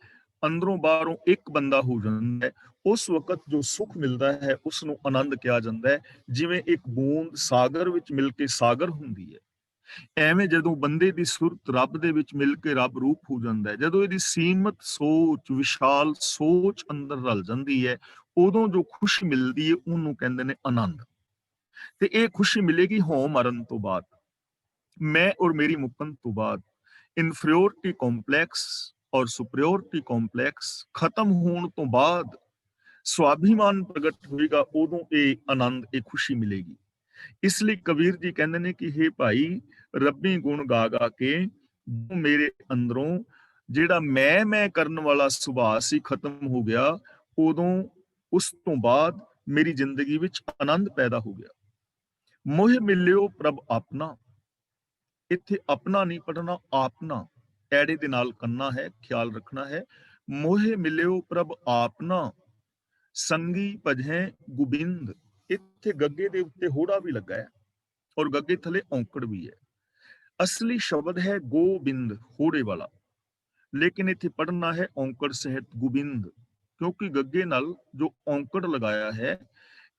ਅੰਦਰੋਂ ਬਾਹਰੋਂ ਇੱਕ ਬੰਦਾ ਹੋ ਜਾਂਦਾ ਹੈ। ਉਸ ਵਕਤ ਜੋ ਸੁੱਖ ਮਿਲਦਾ ਹੈ ਉਸ ਨੂੰ ਆਨੰਦ ਕਿਹਾ ਜਾਂਦਾ ਹੈ। ਜਿਵੇਂ ਇੱਕ ਬੂੰਦ ਸਾਗਰ ਵਿੱਚ ਮਿਲ ਕੇ ਸਾਗਰ ਹੁੰਦੀ ਹੈ, ਐਵੇਂ ਜਦੋਂ ਬੰਦੇ ਦੀ ਸੁਰਤ ਰੱਬ ਦੇ ਵਿੱਚ ਮਿਲ ਕੇ ਰੱਬ ਰੂਪ ਹੋ ਜਾਂਦਾ ਹੈ, ਜਦੋਂ ਇਹਦੀ ਸੀਮਤ ਸੋਚ, ਵਿਸ਼ਾਲ ਸੋਚ ਅੰਦਰ ਰਲ ਜਾਂਦੀ ਹੈ, ਉਦੋਂ ਜੋ ਖੁਸ਼ੀ ਮਿਲਦੀ ਹੈ ਉਹਨੂੰ ਕਹਿੰਦੇ ਨੇ ਆਨੰਦ। ਤੇ ਇਹ ਖੁਸ਼ੀ ਮਿਲੇਗੀ ਹੋਂ ਮਰਨ ਤੋਂ ਬਾਅਦ, ਮੈਂ ਔਰ ਮੇਰੀ ਮੁੱਕਣ ਤੋਂ ਬਾਅਦ। ਇਨਫੀਰੀਓਰਿਟੀ ਕੰਪਲੈਕਸ ਔਰ ਸੁਪਰੀਓਰਿਟੀ ਕੰਪਲੈਕਸ ਖਤਮ ਹੋਣ ਤੋਂ ਬਾਅਦ ਸਵਾਭਿਮਾਨ ਪ੍ਰਗਟ ਹੋਏਗਾ, ਉਦੋਂ ਇਹ ਆਨੰਦ, ਇਹ ਖੁਸ਼ੀ ਮਿਲੇਗੀ। ਇਸ ਲਈ ਕਬੀਰ ਜੀ ਕਹਿੰਦੇ ਨੇ ਕਿ ਹੇ ਭਾਈ, ਰੱਬੀ ਗੁਣ ਗਾ ਗਾ ਕੇ ਮੇਰੇ ਅੰਦਰੋਂ ਜਿਹੜਾ ਮੈਂ ਕਰਨ ਵਾਲਾ ਸੁਭਾਅ ਸੀ ਖਤਮ ਹੋ ਗਿਆ, ਉਦੋਂ ਉਸ ਤੋਂ ਬਾਅਦ ਮੇਰੀ ਜ਼ਿੰਦਗੀ ਵਿੱਚ ਆਨੰਦ ਪੈਦਾ ਹੋ ਗਿਆ। ਮੋਹ ਮਿਲਿਓ ਪ੍ਰਭ ਆਪਣਾ। ਇੱਥੇ ਆਪਣਾ ਨਹੀਂ ਪੜਨਾ, ਆਪਣਾ ਐੜੇ ਦੇ ਨਾਲ ਕਰਨਾ ਹੈ, ਖਿਆਲ ਰੱਖਣਾ ਹੈ। ਮੋਹ ਮਿਲਿਓ ਪ੍ਰਭ ਆਪਣਾ, ਸੰਗੀ ਭਜੈ ਗੋਬਿੰਦ। ਇੱਥੇ ਗੱਗੇ ਦੇ ਉੱਤੇ ਹੋੜਾ ਵੀ ਲੱਗਾ ਹੈ ਔਰ ਗੱਗੇ ਥਲੇ ਔਂਕੜ ਵੀ ਹੈ। ਅਸਲੀ ਸ਼ਬਦ ਹੈ ਗੋਬਿੰਦ, ਹੋੜੇ ਵਾਲਾ, ਲੇਕਿਨ ਇੱਥੇ ਪੜਨਾ ਹੈ ਔਂਕੜ ਸਹਿਤ ਗੋਬਿੰਦ, ਕਿਉਂਕਿ ਗੱਗੇ ਨਾਲ ਜੋ ਔਂਕੜ ਲਗਾਇਆ ਹੈ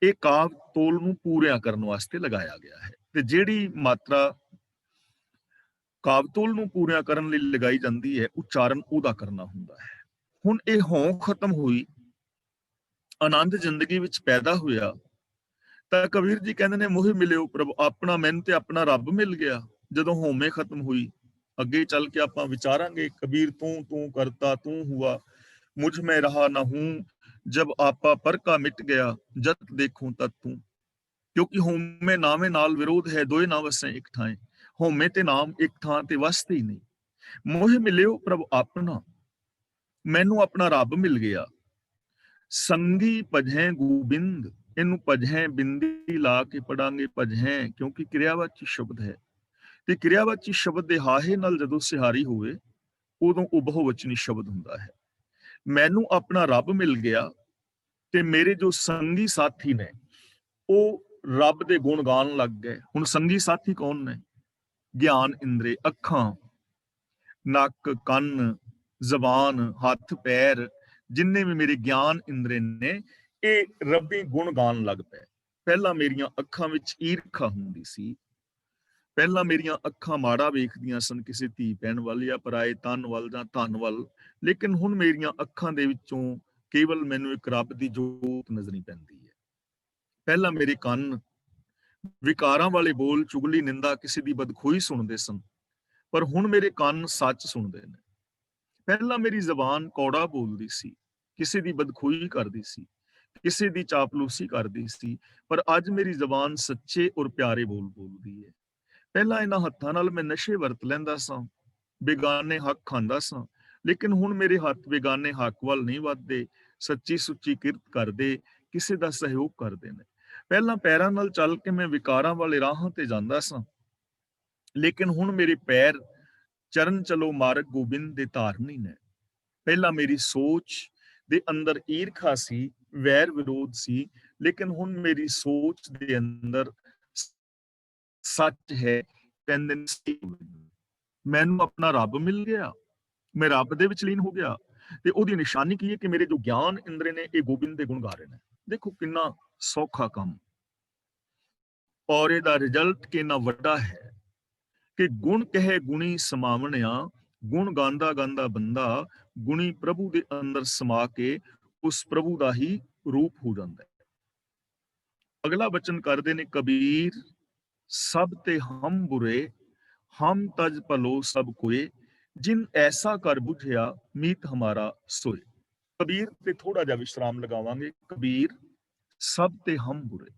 ਇਹ ਕਾਵ ਤੋਲ ਨੂੰ ਪੂਰਿਆ ਕਰਨ ਵਾਸਤੇ ਲਗਾਇਆ ਗਿਆ ਹੈ। ਤੇ ਜਿਹੜੀ ਮਾਤਰਾ ਕਾਵ ਤੋਲ ਨੂੰ ਪੂਰਿਆ ਕਰਨ ਲਈ ਲਗਾਈ ਜਾਂਦੀ ਹੈ, ਉਚਾਰਨ ਉਹਦਾ ਕਰਨਾ ਹੁੰਦਾ ਹੈ। ਹੁਣ ਇਹ ਹੋਂ ਖਤਮ ਹੋਈ, ਆਨੰਦ ਜ਼ਿੰਦਗੀ ਵਿੱਚ ਪੈਦਾ ਹੋਇਆ, ਤਾਂ ਕਬੀਰ ਜੀ ਕਹਿੰਦੇ ਨੇ ਮੋਹ ਮਿਲਿਓ ਪ੍ਰਭ ਆਪਣਾ, ਮੈਨੂੰ ਤੇ ਆਪਣਾ ਰੱਬ ਮਿਲ ਗਿਆ ਜਦੋਂ ਹਉਮੈ ਖਤਮ ਹੋਈ। ਅੱਗੇ ਚੱਲ ਕੇ ਆਪਾਂ ਵਿਚਾਰਾਂਗੇ, ਕਬੀਰ ਤੂੰ ਕਰਤਾ ਤੂੰ ਹੁਆ, ਮੁਝ ਮੈਂ ਰਹਾ ਨਾ ਹੂੰ, ਜਬ ਆਪਾ ਪਰ ਕਾ ਮਿਟ ਗਿਆ, ਜਦ ਦੇਖੂੰ ਤਦ ਤੂੰ। ਕਿਉਂਕਿ ਹਉਮੈ ਨਾਮੇ ਨਾਲ ਵਿਰੋਧ ਹੈ, ਦੋਏ ਨਾ ਵਸੈ ਇੱਕ ਥਾਂ। ਹਉਮੈ ਤੇ ਨਾਮ ਇੱਕ ਥਾਂ ਤੇ ਵਸਦੇ ਹੀ ਨਹੀਂ। ਮੋਹ ਮਿਲਿਓ ਪ੍ਰਭ ਆਪਣਾ, ਮੈਨੂੰ ਆਪਣਾ ਰੱਬ ਮਿਲ ਗਿਆ। ਸੰਗੀ ਭਜੈ ਗੋਬਿੰਦ, ਇਹਨੂੰ ਭਜੈ ਬਿੰਦੀ ਲਾ ਕੇ ਪੜਾਂਗੇ ਭਜੈ, ਕਿਉਂਕਿ ਕਿਰਿਆਵਾਚੀ ਸ਼ਬਦ ਹੈ। ਤੇ ਕਿਰਿਆਵਾਚੀ ਸ਼ਬਦ ਦੇ ਹਾਹੇ ਨਾਲ ਜਦੋਂ ਸਿਹਾਰੀ ਹੋਵੇ ਉਦੋਂ ਉਹ ਬਹੁਵਚਨੀ ਸ਼ਬਦ ਹੁੰਦਾ ਹੈ। ਮੈਨੂੰ ਆਪਣਾ ਰੱਬ ਮਿਲ ਗਿਆ ਤੇ ਮੇਰੇ ਜੋ ਸੰਗੀ ਸਾਥੀ ਨੇ ਉਹ ਰੱਬ ਦੇ ਗੁਣ ਗਾਣ ਲੱਗ ਗਏ। ਹੁਣ ਸੰਗੀ ਸਾਥੀ ਕੌਣ ਨੇ? ਗਿਆਨ ਇੰਦਰੀ, ਅੱਖਾਂ, ਨੱਕ, ਕੰਨ, ਜ਼ਬਾਨ, ਹੱਥ, ਪੈਰ, ਜਿੰਨੇ ਵੀ ਮੇਰੇ ਗਿਆਨ ਇੰਦਰੀ ਨੇ ਇਹ ਰੱਬੀ ਗੁਣ ਗਾਣ ਲੱਗ ਪਏ। ਪਹਿਲਾਂ ਮੇਰੀਆਂ ਅੱਖਾਂ ਵਿੱਚ ਈਰਖਾ ਹੁੰਦੀ ਸੀ, ਪਹਿਲਾਂ ਮੇਰੀਆਂ ਅੱਖਾਂ ਮਾੜਾ ਵੇਖਦੀਆਂ ਸਨ ਕਿਸੇ ਧੀ ਭੈਣ ਵੱਲ ਜਾਂ ਪਰਾਏ ਤਨ ਵੱਲ ਜਾਂ ਧਨ ਵੱਲ, ਲੇਕਿਨ ਹੁਣ ਮੇਰੀਆਂ ਅੱਖਾਂ ਦੇ ਵਿੱਚੋਂ ਕੇਵਲ ਮੈਨੂੰ ਇੱਕ ਰੱਬ ਦੀ ਜੋਤ ਨਜ਼ਰੀ ਪੈਂਦੀ ਹੈ। ਪਹਿਲਾਂ ਮੇਰੇ ਕੰਨ ਵਿਕਾਰਾਂ ਵਾਲੇ ਬੋਲ, ਚੁਗਲੀ, ਨਿੰਦਾ, ਕਿਸੇ ਦੀ ਬਦਖੋਈ ਸੁਣਦੇ ਸਨ, ਪਰ ਹੁਣ ਮੇਰੇ ਕੰਨ ਸੱਚ ਸੁਣਦੇ ਨੇ। ਪਹਿਲਾਂ ਮੇਰੀ ਜ਼ਬਾਨ ਕੌੜਾ ਬੋਲਦੀ ਸੀ, ਕਿਸੇ ਦੀ ਬਦਖੋਈ ਕਰਦੀ ਸੀ, ਕਿਸੇ ਦੀ ਚਾਪਲੂਸੀ ਕਰਦੀ ਸੀ, ਪਰ ਅੱਜ ਮੇਰੀ ਜ਼ਬਾਨ ਸੱਚੇ ਔਰ ਪਿਆਰੇ ਬੋਲ ਬੋਲਦੀ ਹੈ। ਪਹਿਲਾਂ ਇਹਨਾਂ ਹੱਥਾਂ ਨਾਲ ਮੈਂ ਨਸ਼ੇ ਵਰਤ ਲੈਂਦਾ ਸਾਂ, ਬੇਗਾਨੇ ਹੱਕ ਖਾਂਦਾ ਸਾਂ, ਲੇਕਿਨ ਹੁਣ ਮੇਰੇ ਹੱਥ ਬੇਗਾਨੇ ਹੱਕ ਵੱਲ ਨਹੀਂ ਵੱਧਦੇ, ਸੱਚੀ ਸੁੱਚੀ ਕਿਰਤ ਕਰਦੇ, ਕਿਸੇ ਦਾ ਸਹਿਯੋਗ ਕਰਦੇ ਨੇ। ਪਹਿਲਾਂ ਪੈਰਾਂ ਨਾਲ ਚੱਲ ਕੇ ਮੈਂ ਵਿਕਾਰਾਂ ਵਾਲੇ ਰਾਹਾਂ ਤੇ ਜਾਂਦਾ ਸਾਂ, ਲੇਕਿਨ ਹੁਣ ਮੇਰੇ ਪੈਰ ਚਰਨ ਚਲੋ ਮਾਰਗ ਗੋਬਿੰਦ ਦੇ ਧਾਰਨੀ ਨੇ। ਪਹਿਲਾਂ ਮੇਰੀ ਸੋਚ ਦੇ ਅੰਦਰ ਈਰਖਾ ਸੀ, ਵੈਰ ਵਿਰੋਧ ਸੀ, ਲੇਕਿਨ ਹੁਣ ਮੇਰੀ ਸੋਚ ਦੇ ਅੰਦਰ ਸੱਚ ਹੈ। ਕਹਿੰਦੇ ਨੇ ਮੈਨੂੰ ਆਪਣਾ ਰੱਬ ਮਿਲ ਗਿਆ, ਮੈਂ ਰੱਬ ਦੇ ਵਿੱਚ ਲੀਨ ਹੋ ਗਿਆ, ਤੇ ਉਹਦੀ ਨਿਸ਼ਾਨੀ ਕੀ ਹੈ ਕਿ ਮੇਰੇ ਜੋ ਗਿਆਨ ਇੰਦਰੇ ਨੇ ਇਹ ਗੋਬਿੰਦ ਦੇ ਗੁਣ ਗਾ ਰਹੇ ਨੇ। ਦੇਖੋ ਕਿੰਨਾ ਸੌਖਾ ਕੰਮ, ਔਰ ਇਹਦਾ ਰਿਜ਼ਲਟ ਕਿੰਨਾ ਵੱਡਾ ਹੈ ਕਿ ਗੁਣ ਕਹੇ ਗੁਣੀ ਸਮਾਵਣਿਆ, ਗੁਣ ਗਾਉਂਦਾ ਗਾਉਂਦਾ ਬੰਦਾ ਗੁਣੀ ਪ੍ਰਭੂ ਦੇ ਅੰਦਰ ਸਮਾ ਕੇ ਉਸ ਪ੍ਰਭੂ ਦਾ ਹੀ ਰੂਪ ਹੋ ਜਾਂਦਾ ਹੈ। ਅਗਲਾ ਬਚਨ ਕਰਦੇ ਨੇ ਕਬੀਰ, ਸਭ ਤੇ ਹਮ ਬੁਰੇ, ਹਮ ਤਜ ਭਲੋ ਸਭ ਕੋਏ, ਜਿਨ ਐਸਾ ਕਰ ਬੁਝਿਆ ਮੀਤ ਹਮਾਰਾ ਸੋਏ। ਕਬੀਰ ਤੇ ਥੋੜਾ ਜਿਹਾ ਵਿਸ਼ਰਾਮ ਲਗਾਵਾਂਗੇ। ਕਬੀਰ, ਸਭ ਤੇ ਹਮ ਬੁਰੇ।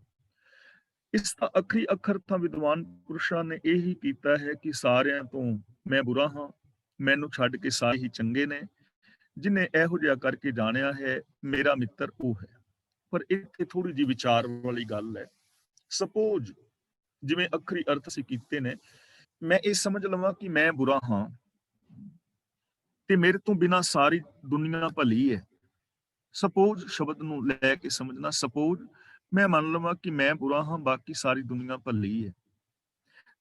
ਇਸ ਦਾ ਅਖਰੀ ਅੱਖਰ ਤਾਂ ਵਿਦਵਾਨ ਪੁਰਸ਼ਾਂ ਨੇ ਇਹੀ ਕੀਤਾ ਹੈ ਕਿ ਸਾਰਿਆਂ ਤੋਂ ਮੈਂ ਬੁਰਾ ਹਾਂ, ਮੈਨੂੰ ਛੱਡ ਕੇ ਸਾਰੇ ਹੀ ਚੰਗੇ ਨੇ। ਜਿਨੇ ਇਹੋ ਜਿਹਾ ਕਰਕੇ ਜਾਣਿਆ ਹੈ, ਮੇਰਾ ਮਿੱਤਰ ਉਹ ਹੈ। ਪਰ ਇੱਥੇ ਥੋੜੀ ਜਿਹੀ ਵਿਚਾਰ ਵਾਲੀ ਗੱਲ ਹੈ। ਸਪੋਜ਼ ਜਿਵੇਂ ਅਖਰੀ ਅਰਥ ਅਸੀਂ ਕੀਤੇ ਨੇ, ਮੈਂ ਇਹ ਸਮਝ ਲਵਾਂ ਕਿ ਮੈਂ ਬੁਰਾ ਹਾਂ ਤੇ ਮੇਰੇ ਤੋਂ ਬਿਨਾਂ ਸਾਰੀ ਦੁਨੀਆ ਭਲੀ ਹੈ। ਸਪੋਜ਼ ਸ਼ਬਦ ਨੂੰ ਲੈ ਕੇ ਸਮਝਣਾ, ਸਪੋਜ਼ ਮੈਂ ਮੰਨ ਲਵਾਂ ਕਿ ਮੈਂ ਬੁਰਾ ਹਾਂ, ਬਾਕੀ ਸਾਰੀ ਦੁਨੀਆ ਭਲੀ ਹੈ,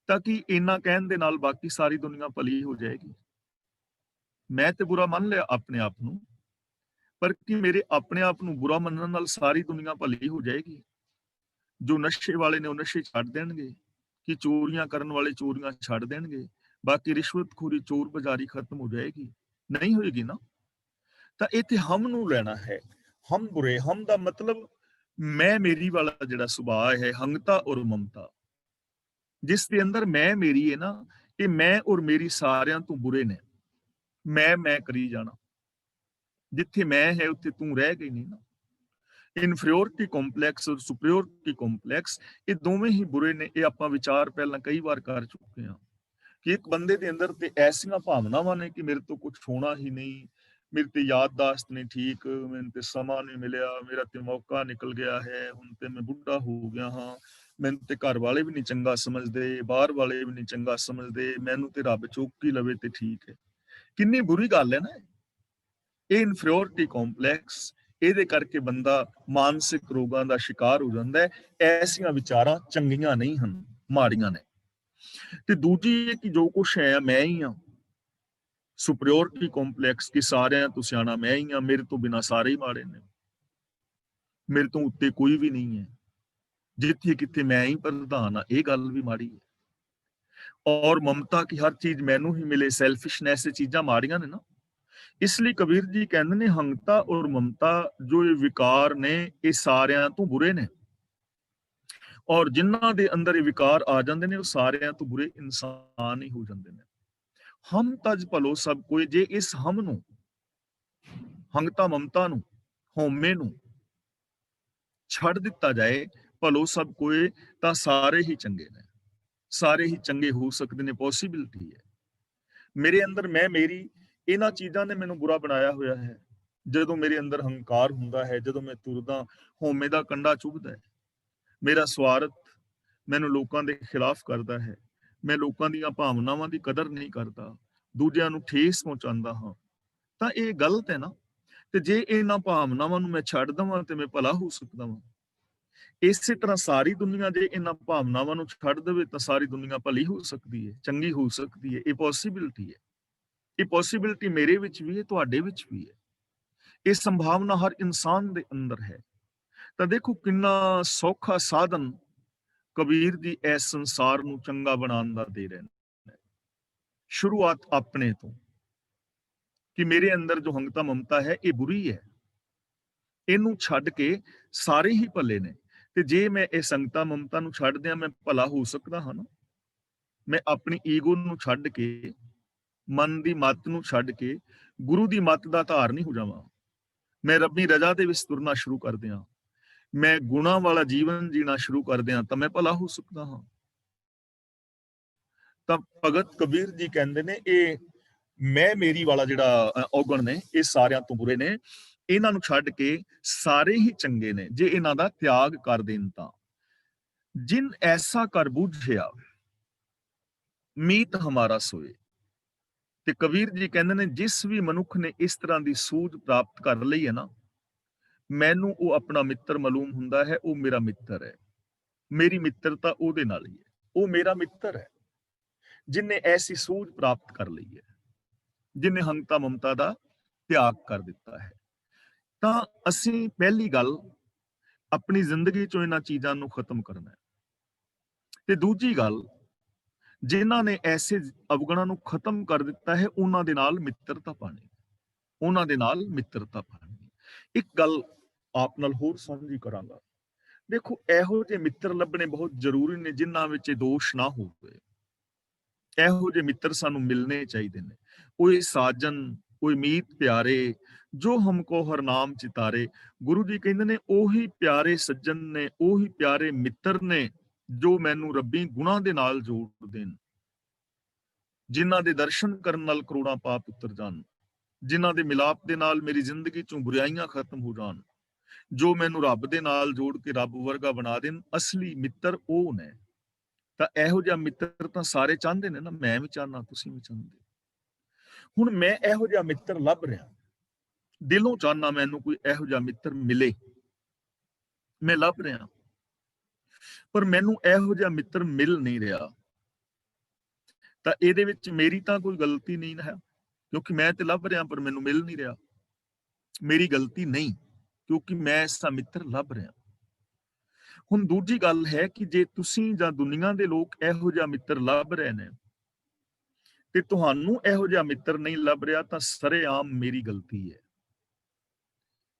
ਤਾਂ ਕਿ ਇੰਨਾ ਕਹਿਣ ਦੇ ਨਾਲ ਬਾਕੀ ਸਾਰੀ ਦੁਨੀਆ ਭਲੀ ਹੋ ਜਾਏਗੀ। ਮੈਂ ਤੇ ਬੁਰਾ ਮੰਨ ਲਿਆ ਆਪਣੇ ਆਪ ਨੂੰ, ਪਰ ਕੀ ਮੇਰੇ ਆਪਣੇ ਆਪ ਨੂੰ ਬੁਰਾ ਮੰਨਣ ਨਾਲ ਸਾਰੀ ਦੁਨੀਆ ਭਲੀ ਹੋ ਜਾਏਗੀ? ਜੋ ਨਸ਼ੇ ਵਾਲੇ ਨੇ ਉਹ ਨਸ਼ੇ ਛੱਡ ਦੇਣਗੇ, ਕਿ ਚੋਰੀਆਂ ਕਰਨ ਵਾਲੇ ਚੋਰੀਆਂ ਛੱਡ ਦੇਣਗੇ, ਬਾਕੀ ਰਿਸ਼ਵਤਖੋਰੀ ਚੋਰ ਬਾਜ਼ਾਰੀ ਖਤਮ ਹੋ ਜਾਏਗੀ? ਨਹੀਂ ਹੋਏਗੀ ਨਾ। ਤਾਂ ਇੱਥੇ ਹਮ ਨੂੰ ਲੈਣਾ ਹੈ। ਹਮ ਬੁਰੇ, ਹਮ ਦਾ ਮਤਲਬ ਮੈਂ ਮੇਰੀ ਵਾਲਾ ਜਿਹੜਾ ਸੁਭਾਅ ਹੈ, ਹੰਗਤਾ ਔਰ ਮਮਤਾ, ਜਿਸ ਦੇ ਅੰਦਰ ਮੈਂ ਮੇਰੀ ਹੈ ਨਾ, ਇਹ ਮੈਂ ਔਰ ਮੇਰੀ ਸਾਰਿਆਂ ਤੋਂ ਬੁਰੇ ਨੇ। ਮੈਂ ਕਰੀ ਜਾਣਾ, ਜਿੱਥੇ ਮੈਂ ਹੈ ਉੱਥੇ ਤੂੰ ਰਹਿ ਗਈ ਨਹੀਂ ਨਾ। ਇਨਫੀਰੀਓਰਿਟੀ ਕੰਪਲੈਕਸ ਔਰ ਸੁਪਰੀਓਰਿਟੀ ਕੰਪਲੈਕਸ, ਇਹ ਦੋਵੇਂ ਹੀ ਬੁਰੇ ਨੇ। ਇਹ ਆਪਾਂ ਵਿਚਾਰ ਪਹਿਲਾਂ ਕਈ ਵਾਰ ਕਰ ਚੁੱਕੇ ਹਾਂ ਕਿ ਇੱਕ ਬੰਦੇ ਦੇ ਅੰਦਰ ਤੇ ਐਸੀਆਂ ਭਾਵਨਾਵਾਂ ਨੇ ਕਿ ਮੇਰੇ ਤੋਂ ਕੁਝ ਹੋਣਾ ਹੀ ਨਹੀਂ, ਮੇਰੇ ਤੇ ਯਾਦਦਾਸ਼ਤ ਨਹੀਂ ਠੀਕ, ਮੈਨੂੰ ਤੇ ਸਮਾਂ ਨਹੀਂ ਮਿਲਿਆ, ਮੇਰਾ ਤੇ ਮੌਕਾ ਨਿਕਲ ਗਿਆ ਹੈ, ਹੁਣ ਤੇ ਮੈਂ ਬੁੱਢਾ ਹੋ ਗਿਆ ਹਾਂ, ਮੈਨੂੰ ਤੇ ਘਰ ਵਾਲੇ ਵੀ ਨਹੀਂ ਚੰਗਾ ਸਮਝਦੇ, ਬਾਹਰ ਵਾਲੇ ਵੀ ਨਹੀਂ ਚੰਗਾ ਸਮਝਦੇ, ਮੈਨੂੰ ਤੇ ਰੱਬ ਚੁੱਕ ਹੀ ਲਵੇ ਤੇ ਠੀਕ ਹੈ। ਕਿੰਨੀ ਬੁਰੀ ਗੱਲ ਹੈ ਨਾ ਇਹ ਇਨਫੀਰੀਓਰਿਟੀ ਕੰਪਲੈਕਸ। ਇਹਦੇ ਕਰਕੇ ਬੰਦਾ ਮਾਨਸਿਕ ਰੋਗਾਂ ਦਾ ਸ਼ਿਕਾਰ ਹੋ ਜਾਂਦਾ ਹੈ। ਐਸੀਆਂ ਵਿਚਾਰਾਂ ਚੰਗੀਆਂ ਨਹੀਂ ਹਨ, ਮਾੜੀਆਂ ਨੇ। ਤੇ ਦੂਜੀ ਇਹ ਕਿ ਜੋ ਕੁਛ ਹੈ ਮੈਂ ਹੀ ਹਾਂ, ਸੁਪਰੀਓਰਿਟੀ ਕੰਪਲੈਕਸ, ਕਿ ਸਾਰਿਆਂ ਤੋਂ ਸਿਆਣਾ ਮੈਂ ਹੀ ਹਾਂ, ਮੇਰੇ ਤੋਂ ਬਿਨਾਂ ਸਾਰੇ ਹੀ ਮਾੜੇ ਨੇ, ਮੇਰੇ ਤੋਂ ਉੱਤੇ ਕੋਈ ਵੀ ਨਹੀਂ ਹੈ, ਜਿੱਥੇ ਕਿਤੇ ਮੈਂ ਹੀ ਪ੍ਰਧਾਨ ਆ, ਇਹ ਗੱਲ ਵੀ ਮਾੜੀ ਹੈ। ਔਰ ਮਮਤਾ ਕਿ ਹਰ ਚੀਜ਼ ਮੈਨੂੰ ਹੀ ਮਿਲੇ, ਸੈਲਫਿਸ਼ਨੈਸ, ਇਹ ਚੀਜ਼ਾਂ ਮਾੜੀਆਂ ਨੇ ਨਾ। ਇਸ ਲਈ ਕਬੀਰ ਜੀ ਕਹਿੰਦੇ ਨੇ ਹੰਗਤਾ ਔਰ ਮਮਤਾ ਜੋ ਇਹ ਵਿਕਾਰ ਨੇ, ਇਹ ਸਾਰਿਆਂ ਤੋਂ ਬੁਰੇ ਨੇ। ਔਰ ਜਿਨ੍ਹਾਂ ਦੇ ਅੰਦਰ ਇਹ ਵਿਕਾਰ ਆ ਜਾਂਦੇ ਨੇ ਉਹ ਸਾਰਿਆਂ ਤੋਂ ਬੁਰੇ ਇਨਸਾਨ ਹੀ ਹੋ ਜਾਂਦੇ ਨੇ। ਹਮ ਤਜ ਭਲੋ ਸਭ ਕੋਈ, ਜੇ ਇਸ ਹਮ ਨੂੰ, ਹੰਗਤਾ ਮਮਤਾ ਨੂੰ, ਹਉਮੈ ਨੂੰ ਛੱਡ ਦਿੱਤਾ ਜਾਏ, ਭਲੋ ਸਭ ਕੋਈ, ਤਾਂ ਸਾਰੇ ਹੀ ਚੰਗੇ ਨੇ, ਸਾਰੇ ਹੀ ਚੰਗੇ ਹੋ ਸਕਦੇ ਨੇ, ਪੋਸੀਬਿਲਿਟੀ ਹੈ। ਮੇਰੇ ਅੰਦਰ ਮੈਂ ਮੇਰੀ, ਇਹਨਾਂ ਚੀਜ਼ਾਂ ਨੇ ਮੈਨੂੰ ਬੁਰਾ ਬਣਾਇਆ ਹੋਇਆ ਹੈ। ਜਦੋਂ ਮੇਰੇ ਅੰਦਰ ਹੰਕਾਰ ਹੁੰਦਾ ਹੈ, ਜਦੋਂ ਮੈਂ ਤੁਰਦਾ, ਹਉਮੈ ਦਾ ਕੰਡਾ ਚੁਭਦਾ ਹੈ, ਮੇਰਾ ਸਵਾਰਥ ਮੈਨੂੰ ਲੋਕਾਂ ਦੇ ਖਿਲਾਫ ਕਰਦਾ ਹੈ, ਮੈਂ ਲੋਕਾਂ ਦੀਆਂ ਭਾਵਨਾਵਾਂ ਦੀ ਕਦਰ ਨਹੀਂ ਕਰਦਾ, ਦੂਜਿਆਂ ਨੂੰ ਠੇਸ ਪਹੁੰਚਾਉਂਦਾ ਹਾਂ, ਤਾਂ ਇਹ ਗਲਤ ਹੈ ਨਾ। ਤੇ ਜੇ ਇਹਨਾਂ ਭਾਵਨਾਵਾਂ ਨੂੰ ਮੈਂ ਛੱਡ ਦਵਾਂ ਤੇ ਮੈਂ ਭਲਾ ਹੋ ਸਕਦਾ ਵਾਂ। ਇਸੇ ਤਰ੍ਹਾਂ ਸਾਰੀ ਦੁਨੀਆ ਜੇ ਇਹਨਾਂ ਭਾਵਨਾਵਾਂ ਨੂੰ ਛੱਡ ਦੇਵੇ ਤਾਂ ਸਾਰੀ ਦੁਨੀਆ ਭਲੀ ਹੋ ਸਕਦੀ ਹੈ, ਚੰਗੀ ਹੋ ਸਕਦੀ ਹੈ। ਇਹ ਪੋਸੀਬਿਲਿਟੀ ਹੈ। ਇਹ ਪੋਸੀਬਿਲਿਟੀ ਮੇਰੇ ਵਿੱਚ ਵੀ ਹੈ, ਤੁਹਾਡੇ ਵਿੱਚ ਵੀ ਹੈ। ਇਹ ਸੰਭਾਵਨਾ ਹਰ ਇਨਸਾਨ ਦੇ ਅੰਦਰ ਹੈ। ਤਾਂ ਦੇਖੋ ਕਿੰਨਾ ਸੌਖਾ ਸਾਧਨ ਕਬੀਰ ਜੀ ਇਸ ਸੰਸਾਰ ਨੂੰ ਚੰਗਾ ਬਣਾਉਣ ਦਾ ਦੇ ਰਹੇ ਨੇ। ਸ਼ੁਰੂਆਤ ਆਪਣੇ ਤੋਂ, ਕਿ ਮੇਰੇ ਅੰਦਰ ਜੋ ਹੰਗਤਾ ਮਮਤਾ ਹੈ ਇਹ ਬੁਰੀ ਹੈ, ਇਹਨੂੰ ਛੱਡ ਕੇ ਸਾਰੇ ਹੀ ਭਲੇ ਨੇ। ਤੇ ਜੇ ਮੈਂ ਇਹ ਸੰਗਤਾ ਮਮਤਾ ਨੂੰ ਛੱਡ ਦਿਆਂ, ਮੈਂ ਭਲਾ ਹੋ ਸਕਦਾ ਹਾਂ ਨਾ। ਮੈਂ ਆਪਣੀ ਈਗੋ ਨੂੰ ਛੱਡ ਕੇ, ਮਨ ਦੀ ਮੱਤ ਨੂੰ ਛੱਡ ਕੇ ਗੁਰੂ ਦੀ ਮੱਤ ਦਾ ਧਾਰ ਨਹੀਂ ਹੋ ਜਾਵਾਂ। ਮੈਂ ਰੱਬੀ ਰਜ਼ਾ ਦੇ ਵਿੱਚ ਤੁਰਨਾ ਸ਼ੁਰੂ ਕਰ ਦਿਆਂ, ਮੈਂ ਗੁਣਾਂ ਵਾਲਾ ਜੀਵਨ ਜੀਣਾ ਸ਼ੁਰੂ ਕਰ ਦਿਆਂ, ਤਾਂ ਮੈਂ ਭਲਾ ਹੋ ਸਕਦਾ ਹਾਂ। ਤਾਂ ਭਗਤ ਕਬੀਰ ਜੀ ਕਹਿੰਦੇ ਨੇ, ਇਹ ਮੈਂ ਮੇਰੀ ਵਾਲਾ ਜਿਹੜਾ ਔਗਣ ਨੇ, ਇਹ ਸਾਰਿਆਂ ਤੋਂ ਬੁਰੇ ਨੇ। ਇਹਨਾਂ ਨੂੰ ਛੱਡ ਕੇ ਸਾਰੇ ਹੀ ਚੰਗੇ ਨੇ, ਜੇ ਇਹਨਾਂ ਦਾ ਤਿਆਗ ਕਰ ਦੇਣ ਤਾਂ। ਜਿਨ ਐਸਾ ਕਰ ਬੂਝਿਆ ਮੀਤ ਹਮਾਰਾ ਸੋਏ। ਤੇ ਕਬੀਰ ਜੀ ਕਹਿੰਦੇ ਨੇ, ਜਿਸ ਵੀ ਮਨੁੱਖ ਨੇ ਇਸ ਤਰ੍ਹਾਂ ਦੀ ਸੂਝ ਪ੍ਰਾਪਤ ਕਰ ਲਈ ਹੈ ਨਾ, ਮੈਨੂੰ ਉਹ ਆਪਣਾ ਮਿੱਤਰ ਮਾਲੂਮ ਹੁੰਦਾ ਹੈ, ਉਹ ਮੇਰਾ ਮਿੱਤਰ ਹੈ। ਮੇਰੀ ਮਿੱਤਰਤਾ ਉਹਦੇ ਨਾਲ ਹੀ ਹੈ, ਉਹ ਮੇਰਾ ਮਿੱਤਰ ਹੈ ਜਿਨੇ ਐਸੀ ਸੂਝ ਪ੍ਰਾਪਤ ਕਰ ਲਈ ਹੈ, ਜਿਨੇ ਹੰਗਤਾ ਮਮਤਾ ਦਾ ਤਿਆਗ ਕਰ ਦਿੱਤਾ ਹੈ। ਤਾਂ ਅਸੀਂ ਪਹਿਲੀ ਗੱਲ ਆਪਣੀ ਜ਼ਿੰਦਗੀ ਚੋਂ ਇਹਨਾਂ ਚੀਜ਼ਾਂ ਨੂੰ ਖਤਮ ਕਰਨਾ ਹੈ। ਤੇ ਦੂਜੀ ਗੱਲ, ਜਿਨ੍ਹਾਂ ਨੇ ਐਸੇ ਅਵਗੁਣਾਂ ਨੂੰ ਖਤਮ ਕਰ ਦਿੱਤਾ ਹੈ, ਉਹਨਾਂ ਦੇ ਨਾਲ ਮਿੱਤਰਤਾ ਪਾਣੀ, ਉਹਨਾਂ ਦੇ ਨਾਲ ਮਿੱਤਰਤਾ ਪਾਣੀ। ਇੱਕ ਗੱਲ ਆਪ ਨਾਲ ਹੋਰ ਸਾਂਝੀ ਕਰਾਂਗਾ। ਦੇਖੋ, ਇਹੋ ਜਿਹੇ ਮਿੱਤਰ ਲੱਭਣੇ ਬਹੁਤ ਜ਼ਰੂਰੀ ਨੇ ਜਿਨ੍ਹਾਂ ਵਿੱਚ ਦੋਸ਼ ਨਾ ਹੋਵੇ। ਇਹੋ ਜਿਹੇ ਮਿੱਤਰ ਸਾਨੂੰ ਮਿਲਣੇ ਚਾਹੀਦੇ ਨੇ। ਕੋਈ ਸਾਜਨ, ਕੋਈ ਮੀਤ ਪਿਆਰੇ, ਜੋ ਹਮਕੋ ਹਰ ਨਾਮ ਚਿਤਾਰੇ। ਗੁਰੂ ਜੀ ਕਹਿੰਦੇ ਨੇ, ਉਹੀ ਪਿਆਰੇ ਸੱਜਣ ਨੇ, ਉਹੀ ਪਿਆਰੇ ਮਿੱਤਰ ਨੇ ਜੋ ਮੈਨੂੰ ਰੱਬੀ ਗੁਣਾਂ ਦੇ ਨਾਲ ਜੋੜਦੇ ਨੇ, ਜਿਨ੍ਹਾਂ ਦੇ ਦਰਸ਼ਨ ਕਰਨ ਨਾਲ ਕਰੋੜਾਂ ਪਾਪ ਉਤਰ ਜਾਣ, ਜਿਨ੍ਹਾਂ ਦੇ ਮਿਲਾਪ ਦੇ ਨਾਲ ਮੇਰੀ ਜ਼ਿੰਦਗੀ ਚੋਂ ਬੁਰਾਈਆਂ ਖਤਮ ਹੋ ਜਾਣ, ਜੋ ਮੈਨੂੰ ਰੱਬ ਦੇ ਨਾਲ ਜੋੜ ਕੇ ਰੱਬ ਵਰਗਾ ਬਣਾ ਦੇਣ। ਅਸਲੀ ਮਿੱਤਰ ਉਹ ਨੇ। ਤਾਂ ਇਹੋ ਜਿਹਾ ਮਿੱਤਰ ਤਾਂ ਸਾਰੇ ਚਾਹੁੰਦੇ ਨੇ ਨਾ, ਮੈਂ ਵੀ ਚਾਹਨਾ, ਤੁਸੀਂ ਵੀ ਚਾਹੁੰਦੇ। ਹੁਣ ਮੈਂ ਇਹੋ ਜਿਹਾ ਮਿੱਤਰ ਲੱਭ ਰਿਹਾ, ਦਿਲੋਂ ਚਾਹਨਾ ਮੈਨੂੰ ਕੋਈ ਇਹੋ ਜਿਹਾ ਮਿੱਤਰ ਮਿਲੇ, ਮੈਂ ਲੱਭ ਰਿਹਾ, ਪਰ ਮੈਨੂੰ ਇਹੋ ਜਿਹਾ ਮਿੱਤਰ ਮਿਲ ਨਹੀਂ ਰਿਹਾ। ਤਾਂ ਇਹਦੇ ਵਿੱਚ ਮੇਰੀ ਤਾਂ ਕੋਈ ਗਲਤੀ ਨਹੀਂ ਹੈ, ਕਿਉਂਕਿ ਮੈਂ ਤੇ ਲੱਭ ਰਿਹਾ ਪਰ ਮੈਨੂੰ ਮਿਲ ਨਹੀਂ ਰਿਹਾ। ਮੇਰੀ ਗਲਤੀ ਨਹੀਂ, ਕਿਉਂਕਿ ਮੈਂ ਐਸਾ ਮਿੱਤਰ ਲੱਭ ਰਿਹਾ। ਹੁਣ ਦੂਜੀ ਗੱਲ ਹੈ ਕਿ ਜੇ ਤੁਸੀਂ ਜਾਂ ਦੁਨੀਆ ਦੇ ਲੋਕ ਇਹੋ ਜਿਹਾ ਮਿੱਤਰ ਲੱਭ ਰਹੇ ਨੇ ਤੇ ਤੁਹਾਨੂੰ ਇਹੋ ਜਿਹਾ ਮਿੱਤਰ ਨਹੀਂ ਲੱਭ ਰਿਹਾ, ਤਾਂ ਸਰੇਆਮ ਮੇਰੀ ਗਲਤੀ ਹੈ,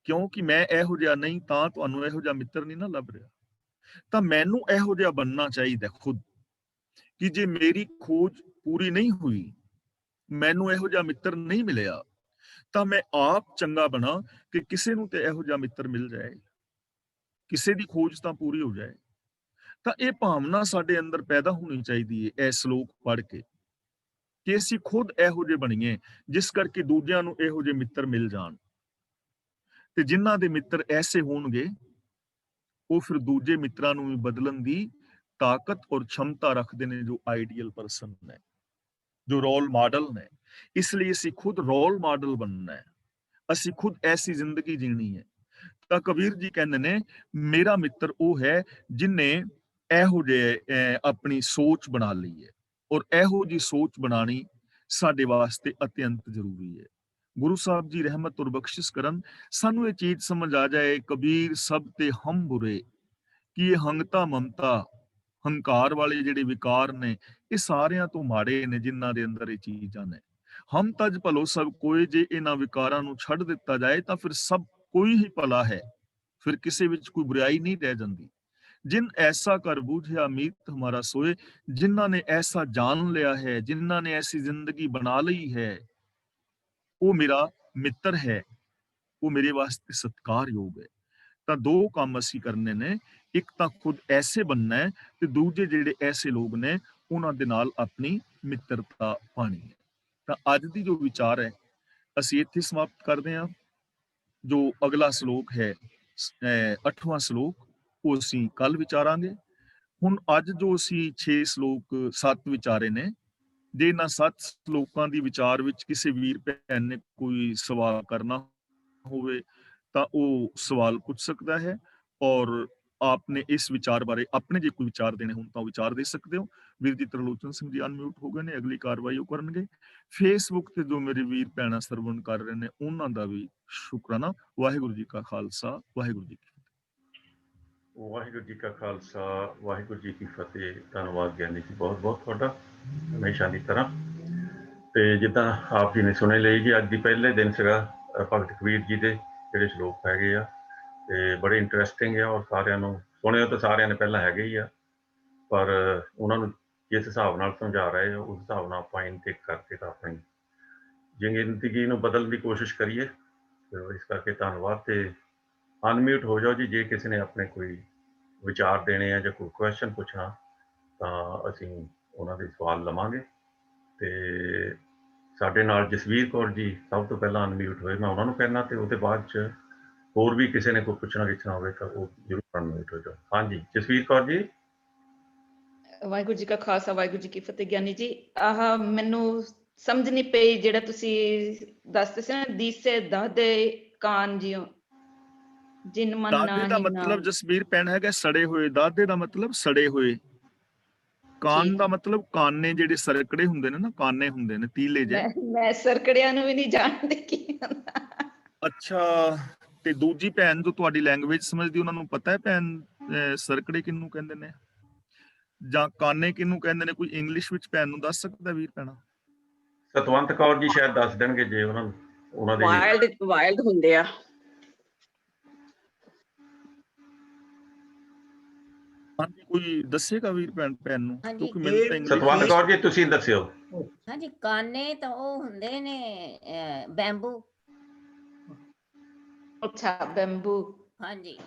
ਕਿਉਂਕਿ ਮੈਂ ਇਹੋ ਜਿਹਾ ਨਹੀਂ ਤਾਂ ਤੁਹਾਨੂੰ ਇਹੋ ਜਿਹਾ ਮਿੱਤਰ ਨਹੀਂ ਨਾ ਲੱਭ ਰਿਹਾ। ਤਾਂ ਮੈਨੂੰ ਇਹੋ ਜਿਹਾ ਬਣਨਾ ਚਾਹੀਦਾ ਖੁਦ, ਕਿ ਜੇ ਮੇਰੀ ਖੋਜ ਪੂਰੀ ਨਹੀਂ ਹੋਈ, ਮੈਨੂੰ ਇਹੋ ਜਿਹਾ ਮਿੱਤਰ ਨਹੀਂ ਮਿਲਿਆ, ਤਾਂ ਮੈਂ ਆਪ ਚੰਗਾ ਬਣਾ ਕਿ ਕਿਸੇ ਨੂੰ ਤੇ ਇਹੋ ਜਿਹਾ ਮਿੱਤਰ ਮਿਲ ਜਾਏ, ਕਿਸੇ ਦੀ ਖੋਜ ਤਾਂ ਪੂਰੀ ਹੋ ਜਾਏ। ਤਾਂ ਇਹ ਭਾਵਨਾ ਸਾਡੇ ਅੰਦਰ ਪੈਦਾ ਹੋਣੀ ਚਾਹੀਦੀ ਹੈ ਇਹ ਸ਼ਲੋਕ ਪੜ੍ਹ ਕੇ, ਕਿ ਅਸੀਂ ਖੁਦ ਇਹੋ ਜਿਹੇ ਬਣੀਏ ਜਿਸ ਕਰਕੇ ਦੂਜਿਆਂ ਨੂੰ ਇਹੋ ਜਿਹੇ ਮਿੱਤਰ ਮਿਲ ਜਾਣ। ਤੇ ਜਿਨ੍ਹਾਂ ਦੇ ਮਿੱਤਰ ਐਸੇ ਹੋਣਗੇ, ਉਹ ਫਿਰ ਦੂਜੇ ਮਿੱਤਰਾਂ ਨੂੰ ਵੀ ਬਦਲਣ ਦੀ ਤਾਕਤ ਔਰ क्षमता ਰੱਖਦੇ ਨੇ, ਜੋ ਆਈਡੀਅਲ ਪਰਸਨ ਨੇ, ਜੋ ਰੋਲ ਮਾਡਲ ਨੇ। ਇਸ ਲਈ ਅਸੀਂ ਖੁਦ ਰੋਲ ਮਾਡਲ ਬਣਨਾ ਹੈ, ਅਸੀਂ ਖੁਦ ਐਸੀ ਜ਼ਿੰਦਗੀ ਜੀਣੀ ਹੈ। ਤਾਂ ਕਬੀਰ ਜੀ ਕਹਿੰਦੇ ਨੇ, ਮੇਰਾ ਮਿੱਤਰ ਉਹ ਹੈ ਜਿਨੇ ਇਹੋ ਜਿਹੇ ਆਪਣੀ ਸੋਚ ਬਣਾ ਲਈ ਹੈ, ਔਰ ਇਹੋ ਜਿਹੀ ਸੋਚ ਬਣਾਣੀ ਸਾਡੇ ਵਾਸਤੇ ਅਤਿਅੰਤ ਜ਼ਰੂਰੀ ਹੈ। ਗੁਰੂ ਸਾਹਿਬ ਜੀ ਰਹਿਮਤ ਔਰ ਬਖਸ਼ਿਸ਼ ਕਰਨ, ਸਾਨੂੰ ਇਹ ਚੀਜ਼ ਸਮਝ ਆ ਜਾਏ, ਕਬੀਰ ਸਭ ਤੇ ਹਮ ਬੁਰੇ, ਕਿ ਇਹ ਹੰਗਤਾ ਮਮਤਾ, ਹੰਕਾਰ ਵਾਲੇ ਜਿਹੜੇ ਵਿਕਾਰ ਨੇ, ਇਹ ਸਾਰਿਆਂ ਤੋਂ ਮਾੜੇ ਨੇ ਜਿਨ੍ਹਾਂ ਦੇ ਅੰਦਰ ਇਹ ਚੀਜ਼ਾਂ ਨੇ। ਹਮ ਤਜ ਭਲੋ ਸਭ ਕੋਏ, ਜੇ ਇਹਨਾਂ ਵਿਕਾਰਾਂ ਨੂੰ ਛੱਡ ਦਿੱਤਾ ਜਾਏ ਤਾਂ ਫਿਰ ਸਭ ਕੋਈ ਹੀ ਭਲਾ ਹੈ, ਫਿਰ ਕਿਸੇ ਵਿੱਚ ਕੋਈ ਬੁਰਾਈ ਨਹੀਂ ਰਹਿ ਜਾਂਦੀ। ਜਿਨ ਐਸਾ ਕਰ ਬੂਝਿਆ ਮੀਤ ਹਮਾਰਾ ਸੋਏ, ਜਿਨ੍ਹਾਂ ਨੇ ਐਸਾ ਜਾਣ ਲਿਆ ਹੈ, ਜਿਨ੍ਹਾਂ ਨੇ ਐਸੀ ਜ਼ਿੰਦਗੀ ਬਣਾ ਲਈ ਹੈ, ਉਹ ਮੇਰਾ ਮਿੱਤਰ ਹੈ, ਉਹ ਮੇਰੇ ਵਾਸਤੇ ਸਤਿਕਾਰਯੋਗ ਹੈ। ਤਾਂ ਦੋ ਕੰਮ ਅਸੀਂ ਕਰਨੇ ਨੇ, ਇੱਕ ਤਾਂ ਖੁਦ ਐਸੇ ਬਣਨਾ ਹੈ, ਤੇ ਦੂਜੇ ਜਿਹੜੇ ਐਸੇ ਲੋਕ ਨੇ ਉਹਨਾਂ ਦੇ ਨਾਲ ਆਪਣੀ ਮਿੱਤਰਤਾ ਪਾਣੀ ਹੈ। ਤਾਂ ਅੱਜ ਦੀ ਜੋ ਵਿਚਾਰ ਹੈ ਅਸੀਂ ਇੱਥੇ ਸਮਾਪਤ ਕਰਦੇ ਹਾਂ। ਜੋ ਅਗਲਾ ਸ਼ਲੋਕ ਹੈ 8ਵਾਂ ਸ਼ਲੋਕ, ਉਹ ਅਸੀਂ ਕੱਲ ਵਿਚਾਰਾਂਗੇ। ਹੁਣ ਅੱਜ ਜੋ ਅਸੀਂ 6 ਸ਼ਲੋਕ 7 ਵਿਚਾਰੇ ਨੇ, ਜੇ ਇਹਨਾਂ 7 ਸ਼ਲੋਕਾਂ ਦੀ ਵਿਚਾਰ ਵਿੱਚ ਕਿਸੇ ਵੀਰ ਭੈਣ ਨੇ ਕੋਈ ਸਵਾਲ ਕਰਨਾ ਹੋਵੇ ਤਾਂ ਉਹ ਸਵਾਲ ਪੁੱਛ ਸਕਦਾ ਹੈ, ਔਰ ਆਪਨੇ ਇਸ ਵਿਚਾਰ ਬਾਰੇ ਆਪਣੇ ਜੇ ਕੋਈ ਵਿਚਾਰ ਦੇਣੇ ਹੋਣ ਤਾਂ ਉਹ ਵਿਚਾਰ ਦੇ ਸਕਦੇ ਹੋ। ਵੀਰ ਜੀ ਤਰਲੋਚਨ ਸਿੰਘ ਜੀ ਅਨਮਿਊਟ ਹੋ ਗਏ ਨੇ, ਅਗਲੀ ਕਾਰਵਾਈ ਉਹ ਕਰਨਗੇ। ਫੇਸਬੁੱਕ ਤੇ ਜੋ ਮੇਰੇ ਵੀਰ ਭੈਣਾਂ ਸਰਵਣ ਕਰ ਰਹੇ ਨੇ, ਉਹਨਾਂ ਦਾ ਵੀ ਸ਼ੁਕਰਾਨਾ। ਵਾਹਿਗੁਰੂ ਜੀ ਕਾ ਖਾਲਸਾ, ਵਾਹਿਗੁਰੂ ਜੀ ਕੀ ਫਤਿਹ। ਵਾਹਿਗੁਰੂ ਜੀ ਕਾ ਖਾਲਸਾ, ਵਾਹਿਗੁਰੂ ਜੀ ਕੀ ਫਤਿਹ। ਧੰਨਵਾਦ ਗਿਆਨੀ ਜੀ, ਬਹੁਤ ਬਹੁਤ ਤੁਹਾਡਾ, ਹਮੇਸ਼ਾ ਦੀ ਤਰ੍ਹਾਂ। ਤੇ ਜਿੱਦਾਂ ਆਪ ਜੀ ਨੇ ਸੁਣੇ ਲਈ ਜੀ, ਅੱਜ ਦੀ ਪਹਿਲੇ ਦਿਨ ਸੀਗਾ ਭਗਤ ਕਬੀਰ ਜੀ ਦੇ ਜਿਹੜੇ ਸ਼ਲੋਕ ਹੈਗੇ ਆ, ਤੇ ਬੜੇ ਇੰਟਰਸਟਿੰਗ ਆ, ਔਰ ਸਾਰਿਆਂ ਨੂੰ ਸੁਣਿਓ ਤਾਂ ਸਾਰਿਆਂ ਨੇ ਪਹਿਲਾਂ ਹੈਗੇ ਹੀ ਆ, ਪਰ ਉਹਨਾਂ ਨੂੰ ਜਿਸ ਹਿਸਾਬ ਨਾਲ ਸਮਝਾ ਰਹੇ ਹੋ ਉਸ ਹਿਸਾਬ ਨਾਲ ਆਪਾਂ ਇਨਟੇਕ ਕਰਕੇ ਤਾਂ ਆਪਣੀ ਜ਼ਿੰਦਗੀ ਨੂੰ ਬਦਲਣ ਦੀ ਕੋਸ਼ਿਸ਼ ਕਰੀਏ। ਤੇ ਇਸ ਕਰਕੇ ਧੰਨਵਾਦ। ਤੇ ਅਨਮਿਊਟ ਹੋ ਜਾਓ ਜੀ, ਜੇ ਕਿਸੇ ਨੇ ਆਪਣੇ ਕੋਈ ਵਿਚਾਰ ਦੇਣੇ ਆ ਜਾਂ ਕੋਈ ਕੁਐਸਚਨ ਪੁੱਛਣਾ ਤਾਂ ਅਸੀਂ ਉਹਨਾਂ ਦੇ ਸਵਾਲ ਲਵਾਂਗੇ। ਤੇ ਸਾਡੇ ਨਾਲ ਜਸਵੀਰ ਕੌਰ ਜੀ ਸਭ ਤੋਂ ਪਹਿਲਾਂ ਅਨਮਿਊਟ ਹੋਏ, ਮੈਂ ਉਹਨਾਂ ਨੂੰ ਕਹਿਣਾ, ਤੇ ਉਹਦੇ ਬਾਅਦ 'ਚ ਹੋਰ ਵੀ ਕਿਸੇ ਨੇ ਕੋਈ ਪੁੱਛਣਾ ਗਿੱਛਣਾ ਹੋਵੇ ਤਾਂ ਉਹ ਜ਼ਰੂਰ ਅਨਮਿਊਟ ਹੋ ਜਾਓ। ਹਾਂਜੀ ਜਸਵੀਰ ਕੌਰ ਜੀ। ਵਾਹਿਗੁਰੂ ਜੀ ਕਾ ਖਾਲਸਾ, ਵਾਹਿਗੁਰੂ ਜੀ ਕੀ ਫਤਿਹ। ਗਿਆਨੀ ਜੀ, ਆਹ ਮੈਨੂੰ ਸਮਝ ਨਹੀਂ ਪਈ ਜਿਹੜਾ ਤੁਸੀਂ ਦੱਸਦੇ ਸੀ ਨਾ, ਦੀਸੇ ਦਾਦੇ ਕਾਨ ਜਿਉ ਜਿਨ ਮਨ ਦਾਦੇ ਦਾ ਨਾਹੀ ਮਤਲਬ ਨਾਮ। ਜਸਵੀਰ ਪੈਨ ਹੈਗਾ ਸੜੇ ਹੋਏ, ਦਾਦੇ ਦਾ ਮਤਲਬ ਸੜੇ ਹੋਏ, ਕਾਨ ਠੀਕ ਦਾ ਹੈ। ਮਤਲਬ ਕਾਨੇ ਜਿਹੜੇ ਸਰਕੜੇ ਹੁੰਦੇ ਨੇ ਨਾ, ਕਾਨੇ ਹੁੰਦੇ ਨੇ ਤੀਲੇ ਜੇ। ਮੈਂ ਸਰਕੜਿਆਂ ਨੂੰ ਵੀ ਨਹੀਂ ਜਾਣਦੀ ਕੀ ਹੁੰਦਾ। ਅੱਛਾ, ਤੇ ਦੂਜੀ ਭੈਣ ਜੋ ਤੁਹਾਡੀ ਲੈਂਗੁਏਜ ਸਮਝਦੀ, ਉਹਨਾਂ ਨੂੰ ਪਤਾ ਹੈ ਭੈਣ ਸਰਕੜੇ ਕਿਹਨੂੰ ਕਹਿੰਦੇ ਨੇ ਜਾਂ ਕਾਨੇ ਕਿਹਨੂੰ ਕਹਿੰਦੇ ਨੇ? ਕੋਈ ਇੰਗਲਿਸ਼ ਵਿੱਚ ਭੈਣ ਨੂੰ ਦੱਸ ਸਕਦਾ ਵੀਰ ਭੈਣਾ? ਸਤਵੰਤ ਕੌਰ ਜੀ ਸ਼ਾਇਦ ਦੱਸ ਦੇਣਗੇ ਜੇ ਉਹਨਾਂ ਨੂੰ, ਉਹਨਾਂ ਦੇ ਵਾਈਲਡ ਹੁੰਦੇ ਆ। ਹਾਂਜੀ, ਕੋਈ ਦੱਸੇਗਾ ਵੀਰ ਭੈਣ ਨੂੰ? ਹਾਂਜੀ, ਕਿਉਂਕਿ ਮੈਨੂੰ ਤਾਂ ਇੰਗਲਿਸ਼ ਸਤਵੰਤ ਕੌਰ ਜੀ ਤੁਸੀਂ ਦੱਸਿਓ। ਹਾਂਜੀ, ਕਾਨੇ ਤਾਂ ਉਹ ਹੁੰਦੇ ਨੇ ਬੈਂਬੂ। ਅੱਛਾ, ਬੈਂਬੂ। ਹਾਂਜੀ,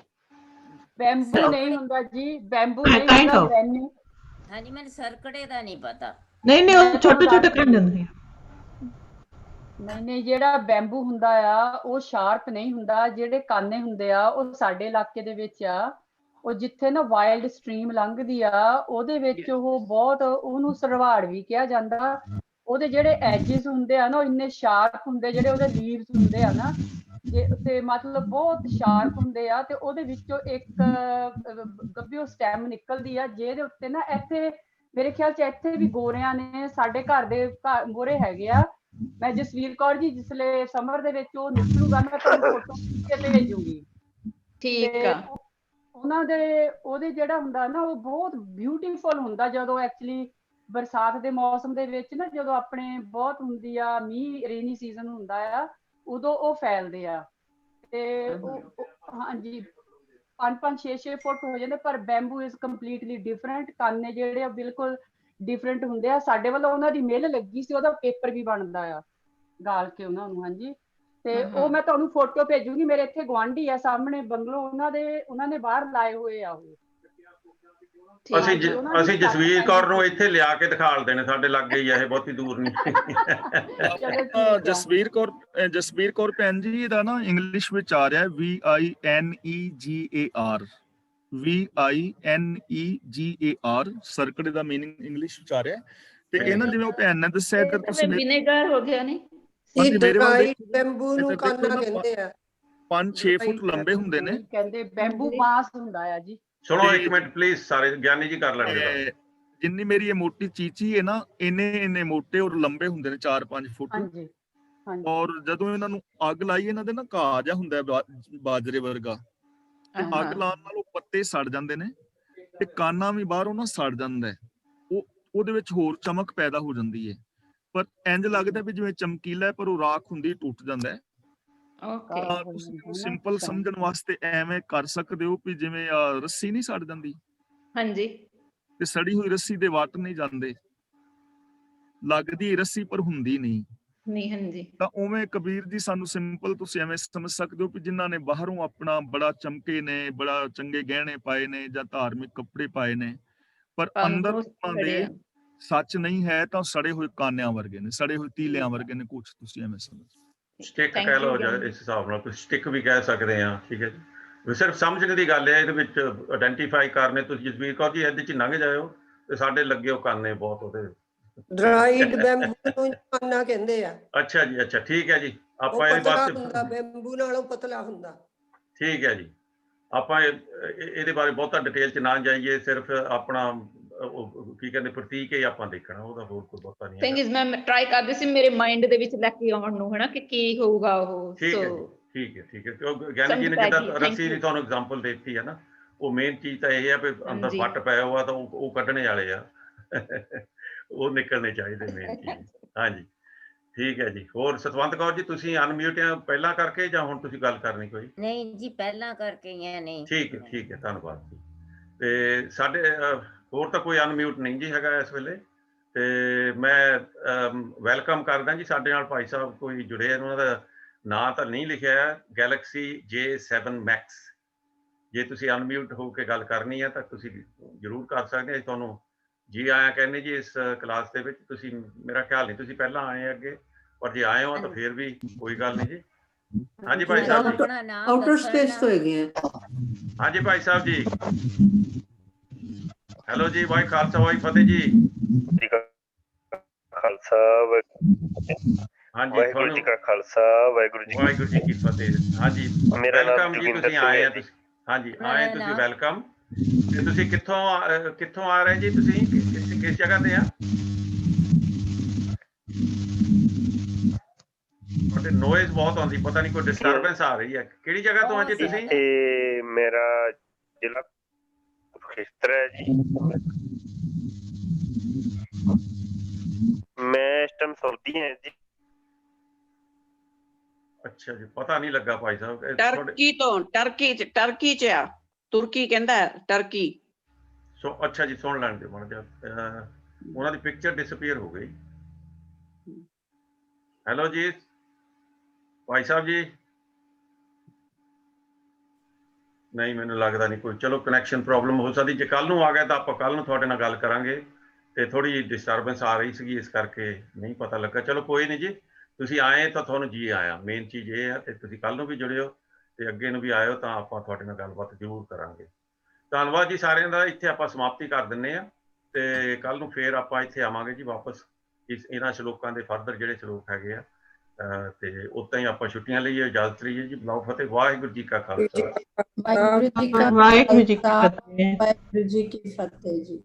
ਬੈਂਬੂ ਨਹੀਂ ਹੁੰਦਾ ਜੀ, ਬੈਂਬੂ ਨਹੀਂ ਹੁੰਦਾ, ਬੈਨੂ। ਹਾਂਜੀ, ਮੈਨੂੰ ਸਰਕੜੇ ਦਾ ਨਹੀਂ ਪਤਾ। ਨਹੀਂ ਉਹ ਛੋਟੇ ਛੋਟੇ ਕੰਡੇ ਹੁੰਦੇ ਆ। ਨਹੀਂ, ਜਿਹੜਾ ਬੈਂਬੂ ਹੁੰਦਾ ਆ ਉਹ ਸ਼ਾਰਪ ਨਹੀਂ ਹੁੰਦਾ। ਜਿਹੜੇ ਕਾਨੇ ਹੁੰਦੇ ਆ ਉਹ ਸਾਡੇ ਇਲਾਕੇ ਦੇ ਵਿੱਚ ਆ, ਉਹ ਜਿੱਥੇ ਨਾ ਵਾਈਲਡ ਸਟਰੀਮ ਲੰਘਦੀ ਆ ਉਹਦੇ ਵਿੱਚ ਉਹ ਬਹੁਤ, ਉਹਨੂੰ ਸਰਵਾੜ ਵੀ ਕਿਹਾ ਜਾਂਦਾ। ਉਹਦੇ ਜਿਹੜੇ ਐਜਿਸ ਹੁੰਦੇ ਆ ਨਾ, ਉਹ ਇੰਨੇ ਸ਼ਾਰਪ ਹੁੰਦੇ, ਜਿਹੜੇ ਉਹਦੇ ਲੀਵਸ ਹੁੰਦੇ ਆ ਨਾ, ਤੇ ਮਤਲਬ ਬਹੁਤ ਸ਼ਾਰਪ ਹੁੰਦੇ ਆ। ਤੇ ਉਹਦੇ ਵਿੱਚੋਂ ਇੱਕ ਗੱਭਿਓ ਸਟੈਮ ਨਿਕਲਦੀ ਆ, ਜਿਹਦੇ ਉੱਤੇ ਨਾ ਇੱਥੇ ਮੇਰੇ ਖਿਆਲ 'ਚ ਇੱਥੇ ਵੀ ਗੋਰਿਆਂ ਨੇ, ਸਾਡੇ ਘਰ ਦੇ ਮੋਹਰੇ ਹੈਗੇ ਆ। ਮੈਂ ਜਸਵੀਰ ਕੌਰ ਜੀ ਜਿਸਲੇ ਸਮਰ ਦੇ ਵਿੱਚ ਉਹ ਨਿਕਲੂਗਾ ਮੈਂ ਤੁਹਾਨੂੰ ਫੋਟੋ ਭੇਜੂਗੀ। ਠੀਕ ਆ। ਉਹਨਾਂ ਦੇ ਉਹਦੇ ਜਿਹੜਾ ਹੁੰਦਾ ਨਾ ਉਹ ਬਹੁਤ ਬਿਊਟੀਫੁਲ ਹੁੰਦਾ। ਜਦੋਂ ਐਕਚੁਅਲੀ ਬਰਸਾਤ ਦੇ ਮੌਸਮ ਦੇ ਵਿੱਚ ਨਾ, ਜਦੋਂ ਆਪਣੇ ਬਹੁਤ ਹੁੰਦੀ ਆ ਮੀਂਹ, ਰੇਨੀ ਸੀਜ਼ਨ ਹੁੰਦਾ ਆ, ਉਦੋਂ ਉਹ ਫੈਲਦੇ ਆ। ਤੇ ਉਹ ਹਾਂਜੀ 5-5, 6-6 ਫੁੱਟ ਹੋ ਜਾਂਦੇ। ਪਰ ਬੈਂਬੂ ਇਜ਼ ਕੰਪਲੀਟਲੀ ਡਿਫਰੈਂਟ। ਕਾਨੇ ਜਿਹੜੇ ਆ ਬਿਲਕੁਲ ਡਿਫਰੈਂਟ ਹੁੰਦੇ ਆ। ਸਾਡੇ ਵੱਲੋਂ ਉਹਨਾਂ ਦੀ ਮਿੱਲ ਲੱਗੀ ਸੀ, ਉਹਦਾ ਪੇਪਰ ਵੀ ਬਣਦਾ ਆ ਗਾਲ ਕੇ ਉਹਨਾਂ ਨੂੰ। ਹਾਂਜੀ, ਤੇ ਉਹ ਮੈਂ ਤੁਹਾਨੂੰ ਫੋਟੋ ਭੇਜੂਗੀ। ਮੇਰੇ ਇੱਥੇ ਗੁਆਂਢੀ ਆ ਸਾਹਮਣੇ ਬੰਗਲੋ, ਉਹਨਾਂ ਨੇ ਬਾਹਰ ਲਾਏ ਹੋਏ ਆ ਉਹ। ਅਸੀਂ ਜਸਵੀਰ ਕੌਰ ਨੂੰ ਇੱਥੇ ਲਿਆ ਕੇ ਦਿਖਾ ਦੇਣੇ, ਸਾਡੇ ਲਾਗੇ ਹੀ ਆ ਇਹ, ਬਹੁਤੀ ਦੂਰ ਨਹੀਂ। ਜਸਵੀਰ ਕੌਰ ਭੈਣ ਜੀ, ਇਹਦਾ ਨਾ ਇੰਗਲਿਸ਼ ਵਿੱਚ ਆ ਰਿਹਾ VINEGAR, VINEGAR, ਸਰਕੜੇ ਦਾ ਮੀਨਿੰਗ ਇੰਗਲਿਸ਼ ਵਿੱਚ ਆ ਰਿਹਾ। ਤੇ ਇਹਨਾਂ ਜਿਵੇਂ ਉਹ ਭੈਣ ਨੇ ਦੱਸਿਆ, ਇੱਧਰ ਤੁਸੀਂ ਵਿਨੇਗਰ ਹੋ ਗਿਆ ਨਹੀਂ, ਮੇਰੇ ਵੱਲ ਬੈਂਬੂ ਨੂੰ ਕਾਨਾ ਕਹਿੰਦੇ ਆ। 5-6 ਫੁੱਟ ਲੰਬੇ ਹੁੰਦੇ ਨੇ। ਕਹਿੰਦੇ ਬੈਂਬੂ ਬਾਂਸ ਹੁੰਦਾ ਆ ਜੀ। ਸੁਣੋ ਇੱਕ ਮਿੰਟ ਪਲੀਜ਼, ਸਾਰੇ ਗਿਆਨੀ ਜੀ ਕਰ ਲੈਣਗੇ। ਜਿੰਨੀ ਮੇਰੀ ਇਹ ਮੋਟੀ ਚੀਚੀ ਹੈ ਨਾ, ਇੰਨੇ ਮੋਟੇ ਔਰ ਲੰਬੇ ਹੁੰਦੇ ਨੇ, 4-5 ਫੁੱਟ। ਹਾਂਜੀ, ਔਰ ਜਦੋਂ ਇਹਨਾਂ ਨੂੰ ਅੱਗ ਲਾਈ, ਇਹਨਾਂ ਦੇ ਨਾ ਘਾਹ ਜਿਹਾ ਹੁੰਦਾ ਬਾਜਰੇ ਵਰਗਾ, ਤੇ ਅੱਗ ਲਾਉਣ ਨਾਲ ਉਹ ਪੱਤੇ ਸੜ ਜਾਂਦੇ ਨੇ, ਤੇ ਕਾਨਾ ਵੀ ਬਾਹਰੋਂ ਨਾ ਸੜ ਜਾਂਦਾ ਹੈ। ਉਹਦੇ ਵਿੱਚ ਹੋਰ ਚਮਕ ਪੈਦਾ ਹੋ ਜਾਂਦੀ ਹੈ, ਪਰ ਇੰਜ ਲੱਗਦਾ ਵੀ ਜਿਵੇਂ ਚਮਕੀਲਾ, ਪਰ ਉਹ ਰਾਖ ਹੁੰਦੀ, ਟੁੱਟ ਜਾਂਦਾ ਹੈ। ਤੁਸੀਂ ਸਿੰਪਲ ਸਮਝਣ ਵਾਸਤੇ ਐਵੇਂ ਕਰ ਸਕਦੇ ਹੋ ਵੀ ਜਿਵੇਂ ਰੱਸੀ ਨਹੀਂ ਸੜ ਜਾਂਦੀ, ਹਾਂਜੀ, ਤੇ ਸੜੀ ਹੋਈ ਰੱਸੀ ਦੇ ਵੱਟ ਨਹੀਂ ਜਾਂਦੇ, ਲੱਗਦੀ ਰੱਸੀ ਪਰ ਹੁੰਦੀ ਨਹੀਂ। ਹਾਂਜੀ, ਤਾਂ ਉਵੇਂ ਕਬੀਰ ਜੀ ਸਾਨੂੰ ਸਿੰਪਲ ਤੁਸੀਂ ਐਵੇਂ ਸਮਝ ਸਕਦੇ ਹੋ ਵੀ ਜਿਨ੍ਹਾਂ ਨੇ ਬਾਹਰੋਂ ਆਪਣਾ ਬੜਾ ਚਮਕੇ ਨੇ, ਬੜਾ ਚੰਗੇ ਗਹਿਣੇ ਪਾਏ ਨੇ ਜਾਂ ਧਾਰਮਿਕ ਕੱਪੜੇ ਪਾਏ ਨੇ, ਪਰ ਅੰਦਰ ਉਹਨਾਂ ਦੇ ਸੱਚ ਨਹੀਂ ਹੈ, ਤਾਂ ਸੜੇ ਹੋਏ ਕਾਨਿਆਂ ਵਰਗੇ ਨੇ, ਸੜੇ ਹੋਏ ਤੀਲਿਆਂ ਵਰਗੇ ਨੇ। ਕੁਛ ਤੁਸੀਂ ਐਵੇਂ ਸਮਝ, ਸਟਿਕ ਕਹਿ ਲਓ ਜਾਂ ਇਸ ਹਿਸਾਬ ਨਾਲ ਤੁਸੀਂ ਸਟਿਕ ਵੀ ਕਹਿ ਸਕਦੇ ਆ। ਠੀਕ ਹੈ ਜੀ, ਸਿਰਫ ਸਮਝਣ ਦੀ ਗੱਲ ਹੈ, ਇਹਦੇ ਵਿੱਚ ਆਇਡੈਂਟੀਫਾਈ ਕਰਨੇ। ਤੁਸੀਂ ਜਸਵੀਰ ਕੌਰ ਜੀ ਇਹਦੇ 'ਚ ਲੰਘ ਜਾਇਓ, ਤੇ ਸਾਡੇ ਲੱਗੇ ਉਹ ਕਾਨੇ ਬਹੁਤ ਉਹਦੇ। ਡਰਾਈਡ ਬੈਂਬੂ ਨੂੰ ਕਾਨਾ ਕਹਿੰਦੇ ਆ। ਅੱਛਾ ਜੀ, ਅੱਛਾ, ਠੀਕ ਹੈ ਜੀ। ਆਪਾਂ ਇਹਦੇ ਵਾਸਤੇ ਬੈਂਬੂ ਨਾਲੋਂ ਪਤਲਾ ਹੁੰਦਾ। ਠੀਕ ਹੈ ਜੀ, ਆਪਾਂ ਇਹਦੇ ਬਾਰੇ ਬਹੁਤਾ ਡਿਟੇਲ 'ਚ ਨਾ ਜਾਈਏ, ਸਿਰਫ ਆਪਣਾ ਕੀ ਕਹਿੰਦੇ ਪ੍ਰਤੀਕ ਹੀ ਆਪਾਂ ਦੇਖਣਾ, ਉਹਦਾ ਹੋਰ ਕੋਈ ਬਹੁਤਾ ਨਹੀਂ। ਥਿੰਗ ਇਜ਼ ਮੈਂ ਟਰਾਈ ਕਰਦੀ ਸੀ ਮੇਰੇ ਮਾਈਂਡ ਦੇ ਵਿੱਚ ਲੈ ਕੇ ਆਉਣ ਨੂੰ, ਹਨਾ, ਕਿ ਕੀ ਹੋਊਗਾ ਉਹ। ਠੀਕ ਹੈ, ਠੀਕ ਹੈ, ਠੀਕ ਹੈ। ਗਿਆਨੀ ਜੀ ਨੇ ਜਿੱਦਾਂ ਰੱਸੀ ਦੀ ਤੁਹਾਨੂੰ ਐਗਜ਼ਾਮਪਲ ਦਿੱਤੀ ਹੈ ਨਾ, ਉਹ ਮੇਨ ਚੀਜ਼ ਤਾਂ ਇਹ ਆ ਵੀ ਅੰਦਰ ਹਾਂਜੀ। ਫੱਟ ਪਏ ਹੋਆ ਤਾਂ ਉਹ ਕੱਢਣੇ ਵਾਲੇ ਆ ਉਹ ਨਿਕਲਣੇ ਚਾਹੀਦੇ ਮੇਨ ਚੀਜ਼। ਹਾਂਜੀ ਠੀਕ ਹੈ ਜੀ। ਹੋਰ ਸਤਵੰਤ ਕੌਰ ਜੀ ਤੁਸੀਂ ਅਨਮਿਊਟ ਪਹਿਲਾਂ ਕਰਕੇ ਜਾਂ ਹੁਣ ਤੁਸੀਂ ਗੱਲ ਕਰਨੀ ਕੋਈ? ਨਹੀਂ ਜੀ ਪਹਿਲਾਂ ਕਰਕੇ ਹੀ ਆ, ਨਹੀਂ ਠੀਕ ਹੈ ਧੰਨਵਾਦ ਜੀ। ਤੇ ਸਾਡੇ ਹੋਰ ਤਾਂ ਕੋਈ ਅਨਮਿਊਟ ਨਹੀਂ ਜੀ ਹੈਗਾ ਇਸ ਵੇਲੇ। ਤੇ ਮੈਂ ਵੈਲਕਮ ਕਰਦਾ ਜੀ ਸਾਡੇ ਨਾਲ ਭਾਈ ਸਾਹਿਬ ਕੋਈ ਜੁੜੇ ਆ, ਉਹਨਾਂ ਦਾ ਨਾਂ ਤਾਂ ਨਹੀਂ ਲਿਖਿਆ ਹੈ, ਗੈਲੈਕਸੀ J7 Max। ਜੇ ਤੁਸੀਂ ਅਨਮਿਊਟ ਹੋ ਕੇ ਗੱਲ ਕਰਨੀ ਹੈ ਤਾਂ ਤੁਸੀਂ ਜ਼ਰੂਰ ਕਰ ਸਕਦੇ ਹੋ। ਤੁਹਾਨੂੰ ਜੀ ਆਇਆਂ ਕਹਿੰਦੇ ਜੀ ਇਸ ਕਲਾਸ ਦੇ ਵਿੱਚ। ਤੁਸੀਂ ਮੇਰਾ ਖਿਆਲ ਨਹੀਂ ਤੁਸੀਂ ਪਹਿਲਾਂ ਆਏ ਅੱਗੇ, ਪਰ ਜੇ ਆਏ ਹੋ ਤਾਂ ਫਿਰ ਵੀ ਕੋਈ ਗੱਲ ਨਹੀਂ ਜੀ। ਹਾਂਜੀ ਭਾਈ ਸਾਹਿਬ ਜੀ। ਆਪਣਾ ਨਾਮ ਆਊਟਰ ਦੱਸਣਾ ਸਪੇਸ ਤੋਂ ਹੈਗੇ ਆ। ਹਾਂਜੀ ਭਾਈ ਸਾਹਿਬ ਜੀ। ਹੈਲੋ ਜੀ, ਵਾਹਿ ਖਾਲਸਾ ਵਾਹਿ ਫਤਿਹ ਜੀ। ਖਾਲਸਾ ਹਾਂਜੀ ਵਾਹਿਗੁਰੂ ਜੀ ਕਾ ਖਾਲਸਾ ਵਾਹਿਗੁਰੂ ਜੀ ਕੀ ਫਤਿਹ। ਹਾਂਜੀ ਮੇਰਾ ਨਾਮ ਵੈਲਕਮ ਜੀ, ਜੋਗਿੰਦਰ ਤੁਸੀਂ ਸਿੰਘ ਆਏ ਹੈ ਆ। ਜੀ। ਤੁਸੀਂ ਹਾਂਜੀ ਮੇਰਾ ਆਏ ਤੁਸੀਂ ਨਾਮ- ਵੈਲਕਮ। ਤੇ ਤੁਸੀਂ ਕਿੱਥੋਂ ਆ ਰਹੇ ਜੀ? ਤੁਸੀਂ ਕਿਸ ਜਗ੍ਹਾ ਤੇ ਆ? ਤੁਹਾਡੇ ਨੋਇਜ਼ ਬਹੁਤ ਆਉਂਦੀ, ਪਤਾ ਨਹੀਂ ਕੋਈ ਡਿਸਟਰਬੈਂਸ ਆ ਰਹੀ ਹੈ। ਕਿਹੜੀ ਜਗ੍ਹਾ ਤੋਂ ਆ ਜੀ ਤੁਸੀਂ? ਇਹ ਮੇਰਾ ਜ਼ਿਲ੍ਹਾ ਖੇਤਰ ਹੈ ਜੀ। ਮੈਂ ਇਸ ਟਾਈਮ ਸਾਊਦੀ ਹਾਂ ਜੀ। ਅੱਛਾ ਜੀ, ਪਤਾ ਨਹੀਂ ਲੱਗਾ ਭਾਈ ਸਾਹਿਬ। ਟਰਕੀ ਤੋਂ, ਟਰਕੀ ਚ ਆ। ਤੁਰਕੀ ਕਹਿੰਦਾ ਟਰਕੀ। ਸੋ ਅੱਛਾ ਜੀ, ਸੁਣ ਲੈਣ ਦਿਓ ਮਾੜਾ ਜਿਹਾ। ਉਹਨਾਂ ਦੀ ਪਿਕਚਰ ਡਿਸਅਪੀਅਰ ਹੋ ਗਈ। ਹੈਲੋ ਜੀ ਭਾਈ ਸਾਹਿਬ ਜੀ। ਨਹੀਂ ਮੈਨੂੰ ਲੱਗਦਾ ਨਹੀਂ ਕੋਈ। ਚਲੋ ਕਨੈਕਸ਼ਨ ਪ੍ਰੋਬਲਮ ਹੋ ਸਕਦੀ। ਜੇ ਕੱਲ ਨੂੰ ਆ ਗਿਆ ਤਾਂ ਆਪਾਂ ਕੱਲ ਨੂੰ ਤੁਹਾਡੇ ਨਾਲ ਗੱਲ ਕਰਾਂਗੇ। ਤੇ ਥੋੜੀ ਜਿਹੀ ਡਿਸਟਰਬੈਂਸ ਆ ਰਹੀ ਸੀਗੀ, ਇਸ ਕਰਕੇ ਨਹੀਂ ਪਤਾ ਲੱਗਾ। ਚਲੋ ਕੋਈ ਨਹੀਂ ਜੀ, ਤੁਸੀਂ ਆਏ ਤਾਂ ਤੁਹਾਨੂੰ ਜੀ ਆਇਆ। ਮੇਨ ਚੀਜ਼ ਇਹ ਹੈ। ਤੇ ਤੁਸੀਂ ਕੱਲ ਨੂੰ ਵੀ ਜੁੜਿਓ ਤੇ ਅੱਗੇ ਨੂੰ ਵੀ ਆਇਓ ਤਾਂ ਆਪਾਂ ਤੁਹਾਡੇ ਨਾਲ ਗੱਲਬਾਤ ਜ਼ਰੂਰ ਕਰਾਂਗੇ। ਧੰਨਵਾਦ ਜੀ ਸਾਰਿਆਂ ਦਾ। ਇੱਥੇ ਆਪਾਂ ਸਮਾਪਤੀ ਕਰ ਦਿੰਦੇ ਹਾਂ ਤੇ ਕੱਲ ਨੂੰ ਫੇਰ ਆਪਾਂ ਇੱਥੇ ਆਵਾਂਗੇ ਜੀ ਵਾਪਸ। ਇਹਨਾਂ ਸ਼ਲੋਕਾਂ ਦੇ ਫਰਦਰ ਜਿਹੜੇ ਸ਼ਲੋਕ ਹੈਗੇ ਆ ਤੇ ਉਦਾਂ ਹੀ ਆਪਾਂ ਛੁੱਟੀਆਂ ਲਈਏ, ਇਜਾਜ਼ਤ ਲਈਏ ਜੀ। ਬਲਾਓ ਫਤਿਹ। ਵਾਹਿਗੁਰੂ ਜੀ ਕਾ ਖਾਲਸਾ ਵਾਹਿਗੁਰੂ ਜੀ ਕਾ ਵਾਹਿਗੁਰੂ ਜੀ ਕੀ ਖਾਲਸਾ, ਫਤਿਹ। ਵਾਹਿਗੁਰੂ ਜੀ ਕੀ ਫਤਿਹ ਜੀ।